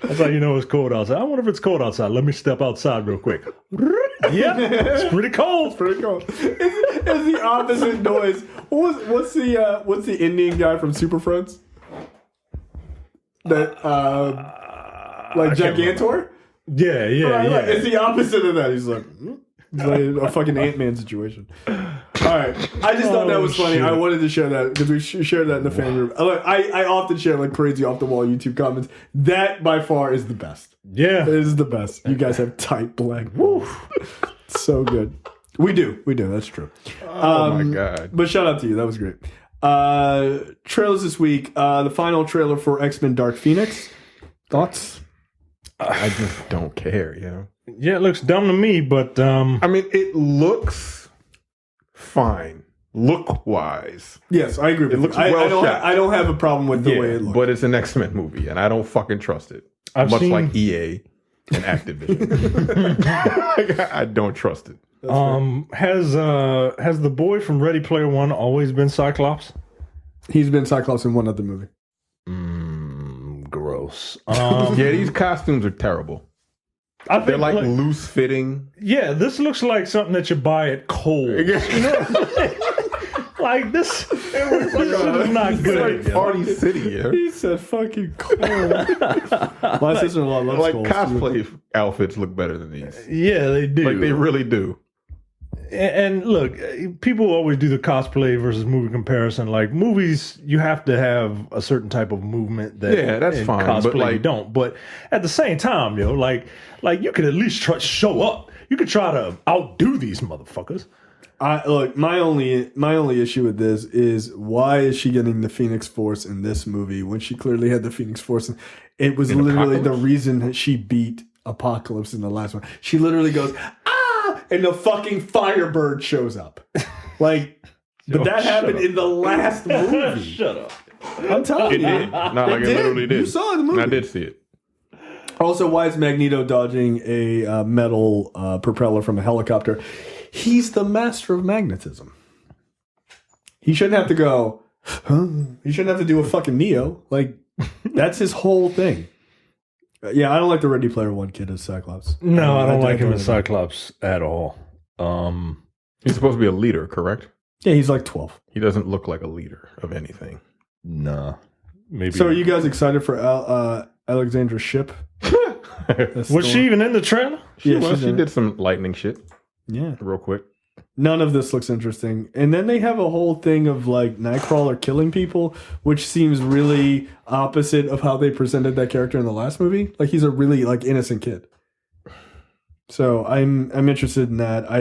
That's how you know it's cold outside. I wonder if it's cold outside. Let me step outside real quick. Yeah, it's pretty cold. It's the opposite noise. What's the Indian guy from Super Friends? That like Gigantor? Yeah. Right. It's the opposite of that. He's like a fucking Ant-Man situation. All right, I just thought that was funny. Shit. I wanted to share that because we shared that in the fan room. I often share like crazy off the wall YouTube comments. That by far is the best. Yeah, it is the best. You guys have tight black. Woo. So good. We do. That's true. Oh my God. But shout out to you. That was great. Trailers this week. The final trailer for X-Men Dark Phoenix. Thoughts? I just don't care, Yeah, it looks dumb to me, but I mean, it looks fine, look-wise. Yes, I agree with it. Looks you. well shot. I don't have a problem with the way it looks. But it's an X-Men movie, and I don't fucking trust it. Much like EA and Activision. I don't trust it. Has the boy from Ready Player One always been Cyclops? He's been Cyclops in one other movie. Gross. Yeah, these costumes are terrible. I think They're like loose fitting. Yeah, this looks like something that you buy at Kohl's. You know? Like this is not good. Like Party City, yeah. He said fucking cool. My sister-in-law loves Like Kohl's. cosplay outfits look better than these. Yeah, they do. Like they really do. And look, people always do the cosplay versus movie comparison. Like movies, you have to have a certain type of movement that that's in fine. cosplay But like, you don't. But at the same time, like you could at least show up. You could try to outdo these motherfuckers. My only issue with this is why is she getting the Phoenix Force in this movie when she clearly had the Phoenix Force? It was literally the reason that she beat Apocalypse in the last one. She literally goes, ah, and the fucking Firebird shows up. Like, but that happened in the last movie. Shut up. I'm telling you. it did. Not like it literally did. You saw the movie. I did see it. Also, why is Magneto dodging a metal propeller from a helicopter? He's the master of magnetism. He shouldn't have to go, huh? He shouldn't have to do a fucking Neo. Like, that's his whole thing. Yeah, I don't like the Ready Player One kid as Cyclops. No, I don't like him as Cyclops at all. He's supposed to be a leader, correct? Yeah, he's like 12. He doesn't look like a leader of anything. Nah. Maybe. So are you guys excited for Alexandra's ship? Was she even in the trailer? She did some lightning shit. Yeah. Real quick. None of this looks interesting. And then they have a whole thing of like Nightcrawler killing people, which seems really opposite of how they presented that character in the last movie. Like he's a really like innocent kid. So I'm interested in that.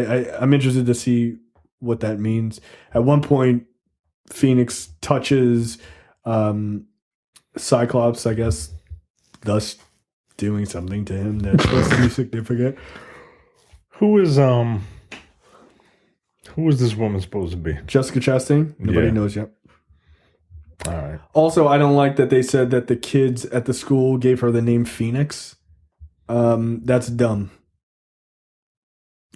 I'm interested to see what that means. At one point, Phoenix touches Cyclops, I guess, thus doing something to him that's supposed to be significant. Who is this woman supposed to be? Jessica Chastain? Nobody knows yet. All right. Also, I don't like that they said that the kids at the school gave her the name Phoenix. That's dumb.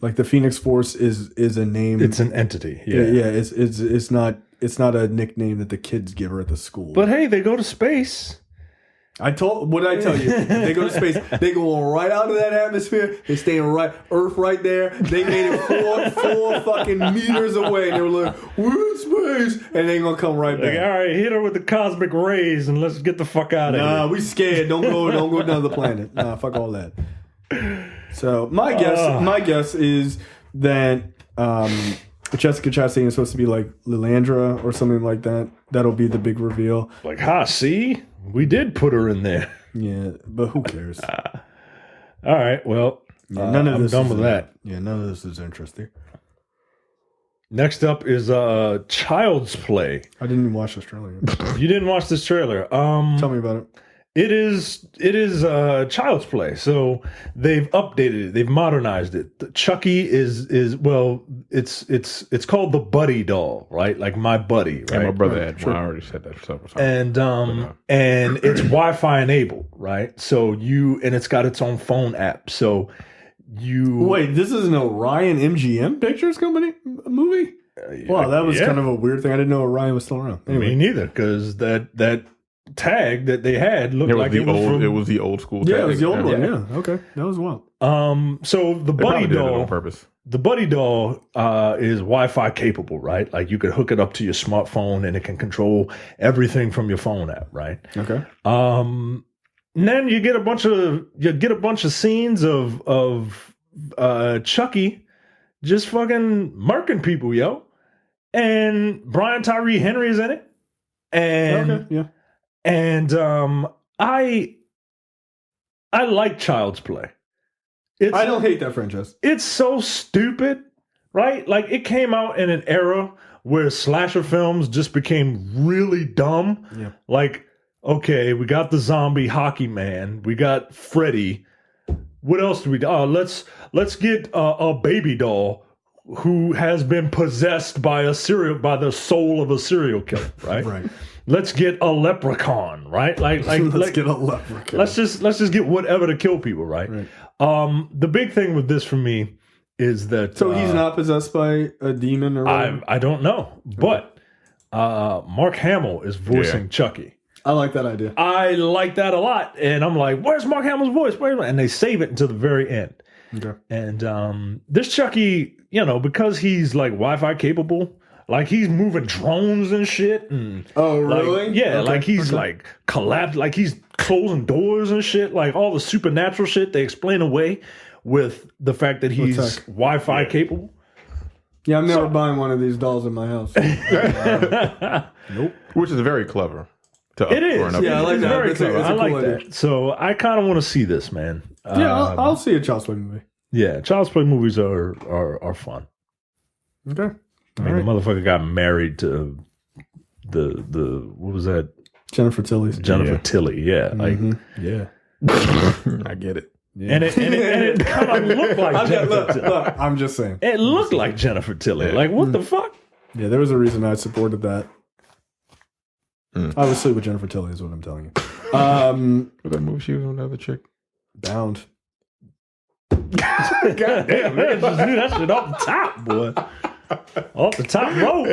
Like the Phoenix Force is a name. It's an entity. Yeah. Yeah. It's not a nickname that the kids give her at the school. But hey, they go to space. What did I tell you? They go to space. They go right out of that atmosphere. They stay in Earth right there. They made it four fucking meters away. And they were like, we're in space. And they gonna come right back. Like, all right, hit her with the cosmic rays and let's get the fuck out of here. Nah, we scared. Don't go down the planet. Nah, fuck all that. So my guess is that Jessica Chastain is supposed to be like Lilandra or something like that. That'll be the big reveal. Like, see? We did put her in there. Yeah, but who cares? All right, well, none of this I'm done with that. Yeah, none of this is interesting. Next up is Child's Play. I didn't even watch this trailer. You didn't watch this trailer. Tell me about it. It is Child's Play. So they've updated it. They've modernized it. Chucky is well, it's called the Buddy doll, right? Like my buddy, right? And my brother had one. I already said that several times. And it's Wi-Fi enabled, right? So and it's got its own phone app. So wait, this is an Orion MGM Pictures Company movie? Wow, that was kind of a weird thing. I didn't know Orion was still around. Anyway. Me neither, because that tag that they had looked like it was the old school tag. Yeah, it was the old one. Yeah, okay, that was wild. So the Buddy doll on purpose. The Buddy doll is Wi-Fi capable, right? Like you could hook it up to your smartphone and it can control everything from your phone app, right? Okay. And then you get a bunch of scenes of Chucky just fucking murking people, yo. And Brian Tyree Henry is in it. And okay, yeah. And I like Child's Play. I don't hate that franchise. It's so stupid, right? Like it came out in an era where slasher films just became really dumb. Yeah. Like, okay, we got the zombie hockey man, we got Freddy. What else do we do? Let's get a baby doll who has been possessed by the soul of a serial killer, right? Right. Let's get a leprechaun, right? Like let's get a leprechaun. Let's just get whatever to kill people, right? The big thing with this for me is that so he's not possessed by a demon or I don't know, but Mark Hamill is voicing Chucky. I like that idea. I like that a lot. And I'm like, where's Mark Hamill's voice? And they save it until the very end. Okay. And this Chucky, because he's like Wi-Fi capable, like he's moving drones and shit. And oh, really? Like, yeah, like he's like collapsed, like he's closing doors and shit. Like all the supernatural shit they explain away with the fact that he's Wi-Fi capable. Yeah, I'm never buying one of these dolls in my house. Nope. Which is very clever. It is. Yeah, I like that. Very clever. It's a I like cool that. idea. So I kind of want to see this, man. Yeah, I'll see a Child's Play movie. Yeah, Child's Play movies are fun. Okay. I mean, the motherfucker got married to the what was that? Jennifer Tilly. Tilly. Yeah, like yeah. I get it. Yeah. And it kind of looked like Jennifer Tilly. Look, I'm just saying. It looked like Jennifer Tilly. Yeah. Like, what the fuck? Yeah, there was a reason I supported that. I would sleep with Jennifer Tilly is what I'm telling you. What that movie she was on, the other chick? Bound. God damn, man. Just knew that shit off the top, boy. Off the top rope.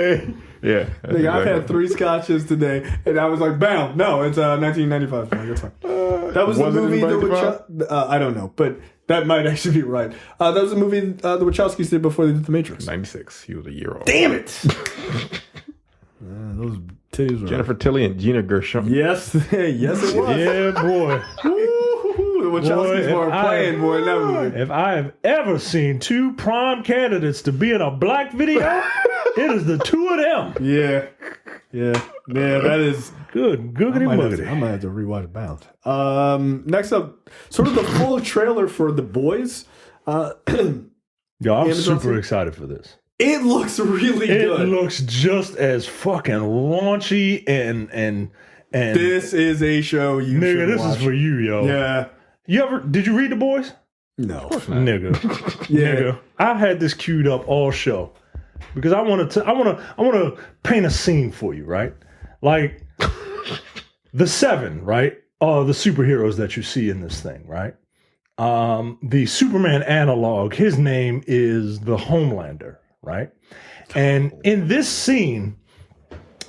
Yeah. Nigga, I've had 3 scotches today, and I was like, "Bam!" No, it's 1995. That's fine. That was the movie that I don't know, but that might actually be right. That was the movie the Wachowskis did before they did The Matrix. 96. He was a year old. Damn it! Those titties were Jennifer Tilly and Gina Gershon. Yes, yes, it was. Yeah, boy. The Wachowskis were playing, boy, in that movie. If I have ever seen 2 prime candidates to be in a black video, it is the 2 of them. Yeah, that is good. Googity muggity. I might have to rewatch Bound. Next up, sort of the full trailer for The Boys. Yo, I'm super excited for this. It looks really good. It looks just as fucking raunchy and this is a show you should this watch. is for you, yo. Yeah. Did you read The Boys? No. Nigga. Yeah. Nigga. I've had this queued up all show because I want to paint a scene for you, right? Like the 7, right? The superheroes that you see in this thing, right? The Superman analog, his name is the Homelander, right? And in this scene,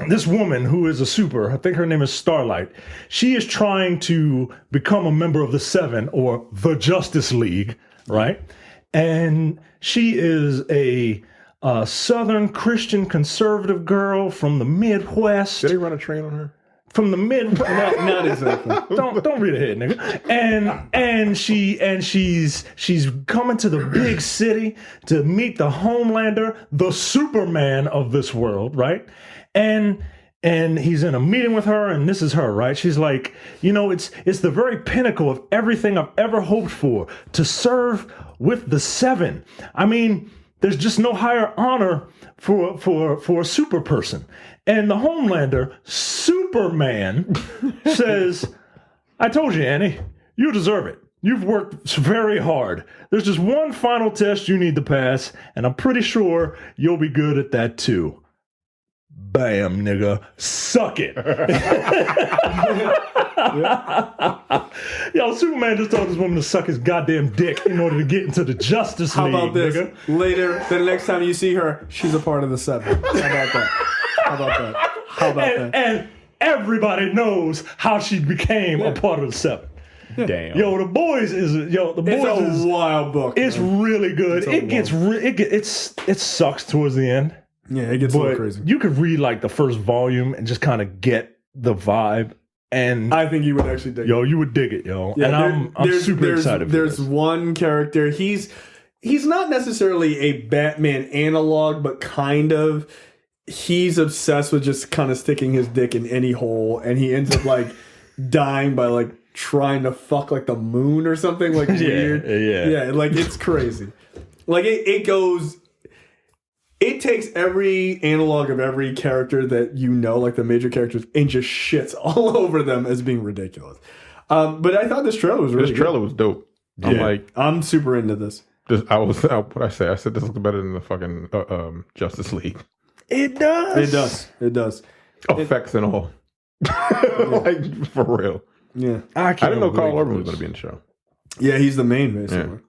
this woman who is a super, I think her name is Starlight, she is trying to become a member of the 7 or the Justice League, right? And she is a Southern Christian conservative girl from the Midwest. Did he run a train on her? From the Midwest. Not exactly. Don't read ahead, nigga. And she's coming to the big city to meet the Homelander, the Superman of this world, right? And he's in a meeting with her, and this is her, right? She's like, it's the very pinnacle of everything I've ever hoped for, to serve with the 7. I mean, there's just no higher honor for a super person. And the Homelander, Superman, says, I told you, Annie, you deserve it. You've worked very hard. There's just one final test you need to pass, and I'm pretty sure you'll be good at that too. Bam, nigga. Suck it. Yo, Superman just told this woman to suck his goddamn dick in order to get into the Justice League. How about this? Nigga. Later, the next time you see her, she's a part of the 7. How about that? And everybody knows how she became a part of the 7. Damn. Yo, The Boys is It's a wild book. It's really good. It sucks towards the end. Yeah, it gets a little crazy. You could read like the first volume and just kind of get the vibe. And I think you would actually dig it. Yo, you would dig it, yo. Yeah, and I'm super excited for There's this. one character. He's not necessarily a Batman analog, but kind of. He's obsessed with just kind of sticking his dick in any hole, and he ends up like dying by like trying to fuck like the moon or something like weird. Yeah, like it's crazy. Like it goes. It takes every analog of every character that like the major characters, and just shits all over them as being ridiculous. But I thought this trailer was really good. This trailer was dope. I'm super into this. What I say? I said this looks better than the fucking Justice League. It does. It does. Effects and all. Like, for real. Yeah. I didn't know Carl Urban was going to be in the show. Yeah, he's the main, basically.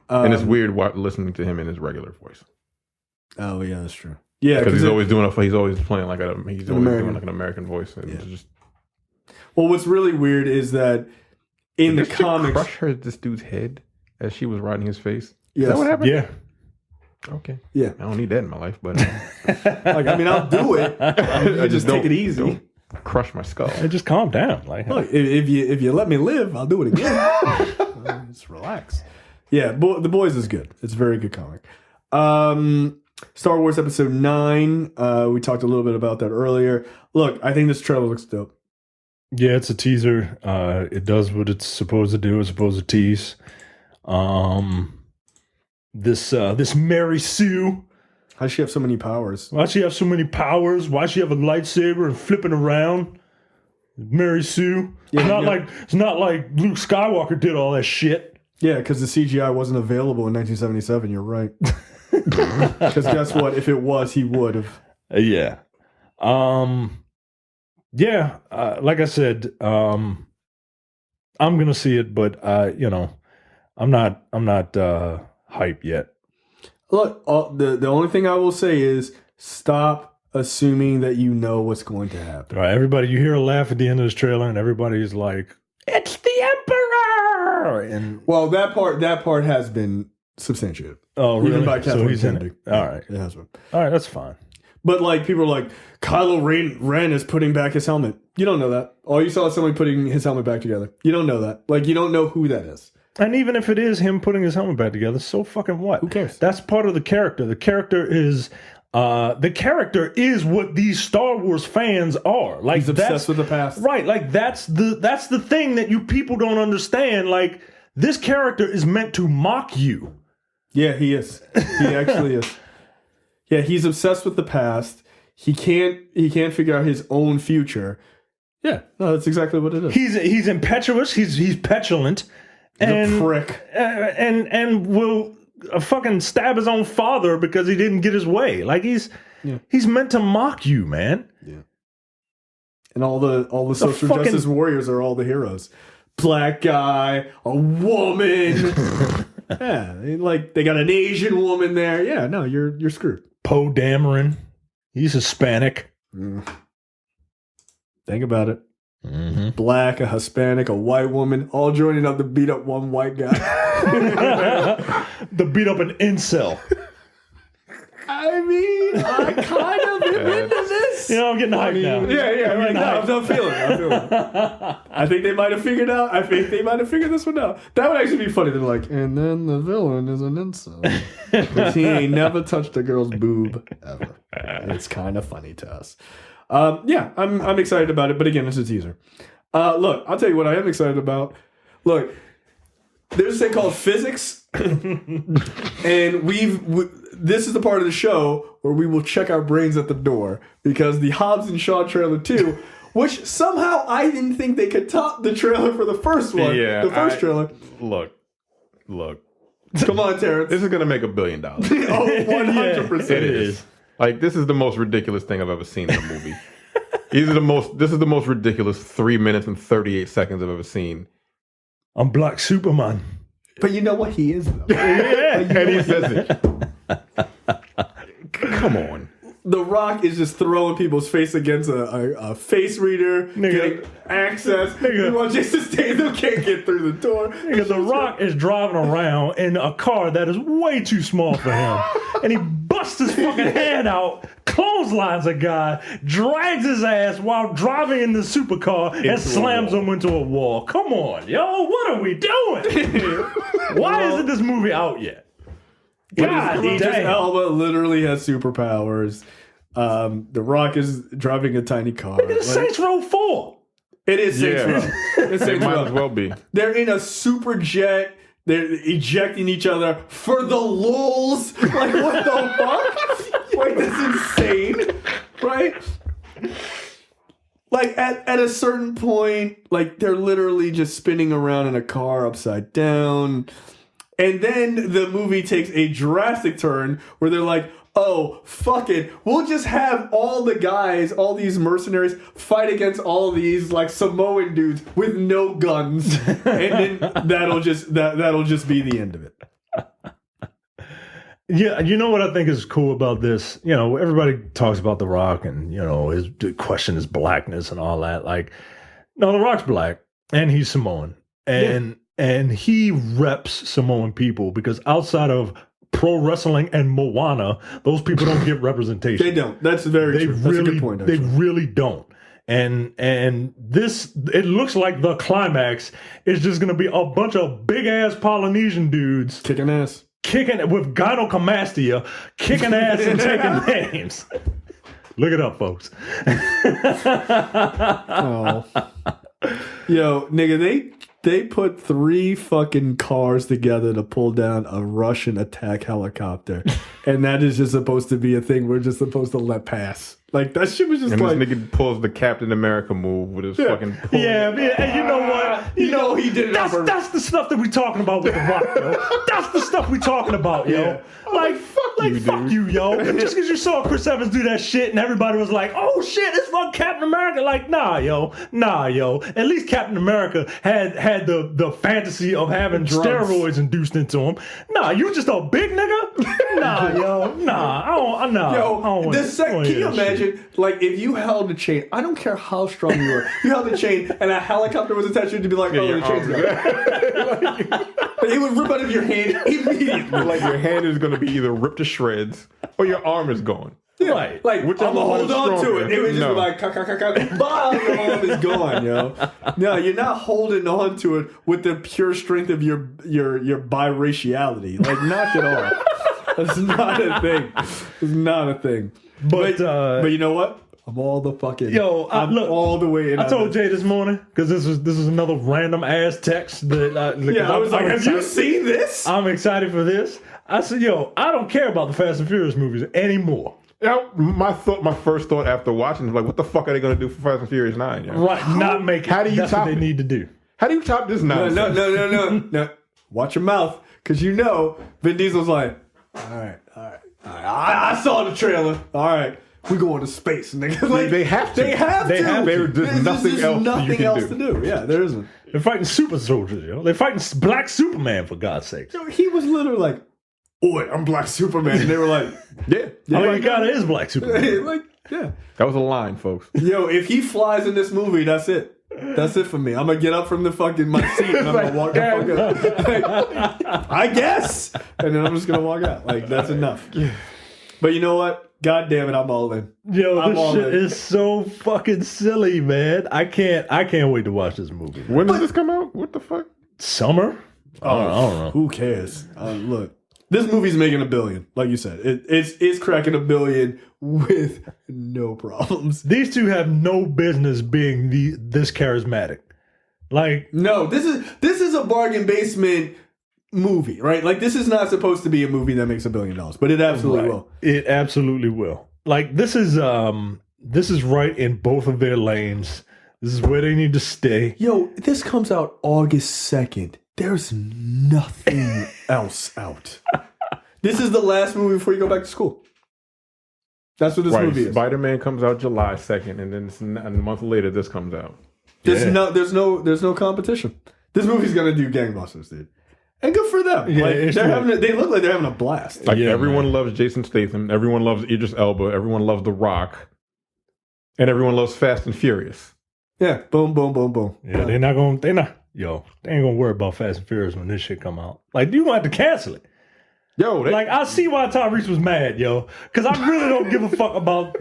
Yeah. And it's weird listening to him in his regular voice. Oh, yeah, that's true. Yeah, because he's always doing he's always playing like he's always doing like an American voice. And it's just Well, what's really weird is that in the Did she comics, crush this dude's head as she was riding his face. yes. Is that what happened? Yeah. Okay. Yeah. I don't need that in my life, but Like, I mean, I'll do it. You just take it easy. Don't crush my skull. And just calm down. Like, Look, if you let me live, I'll do it again. Just relax. Yeah, The Boys is good. It's a very good comic. Star Wars Episode 9. We talked a little bit about that earlier. Look, I think this trailer looks dope. yeah, it's a teaser. It does what it's supposed to do. It's supposed to tease. This Mary Sue. How does she have so many powers? Why she have so many powers? Why she have a lightsaber and flipping around? Mary Sue. It's not like Luke Skywalker did all that shit. Yeah, because the CGI wasn't available in 1977. You're right. Because guess what? If it was, he would have. Yeah. Yeah. Like I said, I'm gonna see it, but I'm not hype yet. Look, the only thing I will say is stop assuming that you know what's going to happen. All right, everybody, you hear a laugh at the end of this trailer, and everybody's like, "It's the Emperor!" And Well, that part has been substantiated. oh, really? Even by Kathleen he's in Kennedy. it. All right, It has been. all right, that's fine. But like people are like, Kylo Ren is putting back his helmet. You don't know that. All you saw is somebody putting his helmet back together. You don't know that. Like you don't know who that is. And even if it is him putting his helmet back together, so fucking what? Who cares? That's part of the character. The character is what these Star Wars fans are. Like He's obsessed with the past. Right, like that's the thing that you people don't understand. Like this character is meant to mock you. Yeah, he is. He actually is. Yeah, he's obsessed with the past. He can't figure out his own future. Yeah, no, that's exactly what it is. He's impetuous. He's petulant. He's and a prick. And will fucking stab his own father because he didn't get his way. Like he's meant to mock you, man. Yeah. And all the social justice warriors are all the heroes. Black guy, a woman. Yeah, like they got an Asian woman there. Yeah, no, you're screwed. Poe Dameron, he's Hispanic. Think about it. Mm-hmm. Black, a Hispanic, a white woman, all joining up to beat up one white guy. To beat up an incel. I mean, I kind of am into this. I'm getting hyped now. I'm feeling it. I think they might have figured out. I think they might have figured this one out. That would actually be funny. They're like, and then the villain is an incel. But he ain't never touched a girl's boob ever. It's kind of funny to us. I'm excited about it, but again, it's a teaser. Look, I'll tell you what I am excited about. Look, there's a thing called physics, and this is the part of the show where we will check our brains at the door because the Hobbs and Shaw trailer 2, which somehow I didn't think they could top the trailer for the first one. Yeah, the first trailer. Look. Come on, Terrence. This is going to make $1 billion. Oh, 100%. It is. Like, this is the most ridiculous thing I've ever seen in a movie. This is the most ridiculous 3 minutes and 38 seconds I've ever seen. I'm Black Superman. But you know what he is, though. And he says it. Come on. The Rock is just throwing people's face against a face reader, getting access. Meanwhile, Jason Statham can't get through the door. Nigga, The Rock is driving around in a car that is way too small for him. And he busts his fucking hand out, clotheslines a guy, drags his ass while driving in the supercar, and slams him into a wall. Come on, yo, what are we doing? Why isn't this movie out yet? God Idris damn. Elba literally has superpowers. The Rock is driving a tiny car. Look at the Saints Row 4. It is Saints Row. It's It Saints might Row. as well be. They're in a super jet. They're ejecting each other for the lulz. Like, what the fuck? Like, that's insane. Right? Like, at a certain point, like, they're literally just spinning around in a car upside down. And then the movie takes a drastic turn where they're like, oh, fuck it. We'll just have all the guys, all these mercenaries, fight against all these, like, Samoan dudes with no guns. And then that'll just be the end of it. Yeah, you know what I think is cool about this? Everybody talks about The Rock and, his question his blackness and all that. Like, No, The Rock's black, and he's Samoan, and he reps Samoan people because outside of pro wrestling and Moana, those people don't get representation. They don't. That's very true. That's a good point. They really don't. And this, it looks like the climax is just going to be a bunch of big ass Polynesian dudes kicking ass, with gynecomastia, kicking ass and taking names. Look it up, folks. Oh, yo, nigga, they put 3 fucking cars together to pull down a Russian attack helicopter, and that is just supposed to be a thing we're just supposed to let pass. Like, that shit was just and like... this nigga pulls the Captain America move with his fucking... Yeah, and you know what? You know he did it. That's the stuff that we talking about with The Rock, yo. That's the stuff we talking about, yo. Yeah. Like, fuck you, yo. Just because you saw Chris Evans do that shit and everybody was like, oh shit, it's fucking Captain America. Like, nah, yo. At least Captain America had the fantasy of having steroids induced into him. Nah, you just a big nigga? Nah, yo. Nah, I don't can you imagine, like, if you held a chain, I don't care how strong you were, you held a chain and a helicopter was attached to it to be like, oh, the chain's gone. It would rip out of your hand immediately. Like, your hand is going to be either ripped to shreds or your arm is gone. Yeah. Right. Like, I'm going to hold on to it. It would just be like, bah, your arm is gone, yo. No, you're not holding on to it with the pure strength of your biraciality. Like, knock it off. That's not a thing. It's not a thing. But you know what? I'm all the fucking... I'm all the way in. I told Jay this morning, because this is another random ass text that... I was like, have you seen this? I'm excited for this. I said, I don't care about the Fast and Furious movies anymore. My first thought after watching is like, what the fuck are they going to do for Fast and Furious 9? Yo? Right, not make it. How do you That's top what they need to do. How do you top this nonsense? No. Watch your mouth, because Vin Diesel's like, all right. I saw the trailer. All right. We going to space, nigga. Like, they have to. There's nothing else to do. Yeah, there isn't. They're fighting super soldiers, yo. They're fighting Black Superman, for God's sake. He was literally like, "Oi, I'm Black Superman," and they were like, "Yeah, he kind of is Black Superman." Like, yeah, that was a line, folks. Yo, if he flies in this movie, that's it. That's it for me. I'm gonna get up from the fucking my seat and I'm gonna walk the fuck out. I guess, and then I'm just gonna walk out. Like, that's enough. But you know what? God damn it, I'm all in. Yo, this shit is so fucking silly, man. I can't wait to watch this movie. When does this come out? What the fuck? Summer? I don't know. Who cares? Look, this movie's making $1 billion. Like you said, it's cracking $1 billion with no problems. These two have no business being this charismatic. Like, no, this is a bargain basement movie, right? Like, this is not supposed to be a movie that makes $1 billion, but it absolutely will. It absolutely will. Like, this is right in both of their lanes. This is where they need to stay. Yo, this comes out August 2nd. There's nothing else out. This is the last movie before you go back to school. That's what this movie is. Spider-Man comes out July 2nd, and then a month later, this comes out. There's no competition. This movie's gonna do gangbusters, dude. And good for them. Yeah, like, they look like they're having a blast. Like, everyone loves Jason Statham. Everyone loves Idris Elba. Everyone loves The Rock. And everyone loves Fast and Furious. Yeah. Boom, boom, boom, boom. Yeah, they ain't gonna worry about Fast and Furious when this shit come out. Like, you gonna have to cancel it. Yo, I see why Tyrese was mad, yo. Because I really don't give a fuck about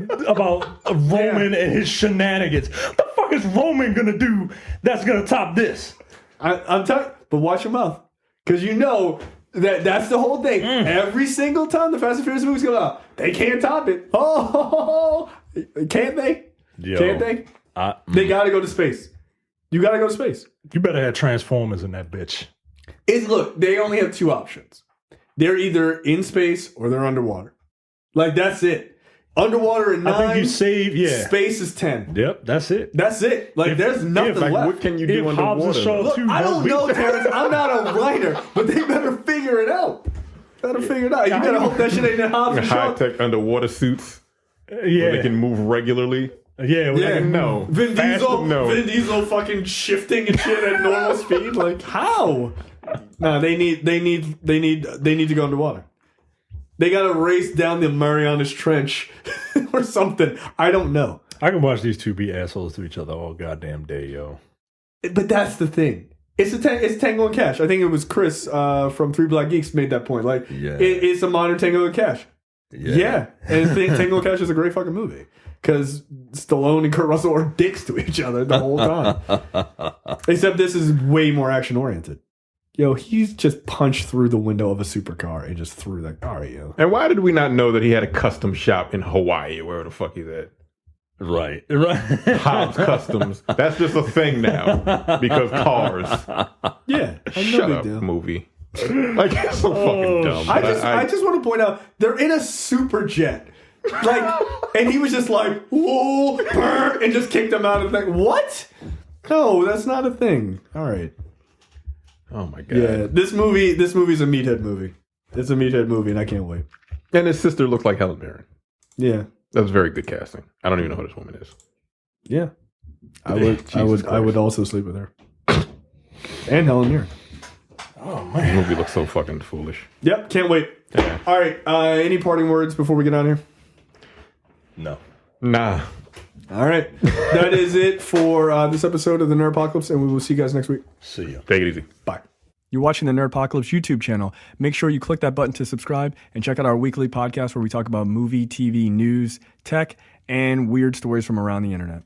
Roman and his shenanigans. What the fuck is Roman gonna do that's gonna top this? I'm telling you, but watch your mouth. Because you know that's the whole thing. Every single time the Fast and Furious movies come out, they can't top it. Oh, can't they? Yo, can't they? They got to go to space. You got to go to space. You better have Transformers in that bitch. Look, they only have 2 options. They're either in space or they're underwater. Like, that's it. Underwater in 9. I think you save, Space is 10. Yep, that's it. That's it. Like, there's nothing left. What can you do underwater? Hobbs and Shaw Look, I don't know, Terrence. I'm not a writer, but they better figure it out. You better hope that shit ain't in Hobbs and Shaw. High-tech underwater suits. Where they can move regularly. No. Vin Diesel fucking shifting and shit at normal speed. Like, how? No, they need to go underwater. They got to race down the Marianas Trench or something. I don't know. I can watch these two be assholes to each other all goddamn day, yo. But that's the thing. It's Tango and Cash. I think it was Chris from Three Black Geeks made that point. Like, it's a modern Tango and Cash. Yeah. And I think Tango and Cash is a great fucking movie. Because Stallone and Kurt Russell are dicks to each other the whole time. Except this is way more action-oriented. Yo, he's just punched through the window of a supercar and just threw that car at you. And why did we not know that he had a custom shop in Hawaii, where the fuck he's at? Right. Hobbs Customs. That's just a thing now. Because cars. Yeah. Shut up, movie. Like, it's so fucking dumb. I just want to point out, they're in a super jet. Like, and he was just like, whoa, burr, and just kicked him out of the thing. What? No, that's not a thing. All right. Oh my god. Yeah, this movie's a meathead movie. It's a meathead movie, and I can't wait. And his sister looked like Helen Mirren. Yeah. That was very good casting. I don't even know who this woman is. Yeah. I would also sleep with her. And Helen Mirren. Oh man. The movie looks so fucking foolish. Yep, can't wait. Yeah. All right, any parting words before we get out of here? No. Nah. All right. That is it for this episode of the Nerdpocalypse, and we will see you guys next week. See ya. Take it easy. Bye. You're watching the Nerdpocalypse YouTube channel. Make sure you click that button to subscribe and check out our weekly podcast where we talk about movie, TV, news, tech, and weird stories from around the internet.